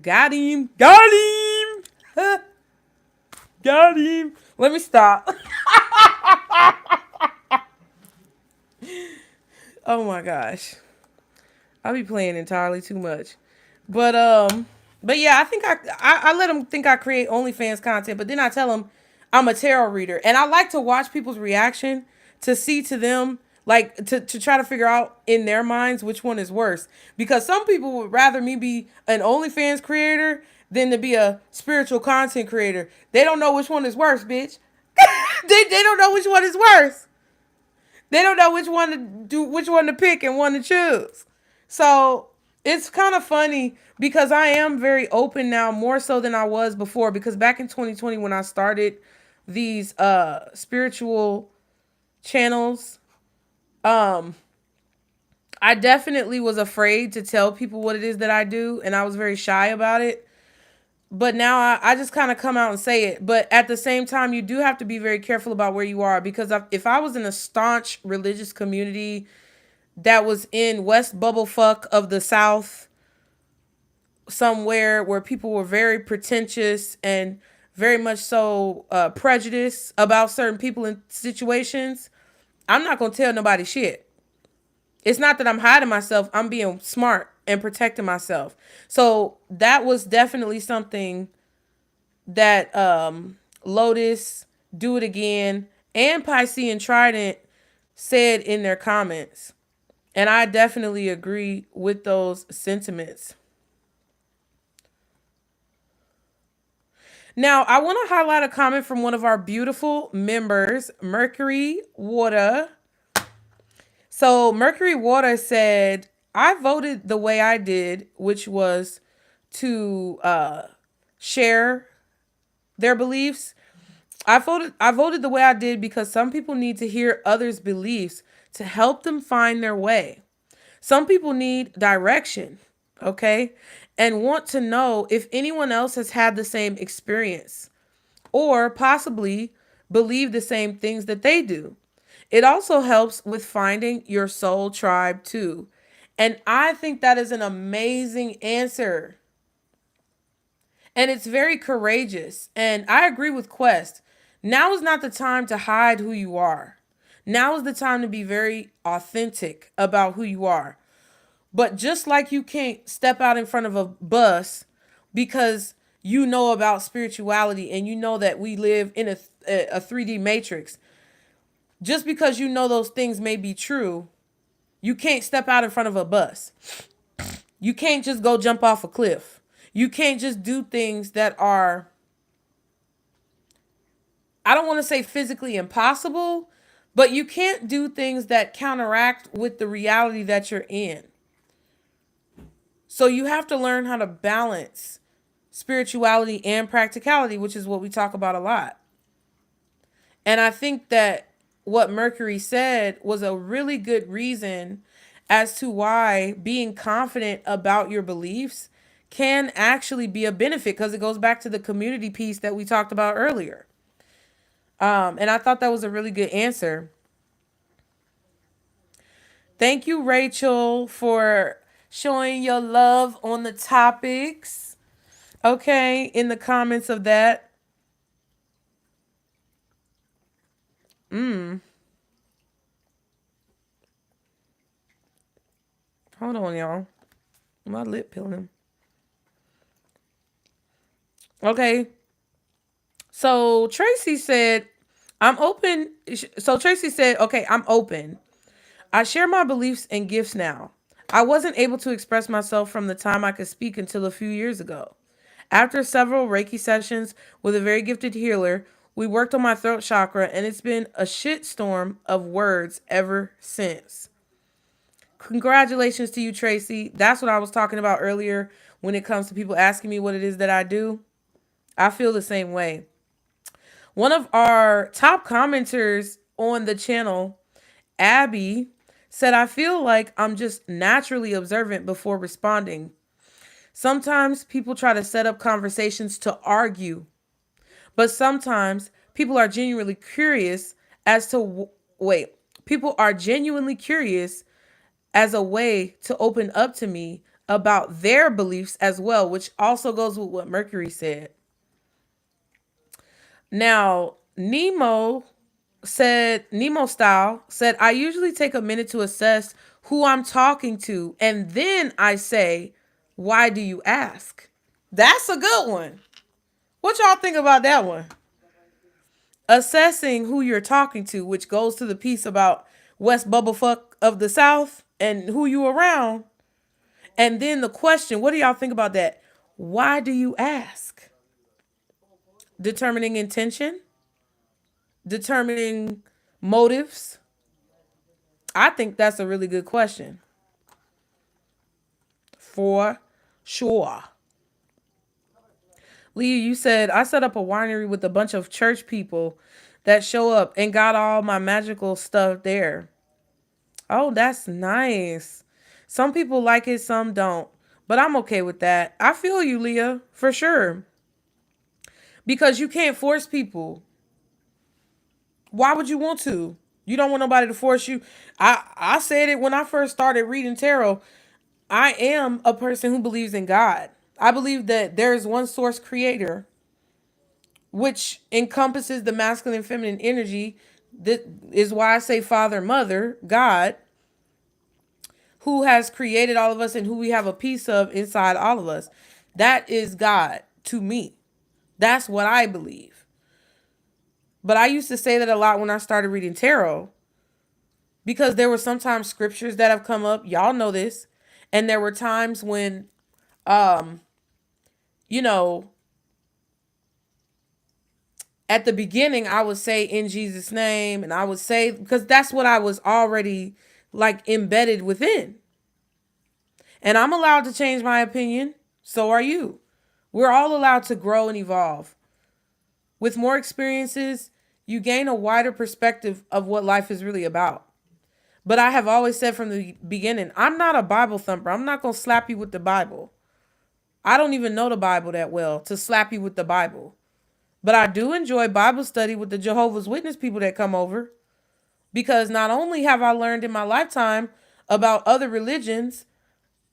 Got him. Got him. Got him. Let me stop. Oh my gosh. I'll be playing entirely too much. But yeah, I think I let them think I create OnlyFans content, but then I tell them I'm a tarot reader. And I like to watch people's reaction to see to them, like to try to figure out in their minds which one is worse. Because some people would rather me be an OnlyFans creator than to be a spiritual content creator. They don't know which one is worse, bitch. They don't know which one is worse. They don't know which one to do, which one to pick and one to choose. So it's kind of funny because I am very open now, more so than I was before. Because back in 2020, when I started these spiritual channels, I definitely was afraid to tell people what it is that I do, and I was very shy about it. But now I just kind of come out and say it. But at the same time, you do have to be very careful about where you are, because if I was in a staunch religious community that was in West Bubblefuck of the South, somewhere where people were very pretentious and very much so prejudiced about certain people and situations, I'm not going to tell nobody shit. It's not that I'm hiding myself. I'm being smart and protecting myself. So that was definitely something that Lotus, Do It Again, and Pisces and Trident said in their comments. And I definitely agree with those sentiments. Now, I want to highlight a comment from one of our beautiful members, Mercury Water. So Mercury Water said, I voted the way I did, which was to share their beliefs. I voted the way I did because some people need to hear others' beliefs to help them find their way. Some people need direction, okay? And want to know if anyone else has had the same experience or possibly believe the same things that they do. It also helps with finding your soul tribe too. And I think that is an amazing answer. And it's very courageous. And I agree with Quest. Now is not the time to hide who you are. Now is the time to be very authentic about who you are. But just like you can't step out in front of a bus because you know about spirituality and you know that we live in a 3D matrix, just because you know those things may be true, you can't step out in front of a bus. You can't just go jump off a cliff. You can't just do things that are, I don't want to say physically impossible, but you can't do things that counteract with the reality that you're in. So you have to learn how to balance spirituality and practicality, which is what we talk about a lot. And I think that what Mercury said was a really good reason as to why being confident about your beliefs can actually be a benefit, because it goes back to the community piece that we talked about earlier. And I thought that was a really good answer. Thank you, Rachel, for showing your love on the topics. Okay, in the comments of that. Hold on, y'all. My lip peeling. Okay. So Tracy said, I'm open. So Tracy said, okay, I'm open. I share my beliefs and gifts now. I wasn't able to express myself from the time I could speak until a few years ago. After several Reiki sessions with a very gifted healer, we worked on my throat chakra, and it's been a shitstorm of words ever since. Congratulations to you, Tracy. That's what I was talking about earlier when it comes to people asking me what it is that I do. I feel the same way. One of our top commenters on the channel, Abby, said, I feel like I'm just naturally observant before responding. Sometimes people try to set up conversations to argue, but sometimes people are genuinely curious as to wait. People are genuinely curious as a way to open up to me about their beliefs as well, which also goes with what Mercury said. Now, Nemo style said, I usually take a minute to assess who I'm talking to, and then I say, why do you ask? That's a good one. What y'all think about that one? Assessing who you're talking to, which goes to the piece about West Bubblefuck of the South and who you around. And then the question, what do y'all think about that? Why do you ask? Determining intention, determining motives. I think that's a really good question. For sure. Leah, you said, I set up a winery with a bunch of church people that show up and got all my magical stuff there. Oh, that's nice. Some people like it, some don't. But I'm okay with that. I feel you, Leah, for sure. Because you can't force people. Why would you want to? You don't want nobody to force you. I said it when I first started reading tarot. I am a person who believes in God. I believe that there is one source creator, which encompasses the masculine and feminine energy. That is why I say Father, Mother, God, who has created all of us and who we have a piece of inside all of us. That is God to me. That's what I believe. But I used to say that a lot when I started reading tarot, because there were sometimes scriptures that have come up. Y'all know this. And there were times when, you know, at the beginning, I would say in Jesus' name, and I would say, because that's what I was already like embedded within. And I'm allowed to change my opinion. So are you. We're all allowed to grow and evolve. With more experiences, you gain a wider perspective of what life is really about. But I have always said from the beginning, I'm not a Bible thumper. I'm not going to slap you with the Bible. I don't even know the Bible that well to slap you with the Bible. But I do enjoy Bible study with the Jehovah's Witness people that come over. Because not only have I learned in my lifetime about other religions,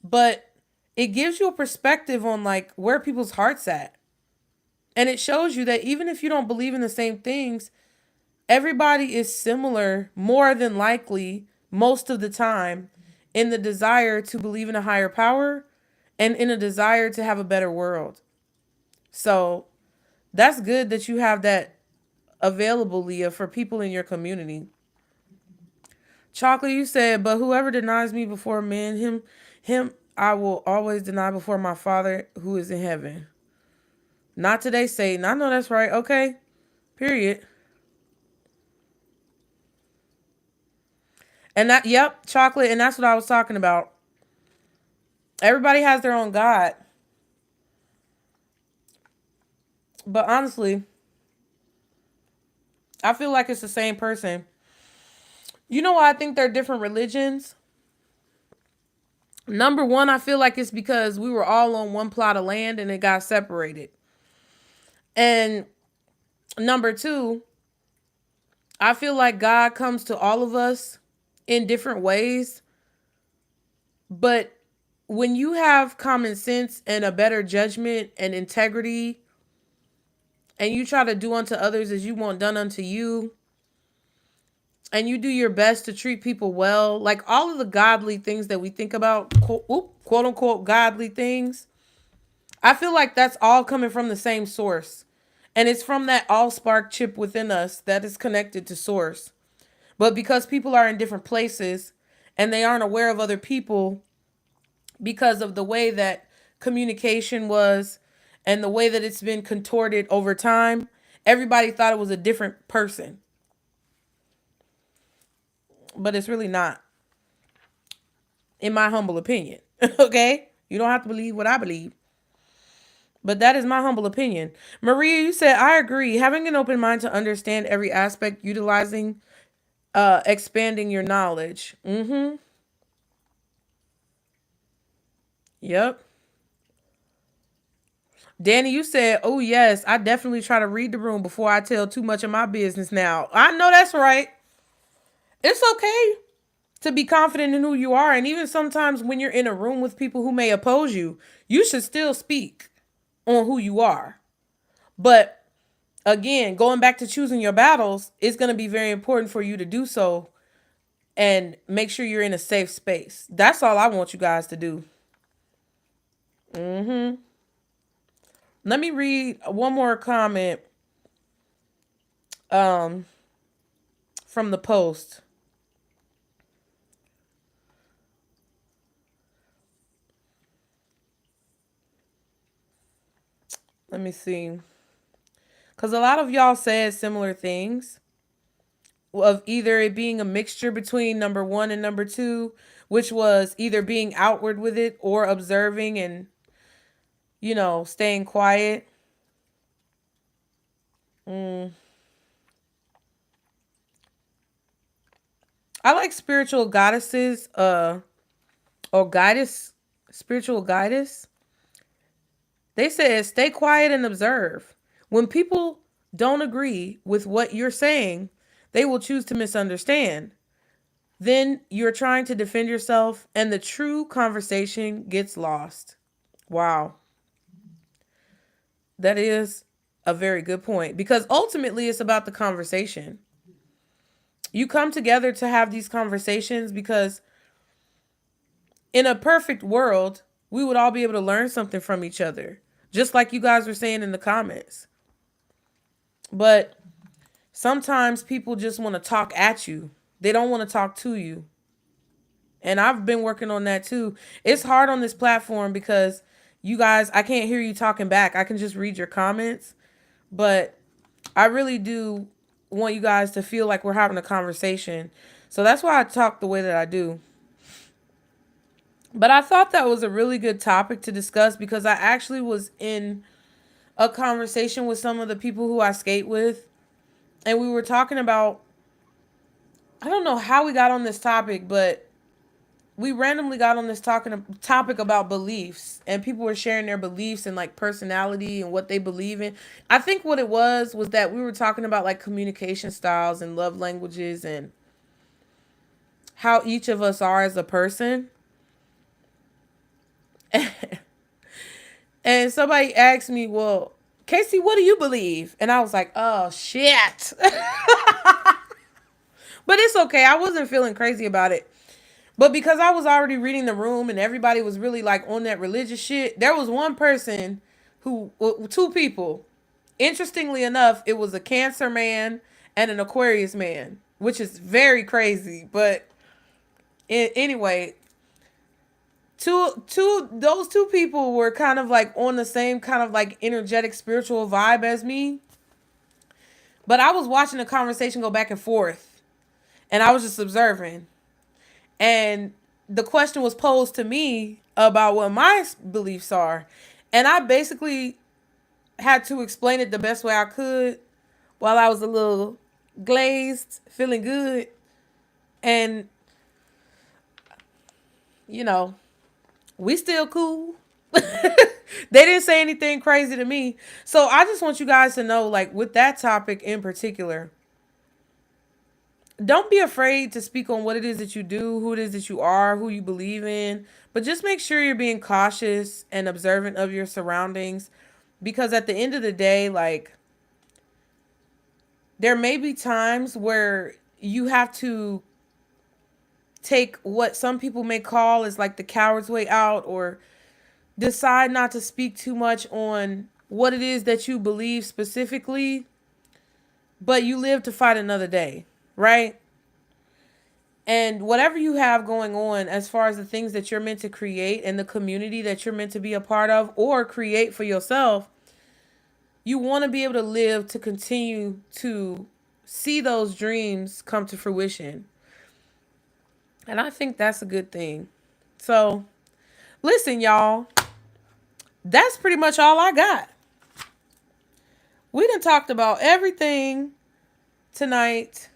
but it gives you a perspective on like where people's hearts at. And it shows you that even if you don't believe in the same things, everybody is similar, more than likely, most of the time, in the desire to believe in a higher power and in a desire to have a better world. So that's good that you have that available, Leah, for people in your community. Chocolate, you said, but whoever denies me before men, him, I will always deny before my Father who is in heaven. Not today, Satan. I know that's right. Okay. Period. And that, yep, chocolate. And that's what I was talking about. Everybody has their own God. But honestly, I feel like it's the same person. You know why I think they're different religions? Number one, I feel like it's because we were all on one plot of land and it got separated. And number two, I feel like God comes to all of us in different ways. But when you have common sense and a better judgment and integrity, and you try to do unto others as you want done unto you, and you do your best to treat people well, like all of the godly things that we think about, quote unquote godly things, I feel like that's all coming from the same source. And it's from that all-spark chip within us that is connected to source. But because people are in different places and they aren't aware of other people because of the way that communication was and the way that it's been contorted over time, everybody thought it was a different person. But it's really not, in my humble opinion. Okay? You don't have to believe what I believe. But that is my humble opinion. Maria, you said, I agree. Having an open mind to understand every aspect, utilizing expanding your knowledge. Yep. Danny, you said, oh yes, I definitely try to read the room before I tell too much of my business now. I know that's right. It's okay to be confident in who you are. And even sometimes when you're in a room with people who may oppose you, you should still speak on who you are. But again, going back to choosing your battles, it's going to be very important for you to do so and make sure you're in a safe space. That's all I want you guys to do. Let me read one more comment from the post. Let me see. Because a lot of y'all said similar things of either it being a mixture between number one and number two, which was either being outward with it or observing and, staying quiet. I like spiritual goddesses, or goddess, spiritual goddess. They said, stay quiet and observe. When people don't agree with what you're saying, they will choose to misunderstand. Then you're trying to defend yourself and the true conversation gets lost. Wow. That is a very good point because ultimately it's about the conversation. You come together to have these conversations because in a perfect world, we would all be able to learn something from each other, just like you guys were saying in the comments. But sometimes people just want to talk at you. They don't want to talk to you. And I've been working on that too. It's hard on this platform because you guys, I can't hear you talking back. I can just read your comments. But I really do want you guys to feel like we're having a conversation. So that's why I talk the way that I do. But I thought that was a really good topic to discuss because I actually was in a conversation with some of the people who I skate with. And we were talking about, I don't know how we got on this topic, but we randomly got on this topic about beliefs, and people were sharing their beliefs and like personality and what they believe in. I think what it was that we were talking about like communication styles and love languages and how each of us are as a person. And somebody asked me, well, Casey, what do you believe? And I was like, oh shit. But it's okay. I wasn't feeling crazy about it. But because I was already reading the room and everybody was really like on that religious shit, there was one person two people. Interestingly enough, it was a Cancer man and an Aquarius man, which is very crazy. But anyway, those two people were kind of like on the same kind of like energetic spiritual vibe as me. But I was watching the conversation go back and forth, and I was just observing. And the question was posed to me about what my beliefs are. And I basically had to explain it the best way I could while I was a little glazed, feeling good. And, we still cool. They didn't say anything crazy to me. So I just want you guys to know, like, with that topic in particular, don't be afraid to speak on what it is that you do, who it is that you are, who you believe in, but just make sure you're being cautious and observant of your surroundings, because at the end of the day, like, there may be times where you have to take what some people may call is like the coward's way out, or decide not to speak too much on what it is that you believe specifically, but you live to fight another day, right? And whatever you have going on as far as the things that you're meant to create and the community that you're meant to be a part of or create for yourself, you want to be able to live to continue to see those dreams come to fruition. And I think that's a good thing. So, listen, y'all, that's pretty much all I got. We done talked about everything tonight.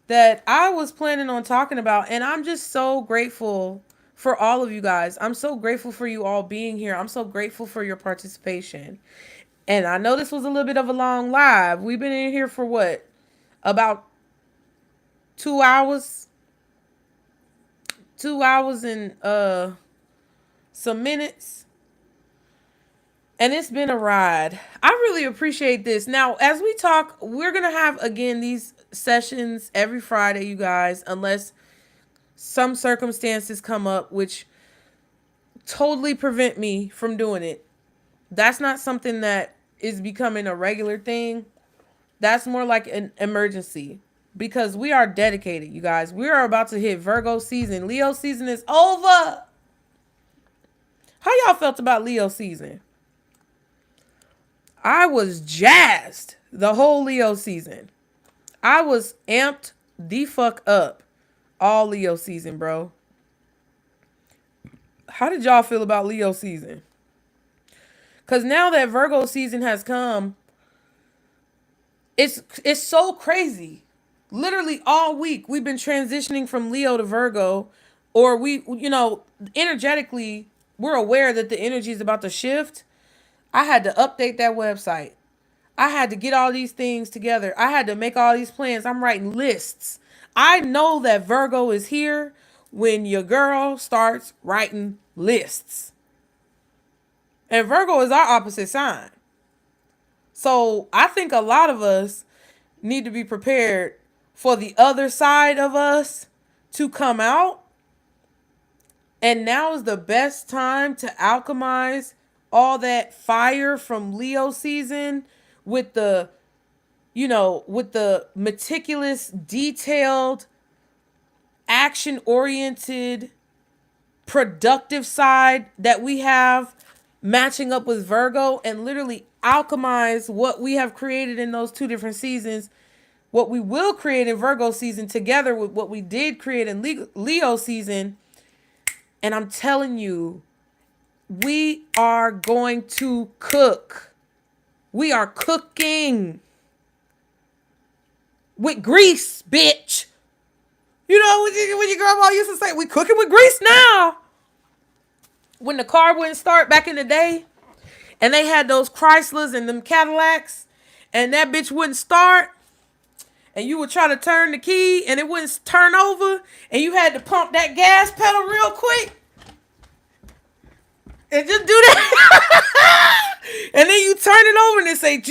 that I was planning on talking about. And I'm just so grateful for all of you guys. I'm so grateful for you all being here. I'm so grateful for your participation. And I know this was a little bit of a long live. We've been in here for what? About 2 hours? 2 hours and some minutes. And it's been a ride. I really appreciate this. Now, as we talk, we're going to have, again, these sessions every Friday, you guys, unless some circumstances come up which totally prevent me from doing it. That's not something that is becoming a regular thing. That's more like an emergency because we are dedicated, you guys. We are about to hit Virgo season. Leo season is over. How y'all felt about Leo season? I was jazzed the whole Leo season. I was amped the fuck up all Leo season, bro. How did y'all feel about Leo season? Because now that Virgo season has come, it's so crazy. Literally all week we've been transitioning from Leo to Virgo, or we, energetically, we're aware that the energy is about to shift. I had to update that website. I had to get all these things together. I had to make all these plans. I'm writing lists. I know that Virgo is here when your girl starts writing lists. And Virgo is our opposite sign. So I think a lot of us need to be prepared for the other side of us to come out. And now is the best time to alchemize all that fire from Leo season with the, with the meticulous, detailed, action-oriented, productive side that we have matching up with Virgo, and literally alchemize what we have created in those two different seasons, what we will create in Virgo season together with what we did create in Leo season. And I'm telling you, we are going to cook. We are cooking with grease, bitch. You know when your grandma used to say, we cooking with grease now. When the car wouldn't start back in the day, and they had those Chryslers and them Cadillacs, and that bitch wouldn't start, and you would try to turn the key, and it wouldn't turn over, and you had to pump that gas pedal real quick, and just do that, and then you turn it over, and it say,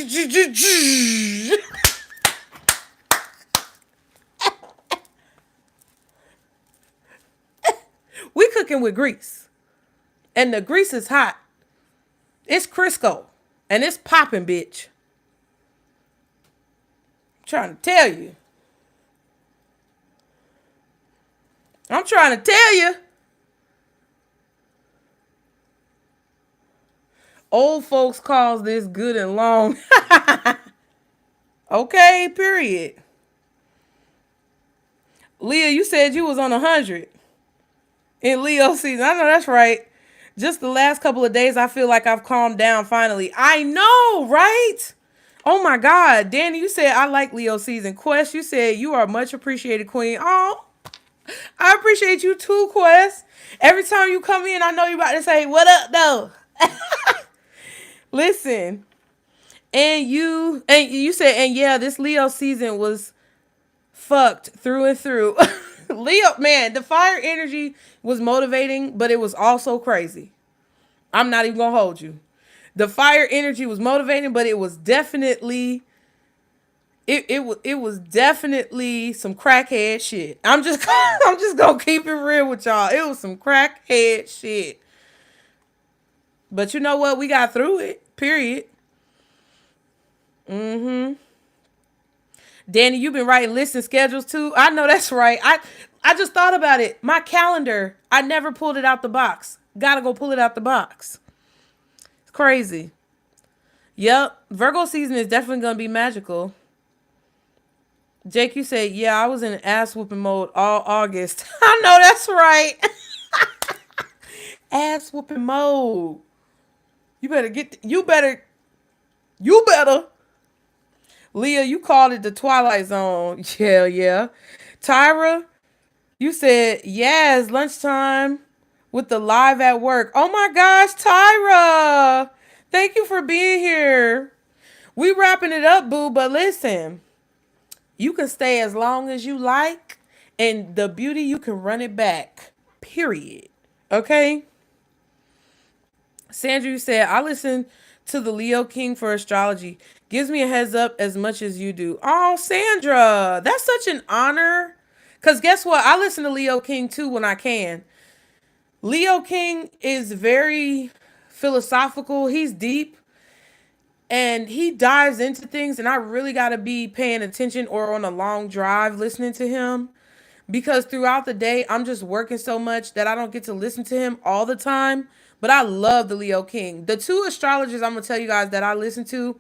we cooking with grease. And the grease is hot. It's Crisco. And it's popping, bitch. I'm trying to tell you. I'm trying to tell you. Old folks calls this good and long. Okay, period. Leah, you said you was on 100 in Leo season. I know that's right. Just the last couple of days, I feel like I've calmed down finally. I know, right? Oh my God. Danny, you said, I like Leo season. Quest, you said, you are much appreciated, queen. Oh, I appreciate you too, Quest. Every time you come in, I know you about to say, what up, though? Listen. And you said, and yeah, this Leo season was fucked through and through. Leo, man, the fire energy was motivating, but it was also crazy. I'm not even gonna hold you. The fire energy was motivating, but it was definitely it was definitely some crackhead shit. I'm just gonna keep it real with y'all. It was some crackhead shit. But you know what? We got through it. Period. Danny, you've been writing lists and schedules too. I know that's right. I just thought about it. My calendar, I never pulled it out the box. Gotta go pull it out the box. It's crazy. Yep. Virgo season is definitely gonna be magical. Jake, you said, yeah, I was in ass whooping mode all August. I know that's right. Ass whooping mode. You better Leah, you called it the Twilight Zone. Yeah, yeah. Tyra, you said, yes, lunchtime with the live at work. Oh my gosh, Tyra. Thank you for being here. We wrapping it up, boo, but listen, you can stay as long as you like, and the beauty, you can run it back. Period. Okay? Sandra, you said, I listen to the Leo King for astrology. Gives me a heads up as much as you do. Oh, Sandra, that's such an honor. Because guess what? I listen to Leo King too when I can. Leo King is very philosophical. He's deep and he dives into things. And I really got to be paying attention or on a long drive listening to him. Because throughout the day, I'm just working so much that I don't get to listen to him all the time. But I love the Leo King. The two astrologers I'm going to tell you guys that I listen to,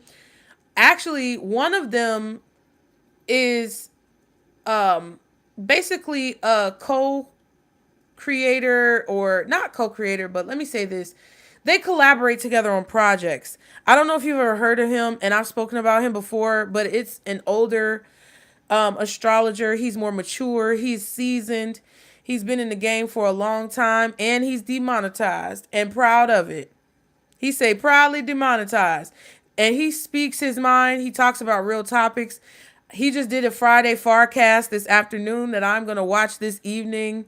actually, one of them is basically a co-creator, or not co-creator, but let me say this. They collaborate together on projects. I don't know if you've ever heard of him, and I've spoken about him before, but it's an older astrologer. He's more mature. He's seasoned. He's been in the game for a long time, and he's demonetized and proud of it. He say proudly demonetized, and he speaks his mind. He talks about real topics. He just did a Friday forecast this afternoon that I'm gonna watch this evening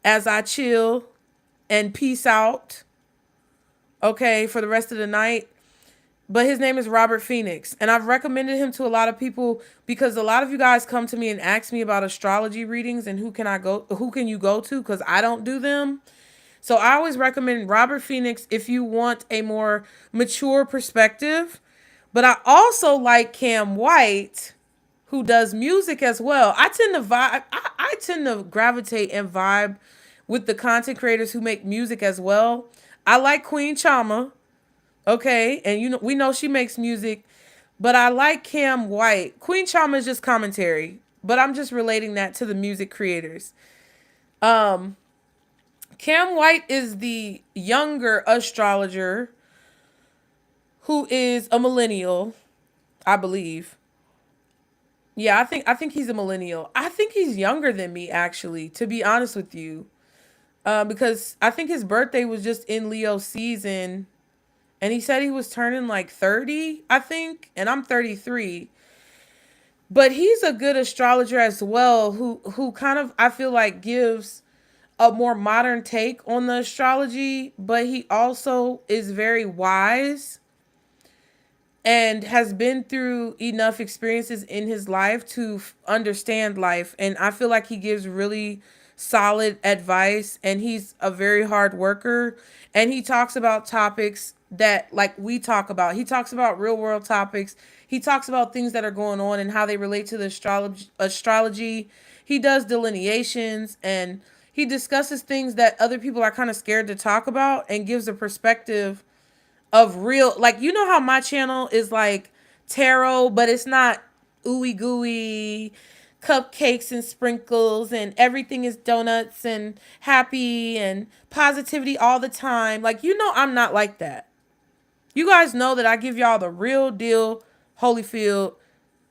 as I chill and peace out. Okay, for the rest of the night. But his name is Robert Phoenix, and I've recommended him to a lot of people because a lot of you guys come to me and ask me about astrology readings and who can you go to, because I don't do them. So I always recommend Robert Phoenix if you want a more mature perspective. But I also like Cam White, who does music as well. I tend to vibe. I tend to gravitate and vibe with the content creators who make music as well. I like Queen Chama. Okay, and we know she makes music, but I like Cam White. Queen Chama is just commentary, but I'm just relating that to the music creators. Cam White is the younger astrologer who is a millennial, I believe. Yeah, I think he's a millennial. I think he's younger than me, actually, to be honest with you. Because I think his birthday was just in Leo season. And he said he was turning like 30, I think. And I'm 33. But he's a good astrologer as well, who kind of, I feel like, gives a more modern take on the astrology. But he also is very wise and has been through enough experiences in his life to understand life. And I feel like he gives really solid advice, and he's a very hard worker, and he talks about topics that like we talk about. He talks about real world topics. He talks about things that are going on and how they relate to the astrology. He does delineations, and he discusses things that other people are kind of scared to talk about, and gives a perspective of real, like, you know how my channel is like tarot, but it's not ooey gooey cupcakes and sprinkles and everything is donuts and happy and positivity all the time. Like, I'm not like that. You guys know that I give y'all the real deal, Holyfield,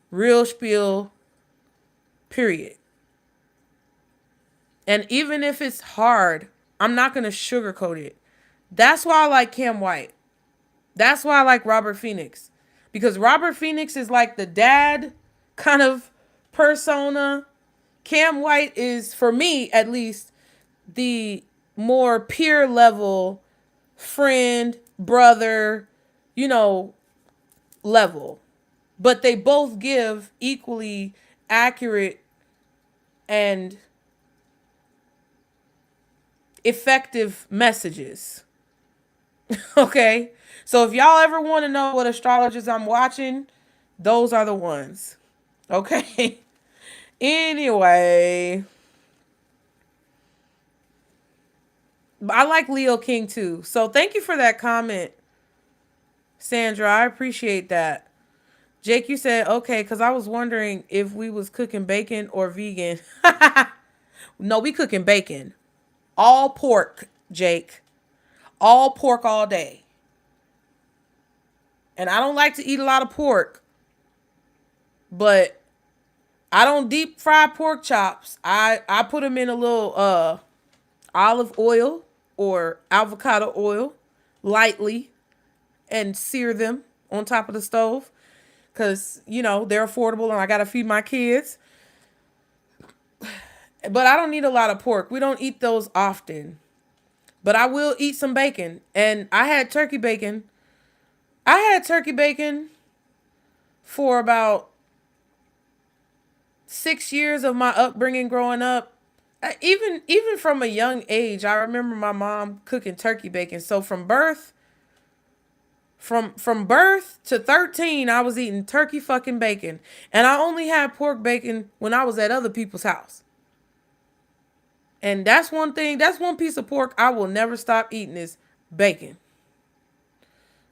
real spiel, period. And even if it's hard, I'm not going to sugarcoat it. That's why I like Cam White. That's why I like Robert Phoenix. Because Robert Phoenix is like the dad kind of persona. Cam White is, for me at least, the more peer level friend, brother, level. But they both give equally accurate and effective messages. Okay? So if y'all ever want to know what astrologers I'm watching, those are the ones. Okay? Anyway, I like Leo King too. So thank you for that comment, Sandra. I appreciate that. Jake, you said, okay, because I was wondering if we was cooking bacon or vegan. No, we cooking bacon. All pork, Jake. All pork all day. And I don't like to eat a lot of pork. But I don't deep fry pork chops. I put them in a little olive oil or avocado oil lightly and sear them on top of the stove because, you know, they're affordable and I got to feed my kids. But I don't need a lot of pork. We don't eat those often. But I will eat some bacon. And I had turkey bacon. I had turkey bacon for about 6 years of my upbringing growing up. Even from a young age, I remember my mom cooking turkey bacon. So from birth to 13, I was eating turkey fucking bacon. And I only had pork bacon when I was at other people's house. And that's one piece of pork I will never stop eating is bacon.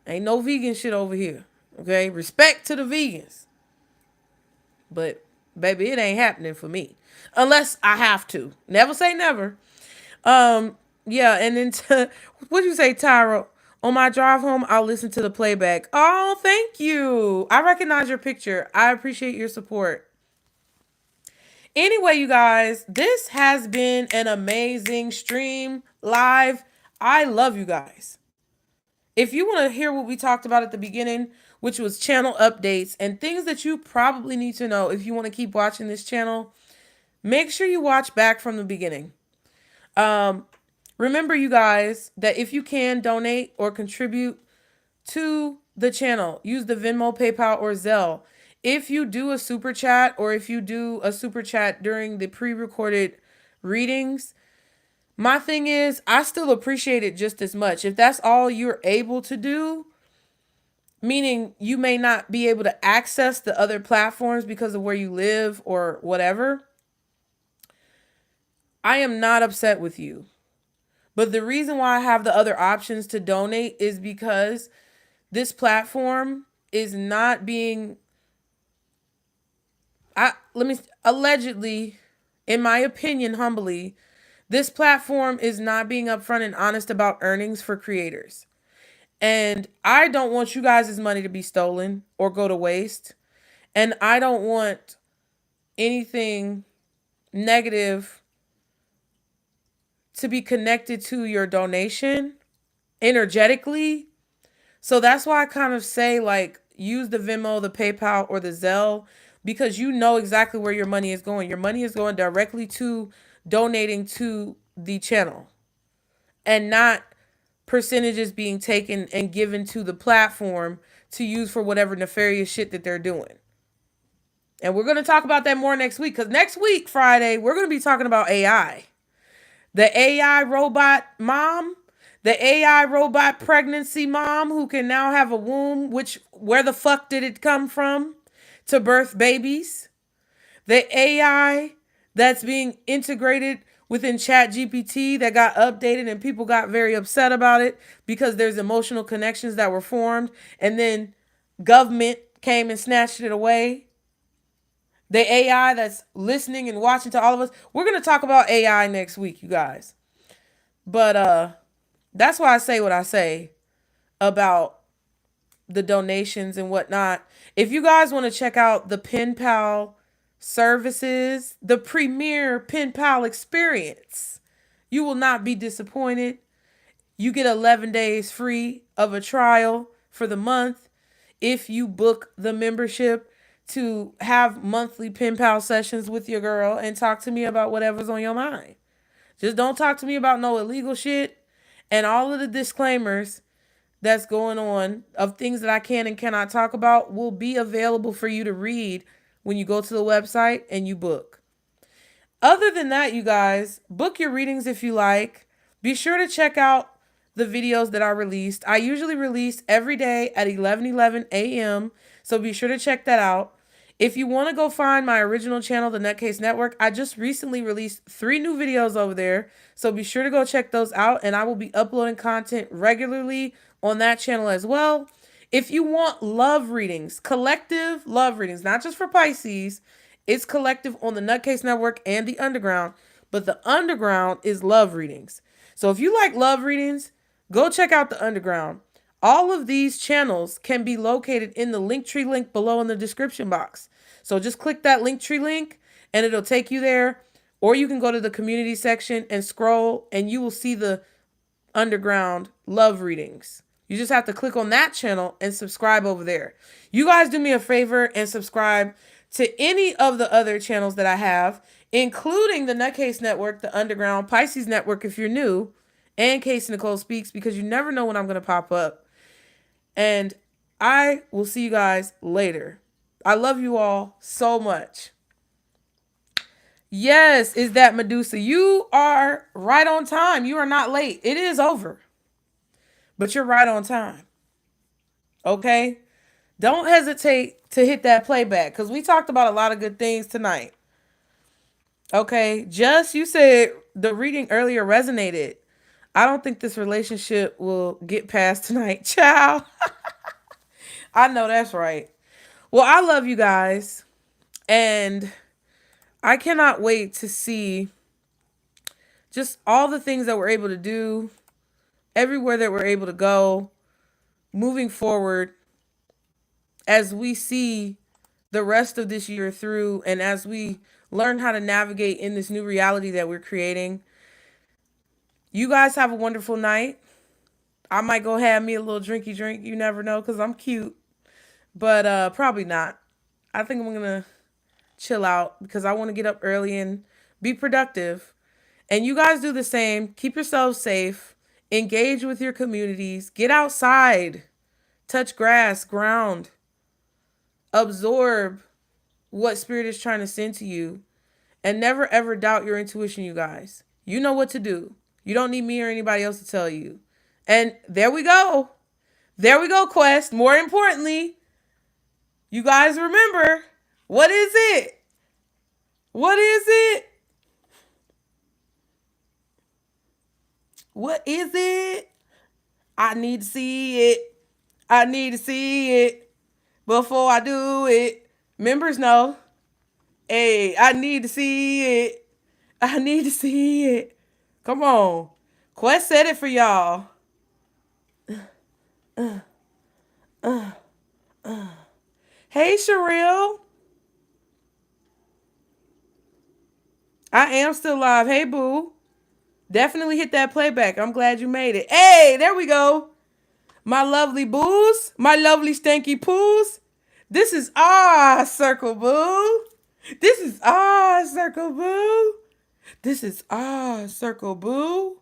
Ain't no vegan shit over here. Okay? Respect to the vegans. But baby, it ain't happening for me. Unless I have to. Never say never. Yeah, and then what'd you say, Tyra? On my drive home, I'll listen to the playback. Oh, thank you. I recognize your picture. I appreciate your support. Anyway, you guys, this has been an amazing stream live. I love you guys. If you want to hear what we talked about at the beginning, which was channel updates and things that you probably need to know if you want to keep watching this channel, make sure you watch back from the beginning. Remember, you guys, that if you can donate or contribute to the channel, use the Venmo, PayPal, or Zelle. If you do a super chat or if you do a super chat during the pre-recorded readings, my thing is I still appreciate it just as much. If that's all you're able to do, meaning you may not be able to access the other platforms because of where you live or whatever, I am not upset with you. But the reason why I have the other options to donate is because this platform is not being, allegedly, in my opinion, humbly, this platform is not being upfront and honest about earnings for creators. And I don't want you guys' money to be stolen or go to waste. And I don't want anything negative to be connected to your donation energetically. So that's why I kind of say, like, use the Venmo, the PayPal, or the Zelle, because you know exactly where your money is going. Your money is going directly to donating to the channel and not percentages being taken and given to the platform to use for whatever nefarious shit that they're doing. And we're going to talk about that more next week, because next week, Friday, we're going to be talking about AI. The AI robot mom, the AI robot pregnancy mom who can now have a womb, which, where the fuck did it come from to birth babies? The AI that's being integrated within ChatGPT that got updated and people got very upset about it because there's emotional connections that were formed and then government came and snatched it away. The AI that's listening and watching to all of us. We're going to talk about AI next week, you guys. But that's why I say what I say about the donations and whatnot. If you guys want to check out the Pen Pal services, the premier Pen Pal experience, you will not be disappointed. You get 11 days free of a trial for the month if you book the membership to have monthly Pen Pal sessions with your girl and talk to me about whatever's on your mind. Just don't talk to me about no illegal shit, and all of the disclaimers that's going on of things that I can and cannot talk about will be available for you to read when you go to the website and you book. Other than that, you guys, book your readings if you like. Be sure to check out the videos that I released. I usually release every day at 11:11 a.m., so be sure to check that out. If you want to go find my original channel, the Nutcase Network, I just recently released 3 new videos over there. So be sure to go check those out. And I will be uploading content regularly on that channel as well. If you want love readings, collective love readings, not just for Pisces, it's collective on the Nutcase Network and the Underground. But the Underground is love readings. So if you like love readings, go check out the Underground. All of these channels can be located in the Linktree link below in the description box. So just click that Linktree link and it'll take you there. Or you can go to the community section and scroll and you will see the underground love readings. You just have to click on that channel and subscribe over there. You guys do me a favor and subscribe to any of the other channels that I have, including the Nutcase Network, the Underground Pisces Network if you're new, and Casey Nicole Speaks, because you never know when I'm going to pop up. And I will see you guys later. I love you all so much. Yes, is that Medusa? You are right on time. You are not late. It is over. But you're right on time. Okay? Don't hesitate to hit that playback because we talked about a lot of good things tonight. Okay? Just you said the reading earlier resonated. I don't think this relationship will get past tonight. Ciao. I know that's right. Well, I love you guys. And I cannot wait to see just all the things that we're able to do, everywhere that we're able to go, moving forward as we see the rest of this year through and as we learn how to navigate in this new reality that we're creating. You guys have a wonderful night. I might go have me a little drinky drink. You never know because I'm cute. But probably not. I think I'm going to chill out because I want to get up early and be productive. And you guys do the same. Keep yourselves safe. Engage with your communities. Get outside. Touch grass, ground. Absorb what spirit is trying to send to you. And never ever doubt your intuition, you guys. You know what to do. You don't need me or anybody else to tell you. And there we go. There we go, Quest. More importantly, you guys remember, what is it? What is it? What is it? I need to see it. I need to see it before I do it. Members know. Hey, I need to see it. I need to see it. Come on. Quest said it for y'all. Hey, Sherrill. I am still live. Hey, boo. Definitely hit that playback. I'm glad you made it. Hey, there we go. My lovely boos. My lovely stanky poos. This is our circle, boo. This is our circle, boo. This is our circle, boo.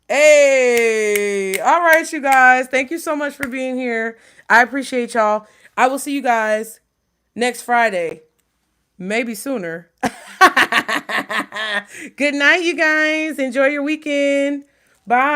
Hey. All right, you guys. Thank you so much for being here. I appreciate y'all. I will see you guys next Friday. Maybe sooner. Good night, you guys. Enjoy your weekend. Bye.